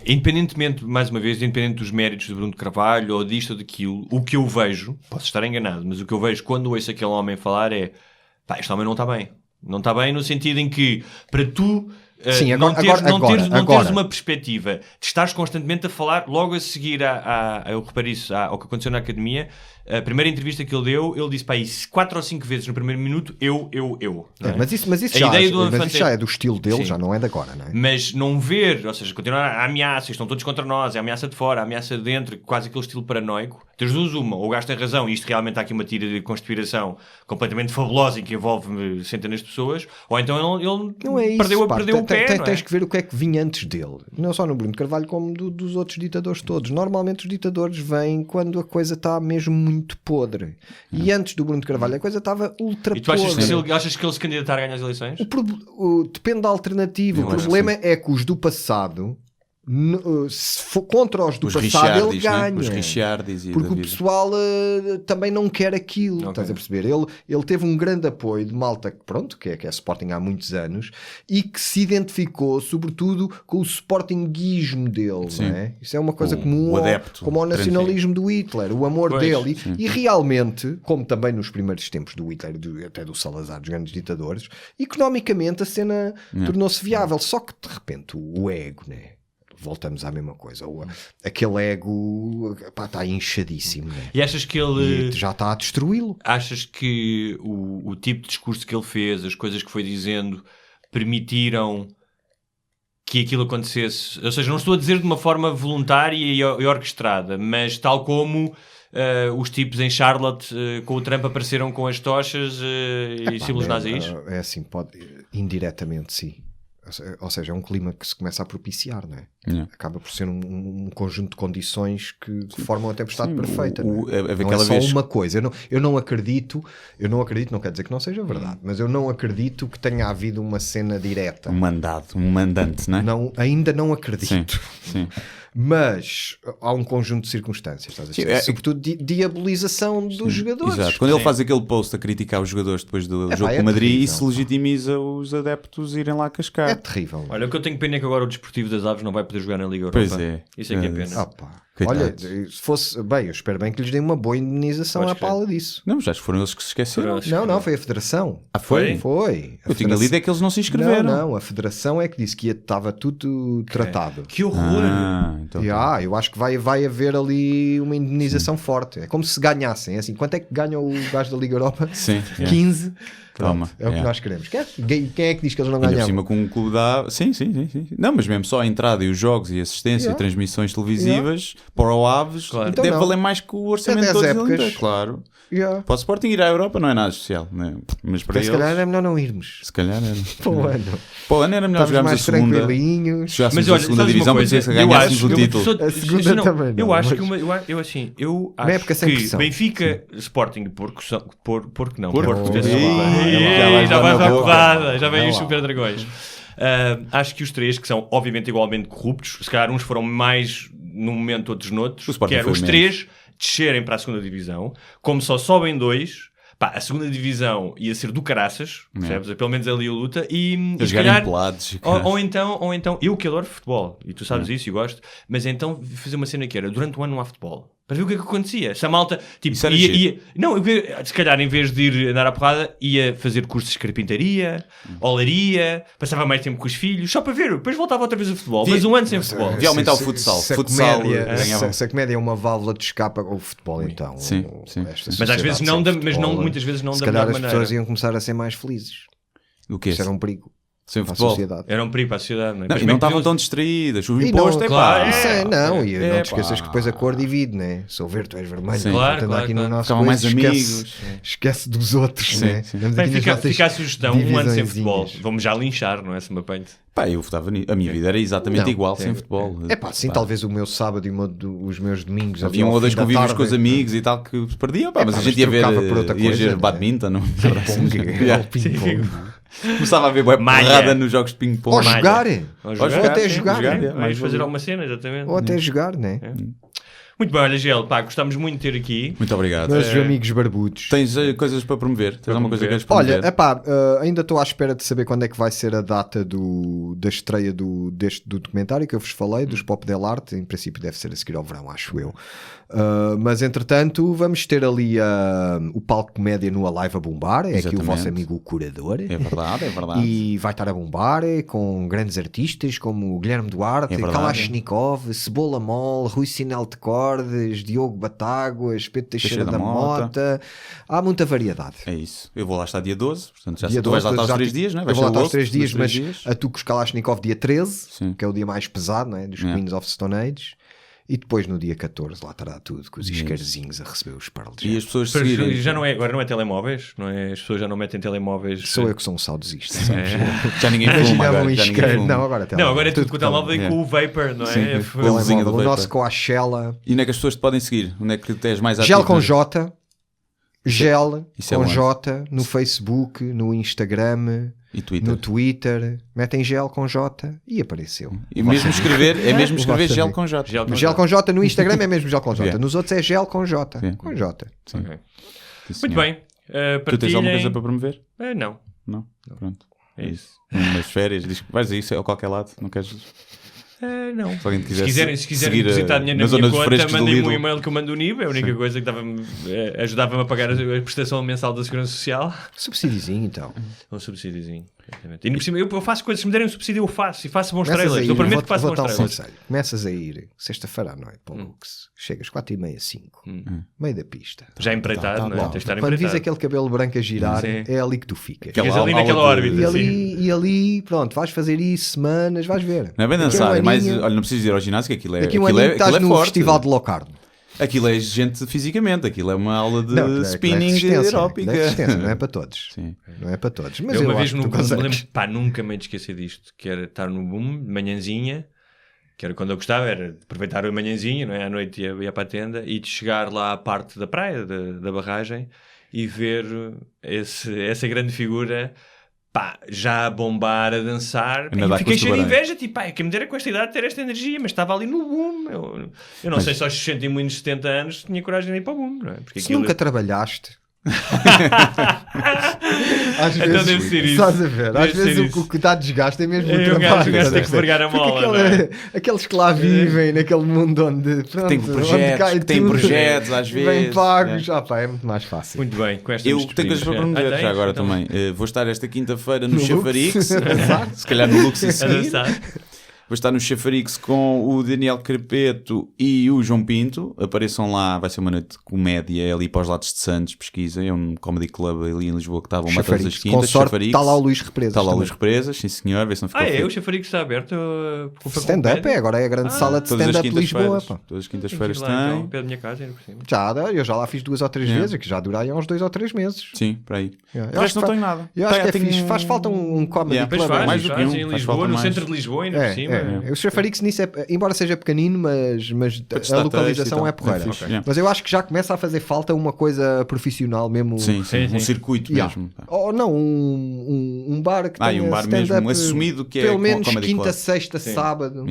S4: independentemente, mais uma vez, independente dos méritos do Bruno de Carvalho ou disto ou daquilo, o que eu vejo, posso estar enganado, mas o que eu vejo quando ouço aquele homem falar é este homem não está bem. Não está bem no sentido em que, para tu
S2: Sim,
S4: não teres uma perspectiva de estares constantemente a falar logo a seguir eu reparei isso ao que aconteceu na academia. A primeira entrevista que ele deu, ele disse para aí 4 ou 5 vezes no primeiro minuto eu.
S2: Mas isso já é do estilo dele, já não é de agora, não é?
S4: Mas não ver, ou seja, continuar a ameaça, estão todos contra nós, a ameaça de fora, a ameaça de dentro, quase aquele estilo paranoico. Das duas uma, ou o gajo tem razão e isto realmente há aqui uma tira de conspiração completamente fabulosa e que envolve centenas de pessoas, ou então ele
S2: não é isso,
S4: perdeu o pé.
S2: Tens que ver o que é que vinha antes dele, não só no Bruno Carvalho como dos outros ditadores todos. Normalmente os ditadores vêm quando a coisa está mesmo muito podre. E antes do Bruno Carvalho a coisa estava ultra podre.
S4: E tu achas que ele se candidatar a ganhar as eleições?
S2: Depende da alternativa. O problema é que os do passado, se for contra os do passado, ele ganha.
S3: Os Richardis
S2: porque o pessoal também não quer aquilo. Okay. Estás a perceber? Ele teve um grande apoio de malta que é Sporting há muitos anos e que se identificou sobretudo com o sportinguismo dele. Não é? Isso é uma coisa comum como ao nacionalismo do Hitler, o amor dele. E realmente, como também nos primeiros tempos do Hitler, até do Salazar, dos grandes ditadores, economicamente a cena tornou-se viável. Só que de repente o ego, né? Voltamos à mesma coisa. Aquele ego está inchadíssimo, né?
S4: E achas que ele
S2: já está a destruí-lo?
S4: Achas que o tipo de discurso que ele fez, as coisas que foi dizendo, permitiram que aquilo acontecesse? Ou seja, não estou a dizer de uma forma voluntária e orquestrada, mas tal como os tipos em Charlotte com o Trump apareceram com as tochas e símbolos nazis?
S2: É assim, indiretamente sim. Ou seja, é um clima que se começa a propiciar, não é? Acaba por ser um conjunto de condições que formam a tempestade perfeita. Não é só uma coisa. Eu não acredito, não quer dizer que não seja verdade, mas eu não acredito que tenha havido uma cena direta.
S3: Um mandante, não é?
S2: Ainda não acredito.
S3: Sim.
S2: Mas há um conjunto de circunstâncias, estás a dizer? Sobretudo diabolização dos jogadores.
S3: Exato. Quando ele faz aquele post a criticar os jogadores depois do jogo com o Madrid, isso legitimiza os adeptos a irem lá cascar.
S2: É terrível.
S4: Olha, o que eu tenho pena é que agora o Desportivo das Aves não vai poder jogar na Liga Europa.
S3: Pois é.
S4: Isso é que é pena.
S2: Olha, se fosse bem, eu espero bem que lhes deem uma boa indenização à pala disso.
S3: Não, mas acho que foram eles que se esqueceram.
S2: Não, foi a Federação.
S3: Foi?
S2: Foi.
S3: Eu tinha lido é que eles não se inscreveram.
S2: Não, a Federação é que disse que estava tudo tratado.
S4: Que horror!
S2: Então, eu acho que vai haver ali uma indenização forte. É como se ganhassem. É assim, quanto é que ganha o gajo da Liga Europa?
S3: Sim.
S2: 15?
S3: Toma.
S2: É o que nós queremos. Quem é que diz que eles não ganham?
S3: Por cima com um clube da... Sim. Não, mas mesmo só a entrada e os jogos e assistência e transmissões televisivas para o Aves deve valer mais que o orçamento de todos eles. Claro. Para o Sporting ir à Europa não é nada especial, né? Mas para eles...
S2: Se calhar é melhor não irmos.
S3: Se calhar era.
S2: Para
S3: o ano era melhor jogarmos a segunda.
S2: Mas
S3: olha, a segunda divisão para dizer que ganhássemos o título.
S2: A segunda também não.
S4: Eu acho que Benfica, Sporting e Porto não. Já vai à porrada, já vem os Super Dragões. Acho que os três, que são obviamente igualmente corruptos, se calhar uns foram mais num momento, outros noutros, que eram os três descerem para a segunda divisão, como só sobem 2, a segunda divisão ia ser do caraças, percebes? Pelo menos ali a luta, e se calhar, ou então, eu que adoro futebol, e tu sabes isso e gosto, mas então fazer uma cena que era, durante o ano não há futebol, para ver o que é que acontecia. Se a malta se calhar em vez de ir andar à porrada, ia fazer cursos de carpintaria, olaria, passava mais tempo com os filhos, só para ver, depois voltava outra vez ao futebol, mas um ano sem futebol.
S3: Devia aumentar o futsal.
S2: Se a comédia é uma válvula de escape ao futebol, então.
S3: Sim.
S4: Mas às vezes muitas vezes não da melhor maneira.
S2: Se calhar as pessoas iam começar a ser mais felizes.
S3: O que é?
S2: Isso era um perigo.
S3: Sem futebol.
S4: Era um perigo para a sociedade.
S3: Não, e não estavam tão distraídas. O imposto é claro.
S2: Não te esqueças que depois a cor divide, né? Se eu ver, tu és vermelho.
S4: Claro.
S2: Aqui no nosso
S3: ficam mais amigos.
S2: Esquece dos outros, né?
S4: Fica a sugestão, um ano sem futebol. Vamos já linchar, não é? Se me apanho.
S3: Eu votava nisso. A minha vida era exatamente igual sem futebol.
S2: Sim, talvez o meu sábado e os meus domingos.
S3: Havia um ou dois convívios com os amigos e tal que perdiam, mas a gente ia ver badminton, não?
S2: Ping-pong.
S3: Começava a ver porrada nos jogos de ping-pong.
S2: Ou jogar.
S4: Ou até jogar. Vais fazer alguma cena, exatamente.
S2: Ou até jogar, né?
S4: Muito bem, olha, Gel, pá, gostamos muito de ter aqui.
S3: Muito obrigado.
S2: Meus amigos barbudos.
S3: Tens coisas para promover? Tens alguma coisa que queres promover?
S2: Olha, ainda estou à espera de saber quando é que vai ser a data da estreia do documentário que eu vos falei, dos Pop Del Arte. Em princípio deve ser a seguir ao verão, acho eu. Mas entretanto vamos ter ali o palco comédia no Alive a bombar. É aqui o vosso amigo o curador.
S3: É verdade, é verdade.
S2: E vai estar a bombar com grandes artistas como Guilherme Duarte, Kalashnikov, Cebola Mol, Rui Sinel de Cordes, Diogo Batáguas, Pedro Teixeira da Mota. Há muita variedade.
S3: É isso. Eu vou lá estar dia 12, portanto já tu vais lá estar os 3 dias, não é?
S2: Eu vou lá estar os 3 dias, mas a tu com os Kalashnikov dia 13, que é o dia mais pesado, não é? Dos Queens of Stone Age. E depois no dia 14 lá estará tudo com os iscarzinhos a receber os Pearl Jam.
S3: E as pessoas seguirem.
S4: Já não é, agora não é telemóveis, não é? As pessoas já não metem telemóveis.
S2: Sou eu que sou um saudosista.
S3: Já ninguém fuma agora.
S2: Não,
S4: agora é tudo com o telemóvel e com o Vapor, não é?
S2: Sim, o nosso com a Shella.
S3: E onde é que as pessoas te podem seguir? Onde é que tens mais ativo?
S2: Gel com J. Gel com J no Facebook, no Instagram.
S3: E Twitter.
S2: No Twitter, metem Gel com J e apareceu.
S3: E mesmo escrever, Gel com J.
S2: Gel com J no Instagram é mesmo Gel com J. Nos outros é Gel com J. Com J.
S4: Okay. Muito bem.
S3: Tu tens alguma coisa para promover?
S4: Não.
S3: Pronto. É isso. Nas férias, diz que vais a isso a qualquer lado, não queres?
S4: Não.
S3: Se alguém
S4: se quiserem depositar dinheiro na minha conta, mandem-me um e-mail que eu mando o NIB. É a única coisa que ajudava-me a pagar a prestação mensal da Segurança Social.
S2: Subsídiozinho, então.
S4: Um subsídiozinho. E no cima, eu faço coisas. Se me derem um subsídio, eu faço. E faço bons trailers. Eu prometo que faço bons trailers.
S2: Começas a ir sexta-feira à noite para o Lux. Chegas 4h30, 5. Meio da pista.
S4: Já empreitado, não é? Tens de estar
S2: quando
S4: empreitado.
S2: vis aquele cabelo branco a girar, é ali que tu ficas.
S4: Ficas ali naquela órbita.
S2: E ali, pronto, vais fazer isso semanas, vais ver.
S3: Não é bem dançar, é mais. Olha, não precisas ir ao ginásio, que aquilo é.
S2: Daqui um aninho estás no festival de Locarno.
S3: Aquilo é exigente fisicamente, aquilo é uma aula de spinning aeróbica.
S2: Não é para todos.
S3: Sim.
S2: Não é para todos. Mas
S4: eu uma vez nunca me esqueci disto, que era estar no boom, de manhãzinha, que era quando eu gostava, era de aproveitar a manhãzinha, não é? À noite ia para a tenda, e de chegar lá à parte da praia, da barragem, e ver essa grande figura... já a bombar, a dançar, fiquei cheio de inveja, tipo, quem me dera com esta idade ter esta energia, mas estava ali no boom. Eu não sei se aos 60 e muitos 70 anos tinha coragem de ir para o boom, não é? Porque
S2: se nunca trabalhaste, às
S4: então
S2: vezes,
S4: deve ser isso.
S2: Estás a ver? Às vezes o que dá desgaste é mesmo o trabalho.
S4: O gajo tem que vergar a mola.
S2: Aqueles que lá vivem naquele mundo onde
S3: tem projetos, às vezes
S2: bem pagos, é muito mais fácil.
S4: Muito bem, com esta
S3: eu tenho coisas para promover já agora também. Vou estar esta quinta-feira no Chafarix, se calhar no Lux e seguir. Vou estar no Chafarix com o Daniel Carpeto e o João Pinto. Apareçam lá, vai ser uma noite de comédia ali para os lados de Santos, pesquisa. É um comedy club ali em Lisboa que estavam todas as quintas.
S2: Com sorte, está lá o Luís Represas.
S3: Está lá o Luís Represas, sim senhor. Vê se não ficou
S4: o Chafarix está aberto com
S2: stand-up, agora é a grande sala de stand-up de Lisboa.
S3: Todas as quintas-feiras tem.
S4: Então, pé da minha casa, por cima.
S2: Eu já lá fiz 2 ou 3 vezes, que já durei há uns 2 ou 3 meses.
S3: Sim, para aí.
S2: Eu acho que não tenho nada. Eu acho que é fixe. Faz falta um comedy club.
S4: Mais do que um. Em Lisboa, no centro de Lisboa, ainda por cima.
S2: O Chafarix nisso embora seja pequenino, mas a localização é porreira. Mas eu acho que já começa a fazer falta uma coisa profissional mesmo.
S3: Sim. Um circuito mesmo.
S2: Ou não, um bar que tenha
S3: um bar mesmo assumido que é
S2: pelo menos quinta, sexta, sábado.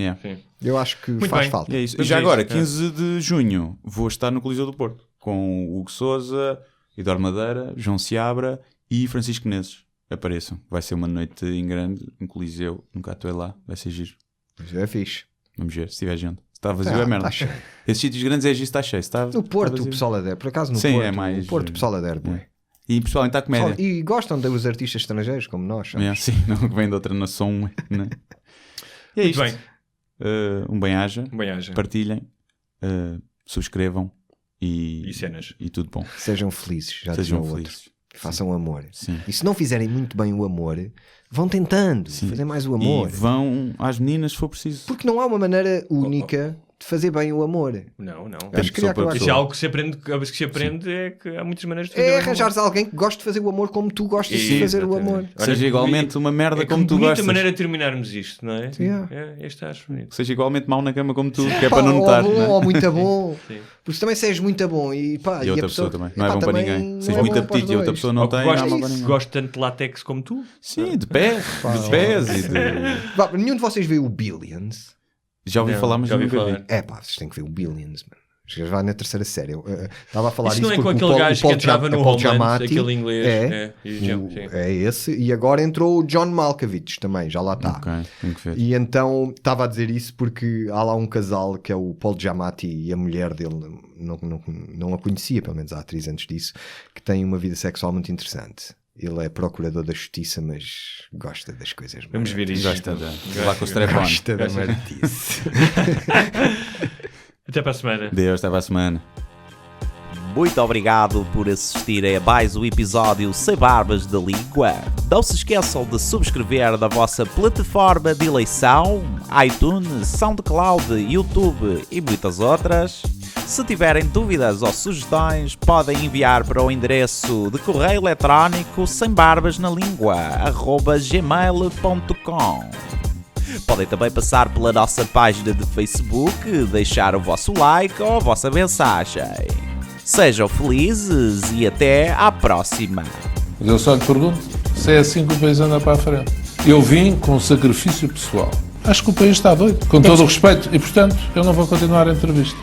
S2: Eu acho que faz falta.
S3: E já agora, 15 de junho, vou estar no Coliseu do Porto com o Hugo Sousa, Eduardo Madeira, João Seabra e Francisco Neses. Apareçam. Vai ser uma noite em grande, em Coliseu. Nunca atuei lá. Vai ser giro.
S2: Mas é fixe.
S3: Vamos ver, se tiver gente. Se está vazio é merda.
S2: Está cheio.
S3: Esses sítios grandes é está cheio.
S2: No Porto o pessoal adere. Por acaso no
S3: Sim,
S2: Porto,
S3: é mais...
S2: o Porto o pessoal adere.
S3: E pessoal está a comédia.
S2: E gostam dos artistas estrangeiros como nós.
S3: Sim, não vem de outra nação. Né? E é isto.
S4: Muito
S3: bem. Bem-aja.
S4: Bem-aja.
S3: Partilhem. Subscrevam.
S4: E cenas.
S3: E tudo bom.
S2: Sejam felizes.
S3: Sejam felizes.
S2: Façam amor.
S3: Sim.
S2: E se não fizerem muito bem o amor, vão tentando fazer mais o amor.
S3: E vão às meninas se for preciso.
S2: Porque não há uma maneira única de fazer bem o amor.
S4: Não.
S2: Isso
S4: é algo que se aprende, é que há muitas maneiras de fazer
S2: é arranjares alguém que goste de fazer o amor como tu gostas de fazer o amor.
S3: Seja igualmente uma merda como tu gostas.
S4: É maneira de terminarmos isto, não é? Este acho bonito.
S3: Seja igualmente mau na cama como tu, que é para não notar.
S2: Ou muito bom. Porque também se és muito bom e
S3: outra pessoa também. Não é bom para ninguém. Se és muito apetite e outra pessoa não tem, não é bom para ninguém.
S4: Gosto tanto de látex como tu?
S3: Sim, de pés. De pés e de...
S2: Nenhum de vocês vê o Billions?
S3: Já ouvi falar, mas
S4: já ouvi
S3: nunca
S4: falar.
S3: vi.
S2: Vocês têm que ver o Billions, mano. Já vai na terceira série. Estava a falar
S4: isso
S2: disso
S4: não é com
S2: porque
S4: aquele gajo que entrava no
S2: Paul
S4: Homeland,
S2: Giamatti,
S4: aquele inglês.
S2: é esse. E agora entrou o John Malkovich também, já lá está. E então estava a dizer isso porque há lá um casal que é o Paul Giamatti e a mulher dele, não a conhecia, pelo menos a atriz antes disso, que tem uma vida sexual muito interessante. Ele é procurador da justiça, mas gosta das coisas.
S4: Vamos ver isso.
S3: Gosta
S2: da martice.
S4: Até para a semana.
S3: Deus, até para a semana.
S1: Muito obrigado por assistirem a mais um episódio Sem Barbas da Língua. Não se esqueçam de subscrever na vossa plataforma de eleição, iTunes, SoundCloud, YouTube e muitas outras. Se tiverem dúvidas ou sugestões, podem enviar para o endereço de correio eletrónico sembarbasnalingua@gmail.com. Podem também passar pela nossa página de Facebook, deixar o vosso like ou a vossa mensagem. Sejam felizes e até à próxima.
S13: Mas eu só lhe pergunto se é assim que o país anda para a frente. Eu vim com sacrifício pessoal. Acho que o país está doido, com todo o respeito, e portanto eu não vou continuar a entrevista.